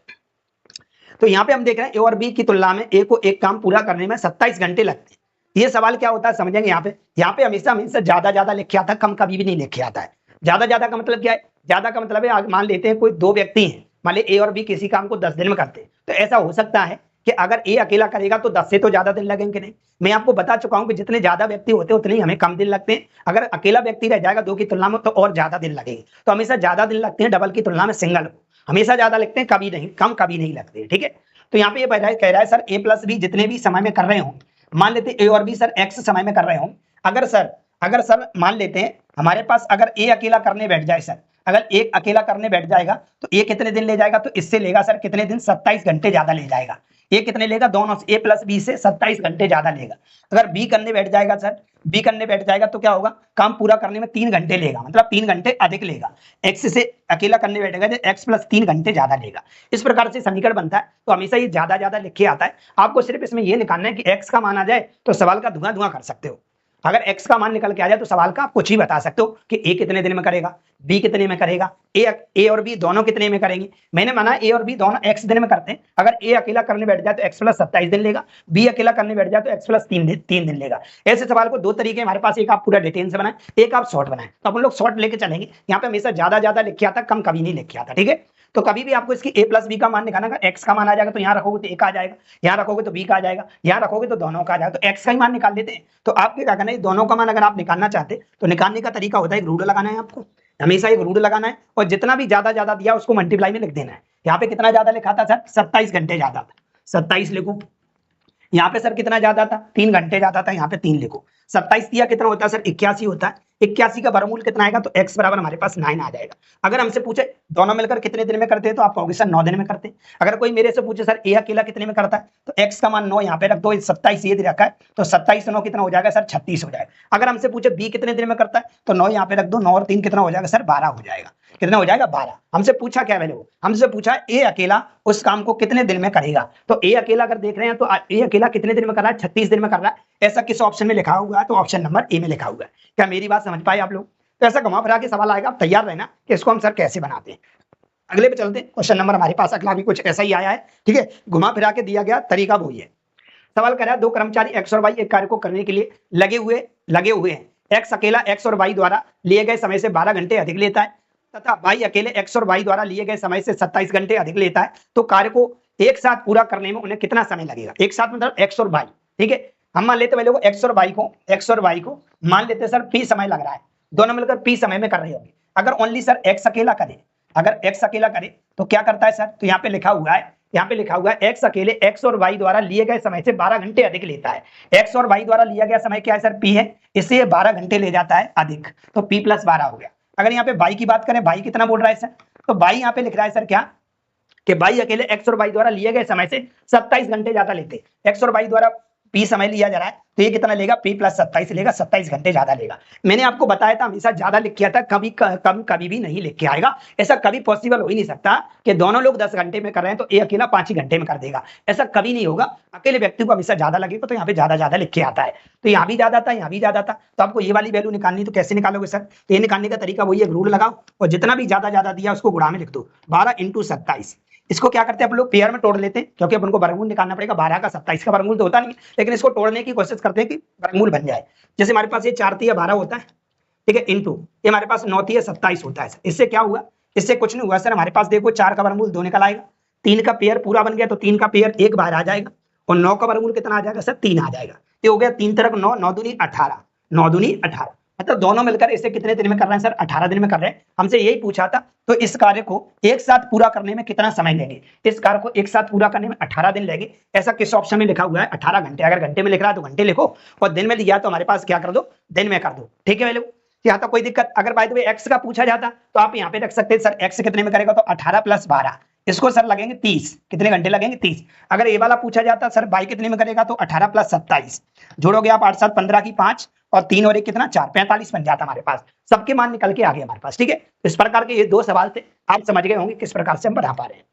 तो यहाँ पे हम देख रहे हैं ए और बी की तुलना में ए को एक काम पूरा करने में 27 घंटे लगते हैं। ये सवाल क्या होता है समझेंगे। यहाँ पे हमेशा ज्यादा लिखे आता है, कम कभी भी नहीं लिखे आता है। ज्यादा का मतलब क्या है? ज्यादा का मतलब है मान लेते हैं कोई 2 व्यक्ति हैं, मान ले ए और बी किसी काम को 10 दिन में करते हैं, तो ऐसा हो सकता है कि अगर ए अकेला करेगा तो 10 से तो ज्यादा दिन लगेंगे नहीं। मैं आपको बता चुका हूं कि जितने ज्यादा व्यक्ति होते हैं उतने ही हमें कम दिन लगते हैं। अगर अकेला व्यक्ति रह जाएगा 2 की तुलना में तो और ज्यादा दिन लगेंगे। तो हमेशा ज्यादा दिन लगते हैं डबल की तुलना में सिंगल को, हमेशा ज्यादा लगते हैं, कभी नहीं, कम कभी नहीं लगते। ठीक है, तो यहाँ पे ये कह रहा है सर ए प्लस बी जितने भी समय में कर रहे हो, मान लेते ए और बी सर एक्स समय में कर रहे हो, अगर सर मान लेते हैं हमारे पास अगर ए अकेला करने बैठ जाए सर, अगर एक अकेला करने बैठ जाएगा तो ए कितने दिन ले जाएगा? तो इससे लेगा सर कितने दिन? 27 घंटे ज्यादा ले जाएगा। ए कितने लेगा? दोनों से, ए प्लस बी से 27 घंटे ज्यादा लेगा। अगर बी करने बैठ जाएगा सर, बी करने बैठ जाएगा तो क्या होगा? काम पूरा करने में 3 घंटे लेगा, मतलब 3 घंटे अधिक लेगा। एक्स से अकेला करने बैठेगा तो एक्स प्लस 3 घंटे ज्यादा लेगा। इस प्रकार से समीकरण बनता है। तो हमेशा ये ज्यादा लिखे आता है। आपको सिर्फ इसमें ये निकालना है कि एक्स का मान आ जाए तो सवाल का धुआं कर सकते हो। अगर x का मान निकल के आ जाए तो सवाल का आप कुछ ही बता सकते हो कि a कितने दिन में करेगा, b कितने में करेगा, ए और b दोनों कितने में करेंगे। मैंने माना a और b दोनों x दिन में करते हैं। अगर a अकेला करने बैठ जाए तो x प्लस 27 दिन लेगा, b अकेला करने बैठ जाए तो x प्लस 3 दिन लेगा। ऐसे सवाल को 2 तरीके हमारे पास, एक आप पूरा डिटेल से बनाए, एक आप शॉर्ट बनाए। तो अपन लोग शॉर्ट लेके चलेंगे। यहाँ पे हमेशा ज्यादा लिखे आता, कम कभी नहीं लिखे आता। ठीक है, तो कभी भी आपको इसकी a प्लस बी का मान निकालना, अगर x का मान आ जाएगा तो यहाँ रखोगे तो a का आ जाएगा, यहाँ रखोगे तो b का आ जाएगा, यहाँ रखोगे तो दोनों का आ जाएगा। तो x का ही मान निकाल देते हैं। तो आपके क्या करना है, दोनों का मान अगर आप निकालना चाहते तो निकालने का तरीका होता है, एक रूल लगाना है आपको, हमेशा एक रूल लगाना है, और जितना भी ज्यादा दिया उसको मल्टीप्लाई में लिख देना है। यहाँ पे कितना ज्यादा लिखा था सर? 27 घंटे ज्यादा था, 27 लिखो। यहाँ पे सर कितना ज्यादा था? 3 घंटे ज्यादा था, यहाँ पे 3 लिखो। 27 दिया कितना होता है सर? 81 होता है। 81 का वर्गमूल कितना आएगा? तो x बराबर हमारे पास 9 आ जाएगा। अगर हमसे पूछे दोनों मिलकर कितने दिन में करते हैं तो आप कहोगे सर 9 दिन में करते हैं। अगर कोई मेरे से पूछे सर ए अकेला कितने में करता है तो x का मान 9 यहाँ पे रख दो, 27 ये रखा है तो 27 9 कितना हो जाएगा सर? 36 हो जाएगा। अगर हमसे पूछे b कितने दिन में करता है तो 9 यहाँ पे रख दो, 9 और 3 कितना हो जाएगा सर? 12 हो जाएगा। कितना हो जाएगा? 12। हमसे पूछा क्या वैल्यू? हमसे पूछा ए अकेला उस काम को कितने दिन में करेगा। तो ए अकेला अगर देख रहे हैं तो ए अकेला कितने दिन में कर रहा है? 36 दिन में कर रहा है। ऐसा किस ऑप्शन में लिखा हुआ है? तो ऑप्शन नंबर ए में लिखा हुआ है। क्या मेरी बात समझ पाए आप लोग? तो ऐसा घुमा फिरा के सवाल आएगा, आप तैयार रहना कि इसको हम सर कैसे बनाते हैं। अगले पे चलते हैं। क्वेश्चन नंबर हमारे पास अगला भी कुछ ऐसा ही आया है। ठीक है, घुमा फिरा के दिया गया तरीका वही है। सवाल कर रहा है 2 कर्मचारी एक्स और वाई एक कार्य को करने के लिए लगे हुए हैं। एक्स अकेला एक्स और वाई द्वारा लिए गए समय से 12 घंटे अधिक लेता है तथा वाई अकेले एक्स और वाई द्वारा लिए गए समय से 27 घंटे अधिक लेता है। तो कार्य को एक साथ पूरा करने में उन्हें कितना समय लगेगा? एक साथ मतलब एक्स और वाई। ठीक है, हम मान लेते हैं एक्स और वाई को मान लेते सर पी समय लग रहा है, दोनों मिलकर पी समय में कर रहे होंगे। अगर ओनली सर एक्स अकेला करे, अगर एक्स अकेला करे तो क्या करता है सर? तो यहाँ पे लिखा हुआ है एक्स अकेले एक्स और वाई द्वारा लिए गए समय से 12 घंटे अधिक लेता है। एक्स और वाई द्वारा लिया गया समय क्या है सर? पी है, इससे 12 घंटे ले जाता है अधिक, तो पी प्लस 12 हो गया। अगर यहाँ पे वाई की बात करें, वाई कितना बोल रहा है सर? तो बाई यहाँ पे लिख रहा है सर क्या कि बाई अकेले एक्स और वाई द्वारा लिए गए समय से 27 घंटे ज्यादा लेते, एक्स और वाई द्वारा पी समय लिया जा रहा है, तो ये कितना लेगा, पी प्लस 27 लेगा, 27 घंटे ज्यादा लेगा। मैंने आपको बताया था हमेशा ज्यादा लिख के आता, कभी कम कभी भी नहीं लिख के आएगा। ऐसा कभी पॉसिबल हो ही नहीं सकता कि दोनों लोग 10 घंटे में कर रहे हैं तो ये अकेला 5 ही घंटे में कर देगा, ऐसा कभी नहीं होगा। अकेले व्यक्ति को हमेशा ज्यादा लगेगा, तो यहाँ पे ज्यादा ज्यादा लिख के आता है। तो यहाँ भी ज्यादा था, यहाँ भी ज्यादा था, तो आपको ये वाली वैल्यू निकालनी, तो कैसे निकालोगे सर? तो ये निकालने का तरीका वही है, रूल लगाओ और जितना भी ज्यादा दिया उसको गुणा में लिख दो, 12 × 27। इसको क्या करते हैं, आप लोग पेयर में तोड़ लेते हैं, क्योंकि अपन को वर्गमूल निकालना पड़ेगा। 12 का 27 का वर्गमूल तो होता नहीं, लेकिन इसको तोड़ने की कोशिश करते हैं कि वर्गमूल बन जाए। जैसे हमारे पास ये 4 × 12 होता है, ठीक है, इंटू ये हमारे पास 9 × 27 होता है। इससे क्या हुआ, इससे कुछ नहीं हुआ सर। हमारे पास देखो 4 का वर्गमूल 2 निकल आएगा, 3 का पेयर पूरा बन गया, तो 3 का पेयर एक बार आ जाएगा, और 9 का वर्गमूल कितना आ जाएगा सर, 3 आ जाएगा। ये हो गया 3 तरफ 9, 9 दूनी 18, 9 दूनी 18, मतलब दोनों मिलकर इसे कितने दिन में कर रहे हैं सर, 18 दिन में कर रहे हैं। हमसे यही पूछा था, तो इस कार्य को एक साथ पूरा करने में कितना समय लेंगे? इस कार्य को एक साथ पूरा करने में 18 दिन लगेंगे। ऐसा किस ऑप्शन में लिखा हुआ है, 18 घंटे। अगर घंटे में लिख रहा है तो घंटे लिखो, और दिन में लिखा तो हमारे पास क्या कर दो, दिन में कर दो, ठीक है भाई लोग। यहाँ तक कोई दिक्कत? अगर बाय द वे एक्स का पूछा जाता तो आप यहाँ पे रख सकते हैं सर, एक्स कितने में करेगा, तो 18 + 12, इसको सर लगेंगे 30, कितने घंटे लगेंगे, 30। अगर ये वाला पूछा जाता सर बाई कितने में करेगा, तो 18 + 27, जोड़ोगे आप 8 7 15 की 5, और 3 और 1 कितना, 4, 45 बन जाता हमारे पास। सबके मान निकल के आ गए हमारे पास, ठीक है। इस प्रकार के ये 2 सवाल थे, आप समझ गए होंगे किस प्रकार से हम बना पा रहे हैं।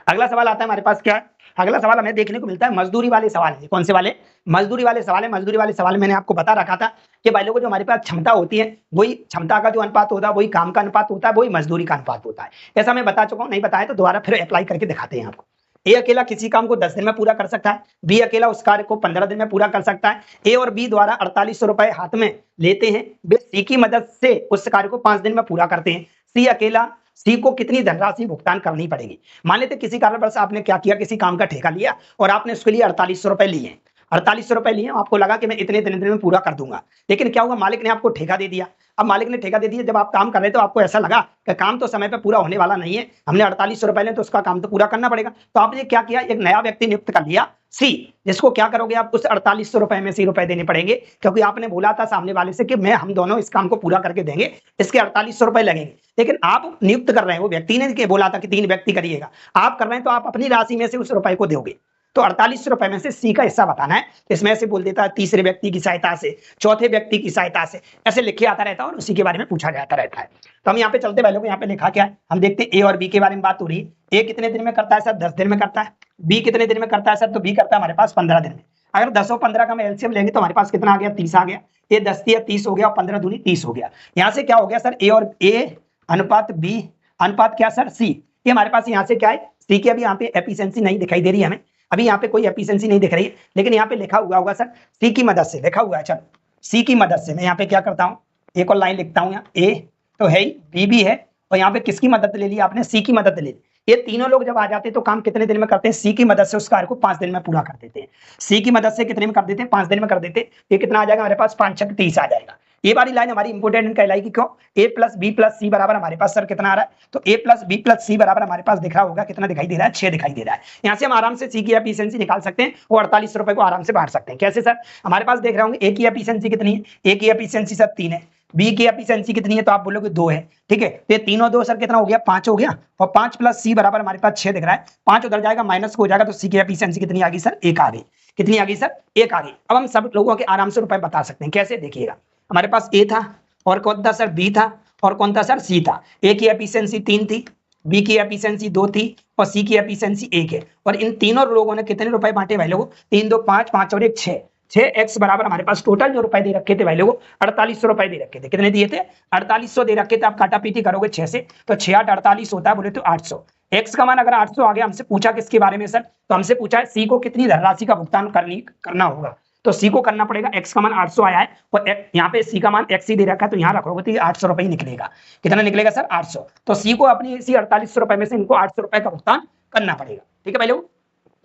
अगला सवाल आता है हमारे पास, क्या है अगला सवाल हमें देखने को मिलता है, मजदूरी वाले सवाल है। कौन से वाले? मजदूरी वाले सवाल है। मजदूरी वाले सवाल मैंने आपको बता रखा था कि भाई लोगों जो हमारे पास क्षमता होती है, वही क्षमता का जो अनुपात होता है, वही काम का अनुपात होता है, वही मजदूरी का अनुपात होता है। ऐसा मैं बता चुका हूँ, नहीं बताया तो दोबारा फिर अप्लाई करके दिखाते हैं आपको। ए अकेला किसी काम को 10 दिन में पूरा कर सकता है, बी अकेला उस कार्य को 15 दिन में पूरा कर सकता है, ए और बी द्वारा 4800 रुपए हाथ में लेते हैं, वे सी की मदद से उस कार्य को 5 दिन में पूरा करते हैं। सी अकेला, सी को कितनी धनराशि भुगतान करनी पड़ेगी? मान लेते किसी कारणवश आपने क्या किया, किसी काम का ठेका लिया और आपने उसके लिए 4800 रुपए लिए, 4800 रुपए लिए, आपको लगा कि मैं इतने दिन में पूरा कर दूंगा। लेकिन क्या हुआ, मालिक ने आपको ठेका दे दिया। अब मालिक ने ठेका दे दिया, जब आप काम कर रहे तो आपको ऐसा लगा कि काम तो समय पे पूरा होने वाला नहीं है, हमने 4800 रुपए ले तो उसका काम तो पूरा करना पड़ेगा। तो आपने क्या किया, एक नया व्यक्ति नियुक्त कर लिया सी, जिसको क्या करोगे आप, उस 4800 रुपए में सी रुपए देने पड़ेंगे, क्योंकि आपने बोला था सामने वाले से कि हम दोनों इस काम को पूरा करके देंगे, इसके 4800 रुपए लगेंगे। लेकिन आप नियुक्त कर रहे हैं, वो व्यक्ति ने बोला था कि 3 व्यक्ति करिएगा, आप कर रहे हैं तो आप अपनी राशि में से उस रुपए को दोगे। तो 4800 रुपए में से सी का हिस्सा बताना है। इसमें से बोल देता है तीसरे व्यक्ति की सहायता से, चौथे व्यक्ति की सहायता से, ऐसे लिखे आता रहता है और उसी के बारे में पूछा जाता रहता है। तो हम यहाँ पे चलते पहले, यहाँ पे लिखा क्या है, हम देखते हैं ए और बी के बारे में बात हो रही है। ए कितने दिन में करता है सर, 10 दिन में करता है। बी कितने दिन में करता है सर, तो बी करता है हमारे पास 15 दिन में। अगर 10 और 15 का हम एलसीएम लेंगे तो हमारे पास कितना आ गया, 30 आ गया। ये 10 या 30 हो गया और 15 दूनी 30 हो गया। यहाँ से क्या हो गया सर, ए और ए अनुपात बी अनुपात क्या सर, सी। ये हमारे पास यहाँ से क्या है, सी की अभी यहाँ पे एफिशिएंसी नहीं दिखाई दे रही है हमें, अभी यहाँ पे कोई एफिशिएंसी नहीं दिख रही है, लेकिन यहाँ पे लिखा हुआ होगा सर सी की मदद से, लिखा हुआ है। चलो सी की मदद से मैं यहाँ पे क्या करता हूँ, एक और लाइन लिखता हूँ। यहाँ ए तो है ही, बी भी है, और यहाँ पे किसकी मदद ले ली आपने, सी की मदद ले ली। ये तीनों लोग जब आ जाते हैं तो काम कितने दिन में करते हैं, सी की मदद से उस कार्य को 5 दिन में पूरा कर देते हैं। सी की मदद से कितने में कर देते हैं, 5 दिन में कर देते हैं। ये कितना आ जाएगा हमारे पास, 5 × 6 = 30 आ जाएगा। ये वाली लाइन हमारी इंपोर्टेंट कहलाएगी, क्यों, ए प्लस बी प्लस सी बराबर हमारे पास सर कितना आ रहा है, तो ए प्लस बी प्लस सी बराबर हमारे पास दिख रहा होगा, कितना दिखाई दे रहा है, 6 दिखाई दे रहा है। यहाँ से हम आराम से सी की एफिशिएंसी निकाल सकते हैं, वो 4800 रुपए को आराम से बांट सकते हैं। कैसे सर, हमारे पास देख रहे होंगे ए की एफिशिएंसी कितनी है, ए की एफिशिएंसी सर 3 है, बी की एफिशिएंसी कितनी है, तो आप बोलोगे 2 है, ठीक है। तो ये तीनों 2 सर कितना हो गया, 5 हो गया, और 5 + सी बराबर हमारे पास 6 दिख रहा है। 5 उधर जाएगा, माइनस हो जाएगा, तो सी की एफिशिएंसी कितनी आ गई सर, 1 आ गई। कितनी आ गई सर, 1 आ गई। अब हम सब लोगों के आराम से रुपए बता सकते हैं। कैसे, देखिएगा, हमारे पास ए था, और कौन था सर, बी था, और कौन था सर, सी था। ए की एफिशिएंसी 3 थी, बी की एफिशिएंसी 2 थी, और सी की एफिशिएंसी 1 है। और इन तीनों लोगों ने कितने रुपए बांटे भाई लोगों, 3 2 5, 5 और 1 6, 6x बराबर हमारे पास टोटल जो रुपए दे रखे थे भाई लोगों, 4800 रुपए दे रखे थे। कितने दिए थे, 4800 दे रखे थे। आप काटा पीटी करोगे 6 से, तो 6 8 48 होता है, बोले तो 800। एक्स का मान अगर 800 आ गया, हमसे पूछा किसके बारे में सर, तो हमसे पूछा है सी को कितनी धनराशि का भुगतान करना होगा। तो सी को करना पड़ेगा, एक्स का मान 800 आया है, और यहाँ पे सी का मान एक्स ही दे रखा है, तो यहाँ रखोगे तो 800 रुपए ही निकलेगा। कितना निकलेगा सर, 800। तो सी को अपनी इसी 4800 रुपए में से इनको 800 रुपए का भुगतान करना पड़ेगा। ठीक है भाई लोग,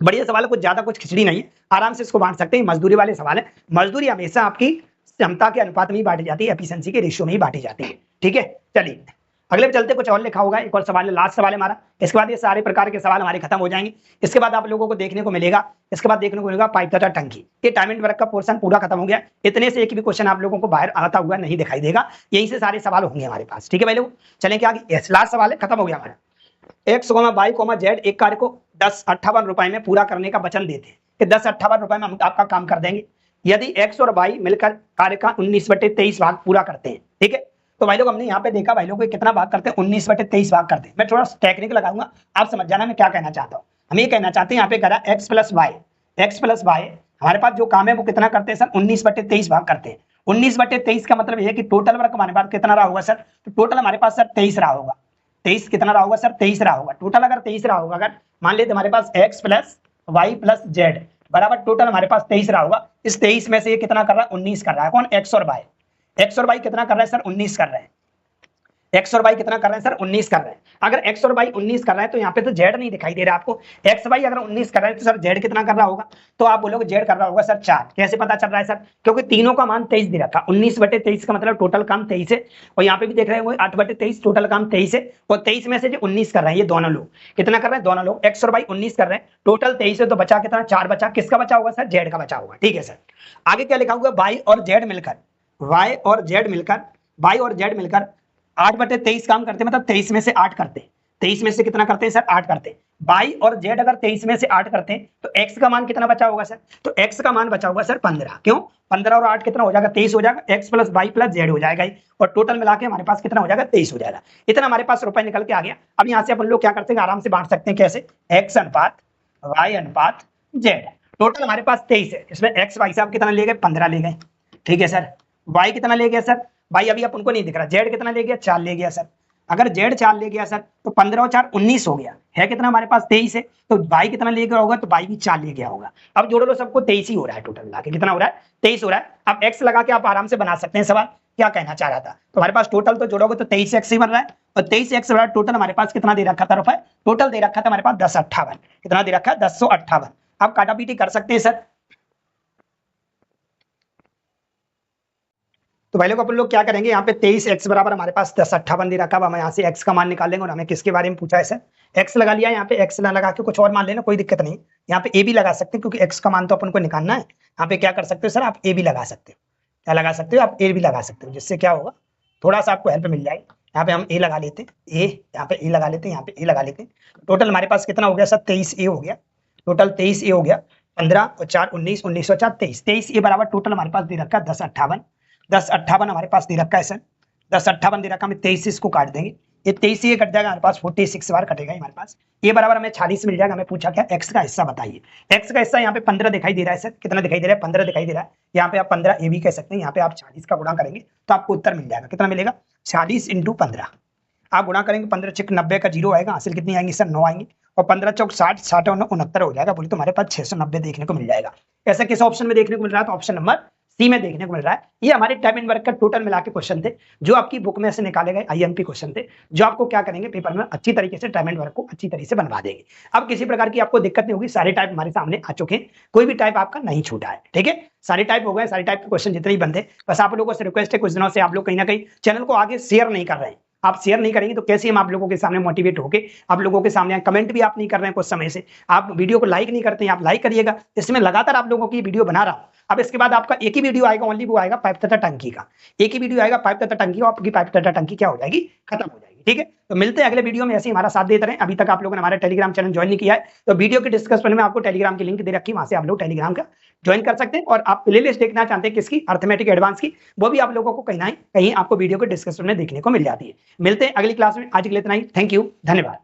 बढ़िया सवाल है, कुछ ज्यादा कुछ खिचड़ी नहीं है, आराम से इसको बांट सकते हैं। मजदूरी वाले सवाल है, मजदूरी हमेशा आपकी क्षमता के अनुपात में ही बांटी जाती है, एफिशिएंसी के रेशियो में ही बांटी जाती है। ठीक है, चलिए अगले पे चलते, कुछ और लिखा होगा, एक और सवाल है, लास्ट सवाल है हमारा। इसके बाद ये सारे प्रकार के सवाल हमारे खत्म हो जाएंगे। इसके बाद आप लोगों को देखने को मिलेगा, इसके बाद देखने को मिलेगा पाइप तथा टंकी। ये टाइम एंड वर्क का पोर्शन पूरा खत्म हो गया। इतने से एक भी क्वेश्चन आप लोगों को बाहर आता हुआ नहीं दिखाई देगा, यहीं से सारे सवाल होंगे हमारे पास। ठीक है भाई लोग, चलें क्या आगे, लास्ट सवाल है, खत्म हो गया हमारा। एक्स वाई जेड एक कार्य को 1058 रुपए में पूरा करने का वचन देते हैं कि 1058 रुपए में हम आपका काम कर देंगे यदि एक्स और वाई मिलकर कार्य का 19/23 भाग पूरा करते हैं। ठीक है, तो भाई लोग हमने यहाँ पे देखा भाई लोग कितना भाग करते हैं, 19/23 भाग करते हैं। मैं थोड़ा टेक्निक लगाऊंगा, आप समझ जाना मैं क्या कहना चाहता हूँ। हम ये कहना चाहते हैं यहाँ पे करा एक्स प्लस वाई हमारे पास जो काम है वो कितना करते हैं सर, 19/23 भाग करते हैं। 19/23 का मतलब यह है कि टोटल वर्क हमारे पास कितना रहा होगा सर, तो टोटल हमारे पास सर 23 रहा होगा। 23 कितना रहा होगा सर, 23 रहा होगा टोटल। अगर 23 रहा होगा, अगर मान लेते हमारे पास X plus Y plus Z बराबर टोटल हमारे पास 23 रहा होगा। इस 23 में से ये कितना कर रहा है, 19 कर रहा है। कौन, एक्स और वाई। एक्स और वाई कितना कर रहा है सर, 19 कर रहे हैं। एक्स और वाई कितना कर रहे हैं सर, 19 कर रहे हैं। अगर एक्स और वाई 19 कर रहे हैं तो यहाँ पे तो जेड नहीं दिखाई दे रहा आपको। एक्स वाई अगर 19 कर रहे हैं तो सर जेड कितना कर रहा होगा, तो आप बोलोगे जेड कर रहा होगा सर 4। कैसे पता चल रहा है सर, क्योंकि तीनों का मान 23 दे रखा। 19/23 का मतलब टोटल काम 23 है, और यहाँ पे भी देख रहे हैं वो 8/23 टोटल काम 23 है, और 23 में से जो 19 कर रहे हैं ये दोनों लोग कितना कर रहे हैं, दोनों लोग एक्स और वाई 19 कर रहे हैं, टोटल 23 है, तो बचा कितना, 4 बचा। किसका बचा होगा सर, जेड का बचा होगा। ठीक है सर, आगे क्या लिखा होगा, वाई और जेड मिलकर 8/23 काम करते, मतलब 23 में से 8 करते। 23 में से कितना करते हैं सर, 8 करते। वाई और जेड अगर 23 में से 8 करते हैं तो एक्स का मान कितना बचा होगा सर, तो एक्स का मान बचा होगा सर 15। क्यों, 15 और 8 कितना हो जाएगा, 23 हो जाएगा। X plus Y plus Z हो जाएगा, और टोटल मिला के हमारे पास कितना हो जाएगा, 23 हो जाएगा। इतना हमारे पास रुपए निकल के आ गया। अब यहाँ से अपन लोग क्या करते हैं, आराम से बांट सकते हैं। कैसे, एक्स अनुपात वाई अनुपात जेड। टोटल हमारे पास 23 है, इसमें एक्स वाई साहब कितना ले गए, 15 ले गए। ठीक है सर, वाई कितना ले गया सर, भाई अभी अपन को नहीं दिख रहा। जेड कितना ले गया, 4 ले गया सर। अगर जेड 4 ले गया सर तो 15 और 4 19 हो गया है। कितना हमारे पास 23 है, तो भाई कितना ले गया होगा, तो भाई भी 4 ले गया होगा। अब जोड़ो लो सबको, 23 ही हो रहा है टोटल मिला के। कितना हो रहा है, 23 हो रहा है। अब एक्स लगा के आप आराम से बना सकते हैं सवाल, क्या कहना चाह रहा था। तो हमारे पास टोटल तो जोड़ोगे तो 23 एक्स ही बन रहा है, और 23 एक्स बना टोटल हमारे पास कितना दे रखा था रुपए, टोटल दे रखा था हमारे पास 1058। कितना दे रखा है, 1058। आप काटा पीटी कर सकते हैं सर। तो भाई लोग अपन लोग क्या करेंगे, यहाँ पे 23 एक्स बराबर हमारे पास 1058 दे रखा। हम यहाँ से एक्स का मान निकालेंगे, और हमें किसके बारे में पूछा है सर, एक्स लगा लिया। यहाँ पे एक्स लगा के कुछ और मान लेना, कोई दिक्कत नहीं। यहाँ पे ए भी लगा सकते हैं, क्योंकि एक्स का मान तो अपन को निकालना है। यहाँ पे क्या कर सकते हो सर, आप ए भी लगा सकते हो। क्या लगा सकते हो, आप ए भी लगा सकते हो, जिससे क्या होगा, थोड़ा सा आपको हेल्प मिल जाएगी। यहाँ पे हम ए लगा लेते हैं, ए यहाँ पे ए लगा लेते हैं, यहाँ पे ए लगा लेते हैं। टोटल हमारे पास कितना हो गया सर, 23 ए हो गया। टोटल 23 ए हो गया। 15 और 4 19, 19 और 4 23। 23 ए बराबर टोटल हमारे पास दे रखा है 1058। 1058 हमारे पास दे रखा है सर, 1058 दे रखा। हम 23 इसको काट देंगे, ये 23 ये कट जाएगा हमारे पास, 46 बार कटेगा हमारे पास। ये बराबर हमें 46 मिल जाएगा। हमें पूछा क्या, एक्स का हिस्सा बताइए। एक्स का हिस्सा यहाँ पे 15 दिखाई दे रहा है सर, कितना दिखाई दे रहा है, 15 दिखाई दे रहा है। यहाँ पे आप 15 ए भी कह सकते हैं। यहाँ पे आप 40 का गुणा करेंगे तो आपको उत्तर मिल जाएगा। कितना मिलेगा, 40 × 15। आप गुणा करेंगे, 15 × 90 का 0 आएगा, हासिल कितनी आएंगी सर, 9 आएंगी। और 15 × 60, 60 और 69 हो जाएगा। बोले तो हमारे पास 690 देखने को मिल जाएगा। ऐसा किस ऑप्शन में देखने को मिल रहा है, तो ऑप्शन नंबर सी में देखने को मिल रहा है। ये हमारे टाइम एंड वर्क का टोटल मिला के क्वेश्चन थे, जो आपकी बुक में से निकाले गए आईएमपी क्वेश्चन थे, जो आपको क्या करेंगे, पेपर में अच्छी तरीके से टाइम एंड वर्क को अच्छी तरीके से बनवा देंगे। अब किसी प्रकार की आपको दिक्कत नहीं होगी, सारे टाइप हमारे सामने आ चुके हैं, कोई भी टाइप आपका नहीं छूटा है। ठीक है, सारे टाइप हो गए, सारे टाइप के क्वेश्चन जितने ही बनते। बस आप लोगों से रिक्वेस्ट है, कुछ दिनों से आप लोग कहीं ना कहीं चैनल को आगे शेयर नहीं कर रहे हैं। आप शेयर नहीं करेंगे तो कैसे हम आप लोगों के सामने मोटिवेट होके आप लोगों के सामने, कमेंट भी आप नहीं कर रहे हैं कुछ समय से, आप वीडियो को लाइक नहीं करते हैं, आप लाइक करिएगा। इसमें लगातार आप लोगों की वीडियो बना रहा हूं। अब इसके बाद आपका एक ही वीडियो आएगा, ओनली वो आएगा पाइप तथा टंकी का। एक ही वीडियो आएगा पाइप तथा टंकी, और आपकी पाइप तथा टंकी क्या हो जाएगी, खत्म हो जाएगी। ठीक है, तो मिलते हैं अगले वीडियो में। ऐसे ही हमारा साथ देते रहे। अभी तक आप लोगों ने हमारा टेलीग्राम चैनल ज्वाइन नहीं किया है तो वीडियो के डिस्क्रिप्शन में आपको टेलीग्राम की लिंक दे रखी है, वहां से आप लोग टेलीग्राम का ज्वाइन कर सकते हैं। और आप प्लेलिस्ट देखना चाहते हैं किसकी, अर्थमेटिक एडवांस की, वो भी आप लोगों को कहीं ना कहीं आपको वीडियो के डिस्क्रिप्शन में देखने को मिल जाती है। मिलते हैं अगली क्लास में, आज के लिए इतना ही। थैंक यू, धन्यवाद।